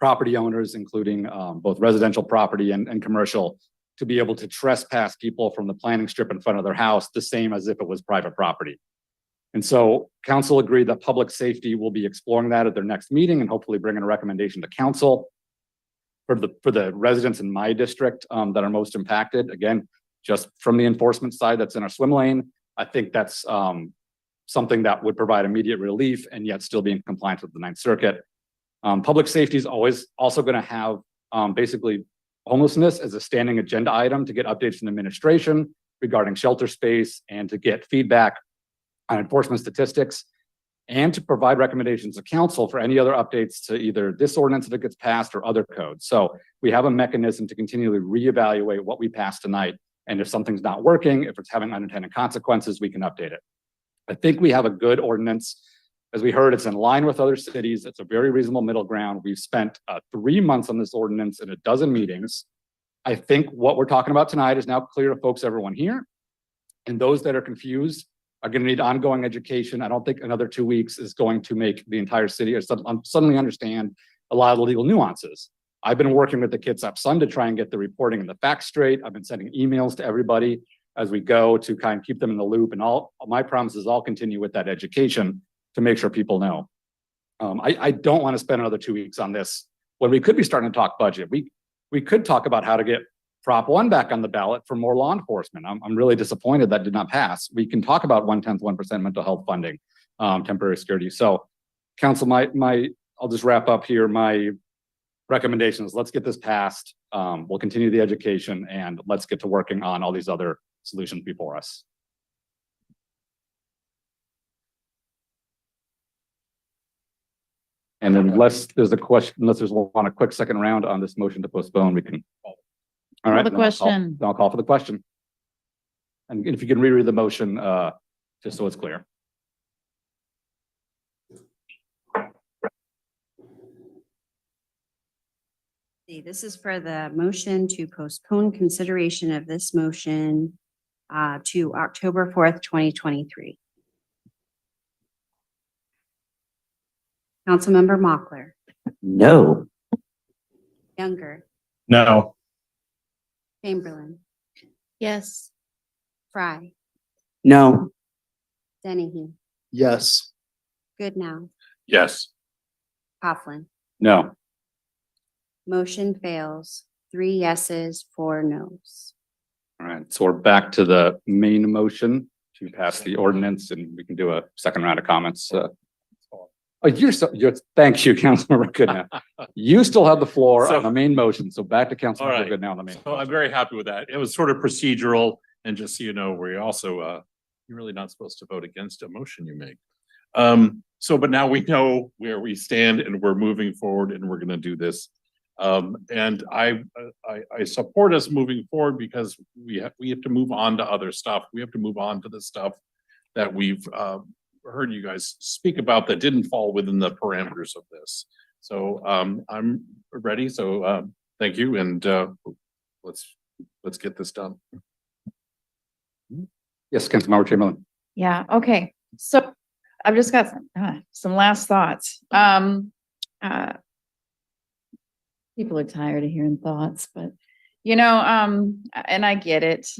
property owners, including both residential property and commercial, to be able to trespass people from the planting strip in front of their house, the same as if it was private property. And so council agreed that public safety will be exploring that at their next meeting and hopefully bring in a recommendation to council for the residents in my district that are most impacted. Again, just from the enforcement side that's in our swim lane, I think that's something that would provide immediate relief and yet still be in compliance with the Ninth Circuit. Public safety is always also going to have basically homelessness as a standing agenda item to get updates from the administration regarding shelter space and to get feedback on enforcement statistics and to provide recommendations to council for any other updates to either this ordinance that gets passed or other codes. So we have a mechanism to continually reevaluate what we passed tonight. And if something's not working, if it's having unintended consequences, we can update it. I think we have a good ordinance. As we heard, it's in line with other cities. It's a very reasonable middle ground. We've spent 3 months on this ordinance and 12 meetings. I think what we're talking about tonight is now clear to folks, everyone here. And those that are confused are going to need ongoing education. I don't think another 2 weeks is going to make the entire city suddenly understand a lot of the legal nuances. I've been working with the Kitsap Sun to try and get the reporting and the facts straight. I've been sending emails to everybody as we go to kind of keep them in the loop. And all my promises, I'll continue with that education to make sure people know. I don't want to spend another 2 weeks on this when we could be starting to talk budget. We could talk about how to get Prop 1 back on the ballot for more law enforcement. I'm really disappointed that did not pass. We can talk about 1% mental health funding, temporary security. So council, I'll just wrap up here. My recommendations, let's get this passed. We'll continue the education and let's get to working on all these other solutions before us. And unless there's a quick second round on this motion to postpone, we can. All right. The question. I'll call for the question. And if you can reread the motion, just so it's clear. This is for the motion to postpone consideration of this motion to October 4th, 2023. Councilmember Mochler, No. Younger, No. Chamberlain, Yes. Fry, No. Dennehy, Yes. Goodnow, Yes. Coughlin. No. Motion fails. 3 yeses, 4 nos. All right, so we're back to the main motion to pass the ordinance, and we can do a second round of comments. Oh, thank you, Councilmember Goodnow. You still have the floor on the main motion, so back to All right. Councilmember Goodnow on the main. So I'm very happy with that. It was sort of procedural, and just so you know, we also, you're really not supposed to vote against a motion you make. But now we know where we stand and we're moving forward and we're gonna do this. And I support us moving forward because we have to move on to other stuff. We have to move on to the stuff that we've, heard you guys speak about that didn't fall within the parameters of this. So, I'm ready. So, thank you. And, let's get this done. Yes, Councilmember Chamberlain. Yeah, okay. So I've just got some last thoughts. People are tired of hearing thoughts, but and I get it.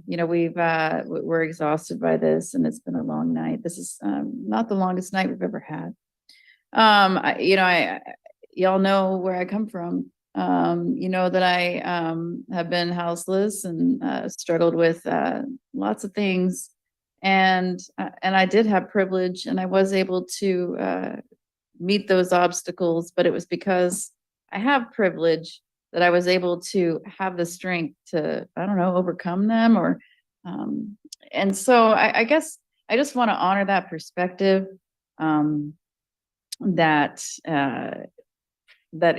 We're exhausted by this and it's been a long night. This is not the longest night we've ever had. Y'all know where I come from. That I have been houseless and struggled with lots of things. And I did have privilege and I was able to meet those obstacles, but it was because I have privilege that I was able to have the strength to, I don't know, overcome them and so I guess I just want to honor that perspective that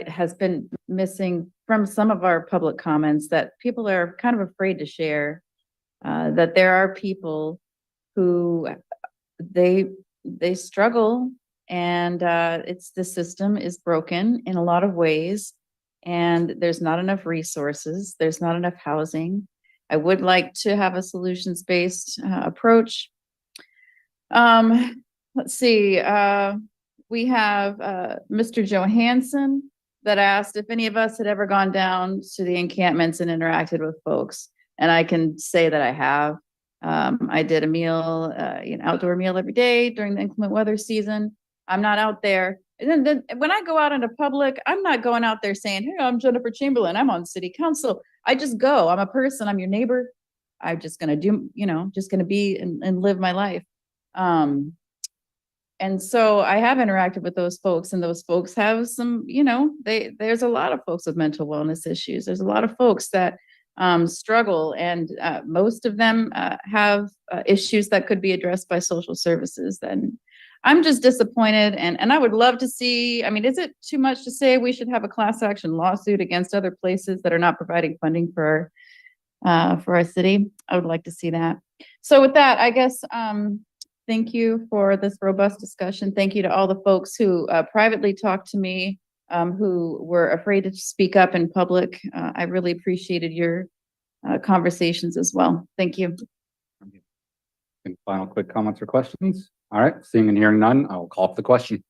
has been missing from some of our public comments, that people are kind of afraid to share, that there are people who they struggle and the system is broken in a lot of ways and there's not enough resources, there's not enough housing. I would like to have a solutions-based approach. Let's see, we have Mr. Johansson that asked if any of us had ever gone down to the encampments and interacted with folks. And I can say that I have. I did a meal, an outdoor meal every day during the inclement weather season. I'm not out there. And then when I go out into public, I'm not going out there saying, hey, I'm Jennifer Chamberlain, I'm on City Council. I just go, I'm a person, I'm your neighbor. I'm just gonna do, just gonna be and live my life. And so I have interacted with those folks and those folks have some, there's a lot of folks with mental wellness issues. There's a lot of folks that struggle and most of them have issues that could be addressed by social services. Then I'm just disappointed and I would love to see, is it too much to say we should have a class action lawsuit against other places that are not providing funding for our city? I would like to see that. So with that, I guess, thank you for this robust discussion. Thank you to all the folks who privately talked to me, who were afraid to speak up in public. I really appreciated your conversations as well. Thank you. Any final quick comments or questions? All right, seeing and hearing none, I will call up the question.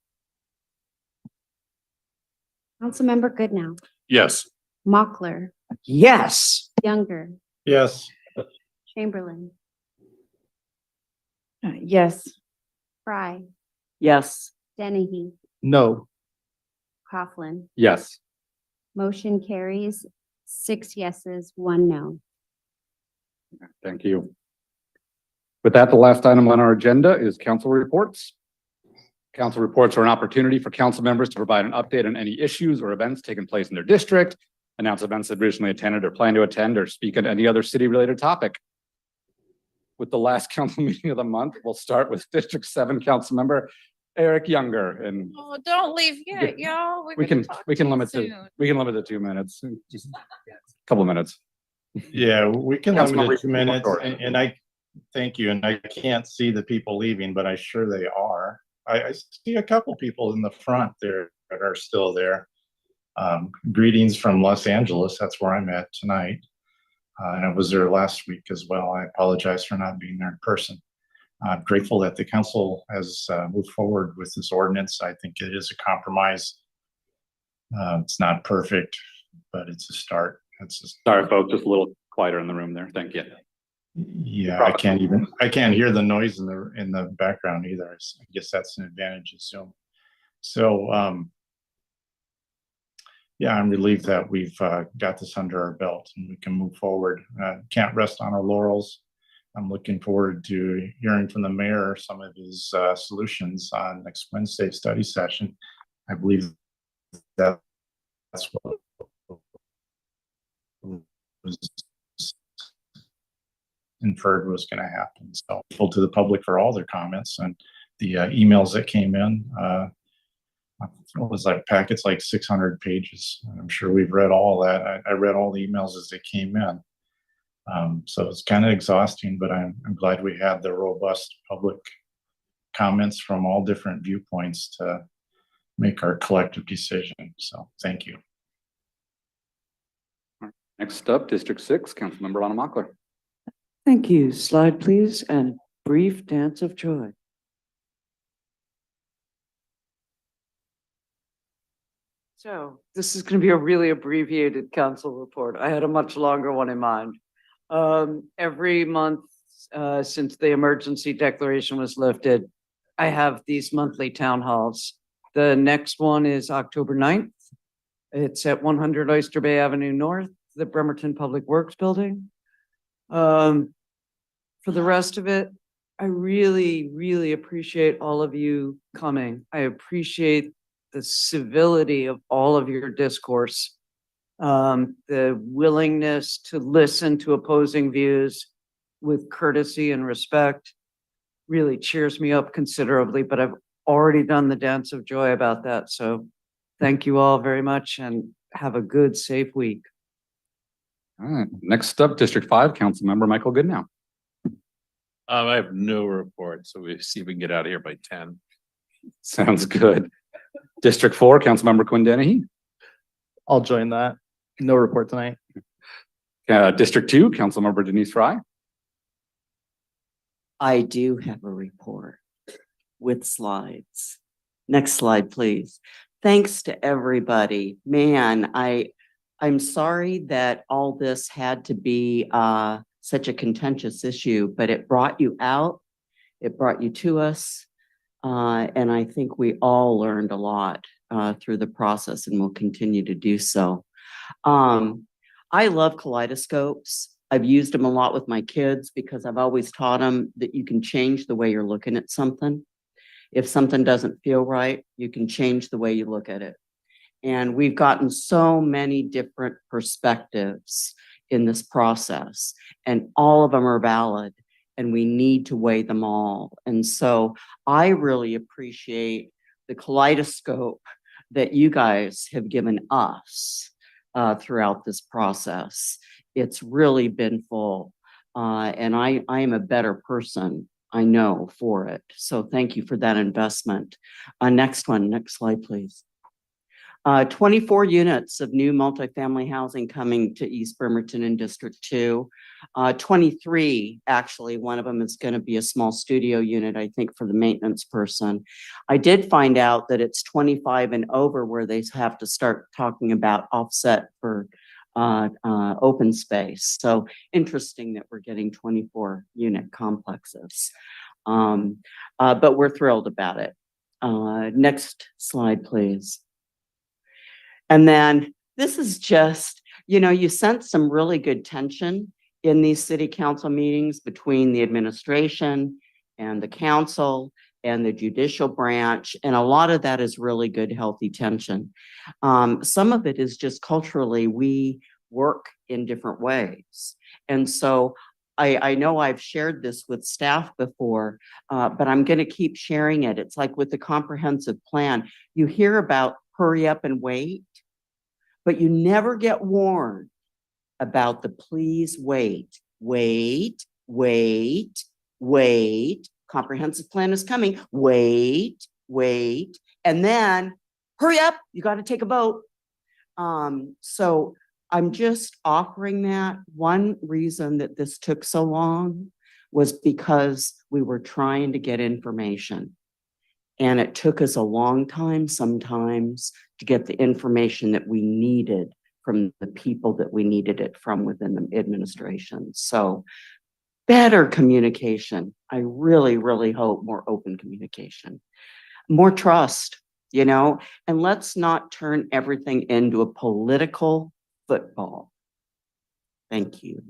Councilmember Goodnow, Yes. Mochler, Yes. Younger, Yes. Chamberlain, Yes. Fry, Yes. Dennehy, No. Coughlin. Yes. Motion carries 6 yeses, 1 no. Thank you. With that, the last item on our agenda is council reports. Council reports are an opportunity for council members to provide an update on any issues or events taking place in their district, announce events they've recently attended or plan to attend, or speak on any other city-related topic. With the last council meeting of the month, we'll start with District 7 Council Member Eric Younger, and Oh, don't leave yet, y'all. we can limit it 2 minutes, just a couple of minutes. Yeah, we can limit Councilmember, it 2 minutes and I thank you. And I can't see the people leaving, but I'm sure they are. I see a couple people in the front there that are still there. Greetings from Los Angeles. That's where I'm at tonight. And I was there last week as well. I apologize for not being there in person. I'm grateful that the council has moved forward with this ordinance. I think it is a compromise. It's not perfect, but it's a start. Sorry, folks, just a little quieter in the room there. Thank you. Yeah, I can't hear the noise in the background either. I guess that's an advantage of Zoom. So, yeah, I'm relieved that we've got this under our belt and we can move forward. Can't rest on our laurels. I'm looking forward to hearing from the mayor some of his solutions on next Wednesday's study session. I believe that's what was inferred was going to happen. So full to the public for all their comments and the emails that came in. It was like packets like 600 pages. I'm sure we've read all that. I read all the emails as they came in. So it's kind of exhausting, but I'm glad we had the robust public comments from all different viewpoints to make our collective decision. So thank you. Next up, District 6, Councilmember Lana Mockler. Thank you. Slide, please, and brief dance of joy. So this is going to be a really abbreviated council report. I had a much longer one in mind. Every month since the emergency declaration was lifted, I have these monthly town halls. The next one is October 9th. It's at 100 Oyster Bay Avenue North, the Bremerton Public Works Building. For the rest of it, I really, really appreciate all of you coming. I appreciate the civility of all of your discourse, the willingness to listen to opposing views with courtesy and respect really cheers me up considerably, but I've already done the dance of joy about that. So thank you all very much and have a good, safe week. All right, next up, District 5, Councilmember Michael Goodnow. I have no report, so we see if we can get out of here by 10. Sounds good. District 4, Councilmember Quinn Dennehy. I'll join that. No report tonight. District 2, Councilmember Denise Fry. I do have a report with slides. Next slide, please. Thanks to everybody. Man, I'm sorry that all this had to be such a contentious issue, but it brought you out. It brought you to us. And I think we all learned a lot through the process and will continue to do so. I love kaleidoscopes. I've used them a lot with my kids because I've always taught them that you can change the way you're looking at something. If something doesn't feel right, you can change the way you look at it. And we've gotten so many different perspectives in this process, and all of them are valid, and we need to weigh them all. And so I really appreciate the kaleidoscope that you guys have given us throughout this process. It's really been full, and I am a better person, I know, for it. So thank you for that investment. Next one, next slide, please. 24 units of new multifamily housing coming to East Bremerton in District 2. 23, actually, one of them is going to be a small studio unit, I think, for the maintenance person. I did find out that it's 25 and over where they have to start talking about offset for open space. So interesting that we're getting 24 unit complexes. But we're thrilled about it. Next slide, please. And then this is just, you know, you sense some really good tension in these city council meetings between the administration and the council and the judicial branch. And a lot of that is really good, healthy tension. Some of it is just culturally, we work in different ways. And so I know I've shared this with staff before, but I'm going to keep sharing it. It's like with the comprehensive plan, you hear about hurry up and wait, but you never get warned about the please wait, wait, wait, wait. Comprehensive plan is coming. Wait, wait, and then hurry up. You got to take a vote. So I'm just offering that. One reason that this took so long was because we were trying to get information. And it took us a long time sometimes to get the information that we needed from the people that we needed it from within the administration. So better communication. I really, really hope more open communication, more trust, you know, and let's not turn everything into a political football. Thank you.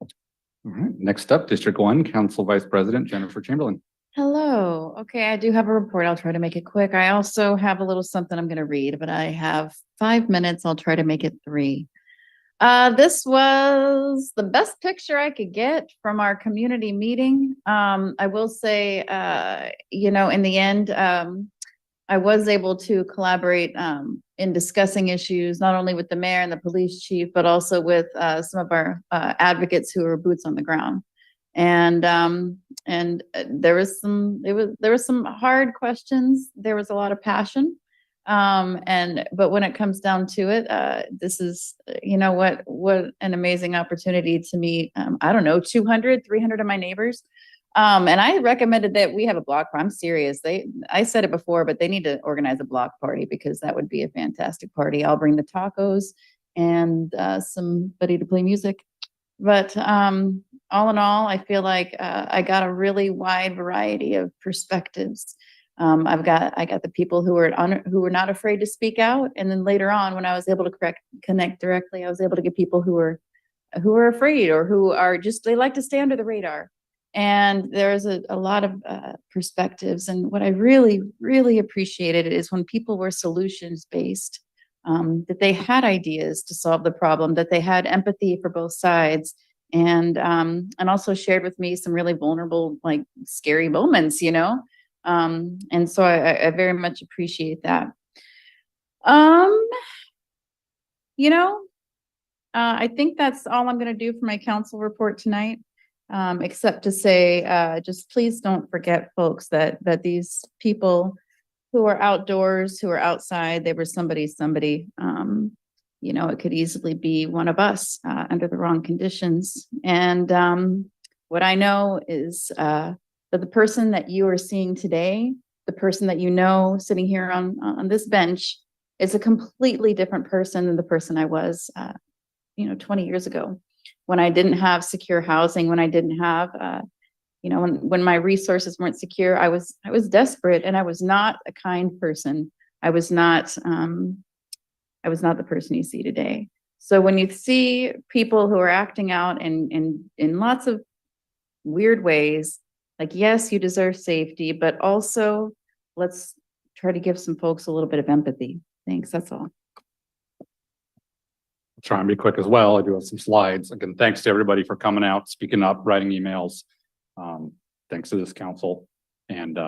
All right, next up, District 1, Council Vice President Jennifer Chamberlain. Hello. Okay, I do have a report. I'll try to make it quick. I also have a little something I'm going to read, but I have 5 minutes. I'll try to make it 3. This was the best picture I could get from our community meeting. I will say, you know, in the end, I was able to collaborate in discussing issues, not only with the mayor and the police chief, but also with some of our advocates who are boots on the ground. And there was some hard questions. There was a lot of passion. But when it comes down to it, this is, you know, what an amazing opportunity to meet, I don't know, 200, 300 of my neighbors. And I recommended that we have a block party. I'm serious. I said it before, but they need to organize a block party because that would be a fantastic party. I'll bring the tacos and somebody to play music. But all in all, I feel like I got a really wide variety of perspectives. I got the people who were not afraid to speak out, and then later on, when I was able to connect directly, I was able to get people who are afraid or who are just, they like to stay under the radar. And there's a lot of perspectives. And what I really, really appreciated is when people were solutions based, that they had ideas to solve the problem, that they had empathy for both sides, and also shared with me some really vulnerable, like scary moments, you know. And so I very much appreciate that. You know, I think that's all I'm going to do for my council report tonight, except to say, just please don't forget, folks, that these people who are outdoors, who are outside, they were somebody. You know, it could easily be one of us under the wrong conditions. And what I know is that the person that you are seeing today, the person that you know sitting here on this bench, is a completely different person than the person I was, 20 years ago, when I didn't have secure housing, when I didn't have, when my resources weren't secure. I was desperate, and I was not a kind person. I was not the person you see today. So when you see people who are acting out in lots of weird ways, like, yes, you deserve safety, but also let's try to give some folks a little bit of empathy. Thanks. That's all. I'll try and be quick as well. I do have some slides. Again, thanks to everybody for coming out, speaking up, writing emails. Thanks to this council. And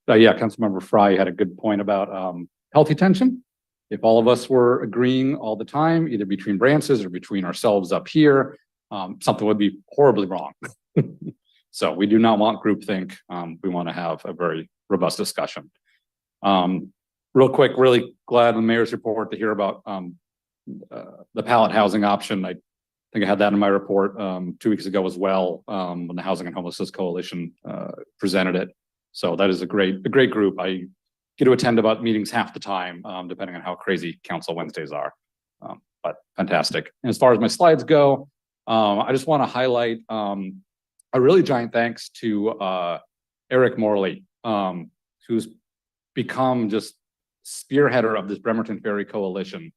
yeah, Councilmember Fry had a good point about healthy tension. If all of us were agreeing all the time, either between branches or between ourselves up here, something would be horribly wrong. So we do not want groupthink. We want to have a very robust discussion. Real quick, really glad in the mayor's report to hear about the pallet housing option. I think I had that in my report 2 weeks ago as well, when the Housing and Homelessness Coalition presented it. So that is a great group. I get to attend about meetings half the time, depending on how crazy Council Wednesdays are. But fantastic. And as far as my slides go, I just want to highlight a really giant thanks to Eric Morley, who's become just spearheader of this Bremerton Ferry Coalition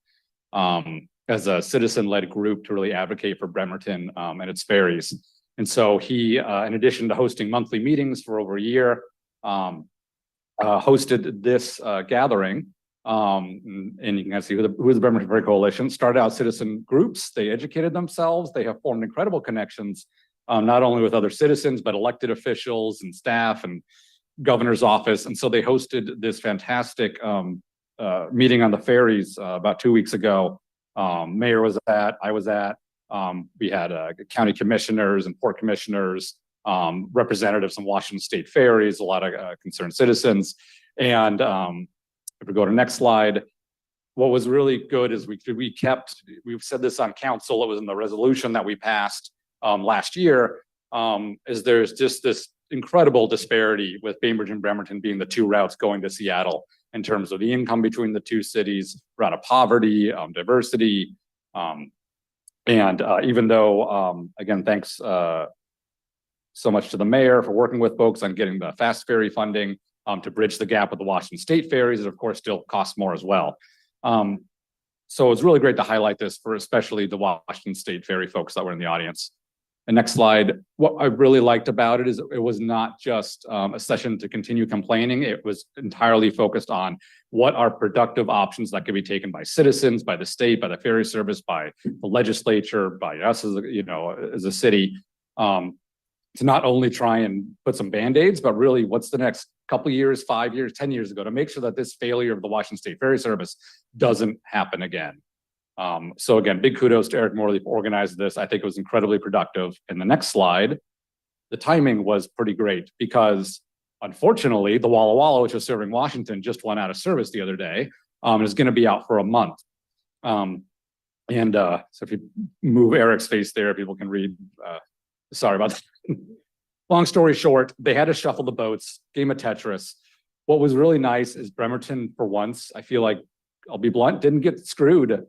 as a citizen-led group to really advocate for Bremerton and its ferries. And so he, in addition to hosting monthly meetings for over a year, hosted this gathering. And you can see who is the Bremerton Ferry Coalition. Started out citizen groups. They educated themselves. They have formed incredible connections, not only with other citizens, but elected officials and staff and governor's office. And so they hosted this fantastic meeting on the ferries about 2 weeks ago. Mayor was at, I was at. We had county commissioners and port commissioners, representatives from Washington State Ferries, a lot of concerned citizens. And if we go to the next slide, what was really good is we've said this on council, it was in the resolution that we passed last year, is there's just this incredible disparity with Bainbridge and Bremerton being the two routes going to Seattle in terms of the income between the two cities, route of poverty, diversity. And even though, again, thanks so much to the mayor for working with folks on getting the fast ferry funding to bridge the gap with the Washington State ferries, it of course still costs more as well. So it's really great to highlight this for especially the Washington State ferry folks that were in the audience. And next slide, what I really liked about it is it was not just a session to continue complaining. It was entirely focused on what are productive options that can be taken by citizens, by the state, by the ferry service, by the legislature, by us as as a city, to not only try and put some Band-Aids, but really what's the next couple years, 5 years, 10 years ago to make sure that this failure of the Washington State Ferry Service doesn't happen again. So again, big kudos to Eric Morley for organizing this. I think it was incredibly productive. And the next slide, the timing was pretty great because unfortunately the Walla Walla, which was serving Washington, just went out of service the other day. And is going to be out for a month. So if you move Eric's face there, people can read. Sorry about that. Long story short, they had to shuffle the boats, game of Tetris. What was really nice is Bremerton, for once, I feel like, I'll be blunt, didn't get screwed.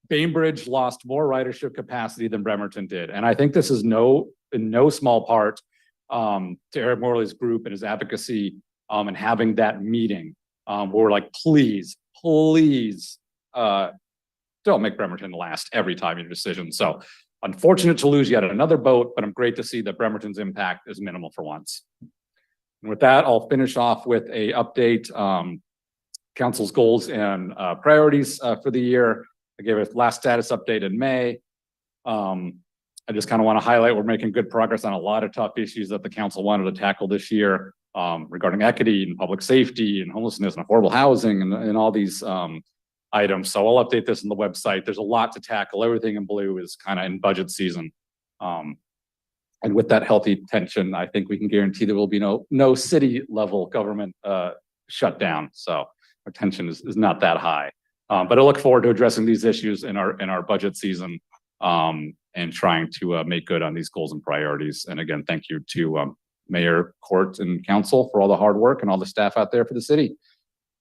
Bainbridge lost more ridership capacity than Bremerton did. And I think this is in no small part to Eric Morley's group and his advocacy and having that meeting where we're like, please, don't make Bremerton last every time your decision. So unfortunate to lose yet another boat, but I'm great to see that Bremerton's impact is minimal for once. And with that, I'll finish off with a update. Council's goals and priorities for the year. I gave a last status update in May. I just kind of want to highlight we're making good progress on a lot of tough issues that the council wanted to tackle this year regarding equity and public safety and homelessness and affordable housing and all these items. So I'll update this on the website. There's a lot to tackle. Everything in blue is kind of in budget season. And with that healthy tension, I think we can guarantee there will be no city level government shutdown. So our tension is not that high. But I look forward to addressing these issues in our budget season and trying to make good on these goals and priorities. And again, thank you to Mayor, Court, and Council for all the hard work and all the staff out there for the city.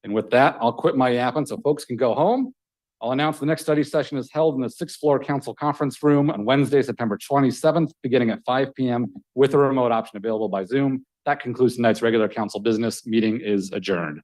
And with that, I'll quit my yapping so folks can go home. I'll announce the next study session is held in the 6th floor council conference room on Wednesday, September 27th, beginning at 5 p.m. with a remote option available by Zoom. That concludes tonight's regular council business. Meeting is adjourned.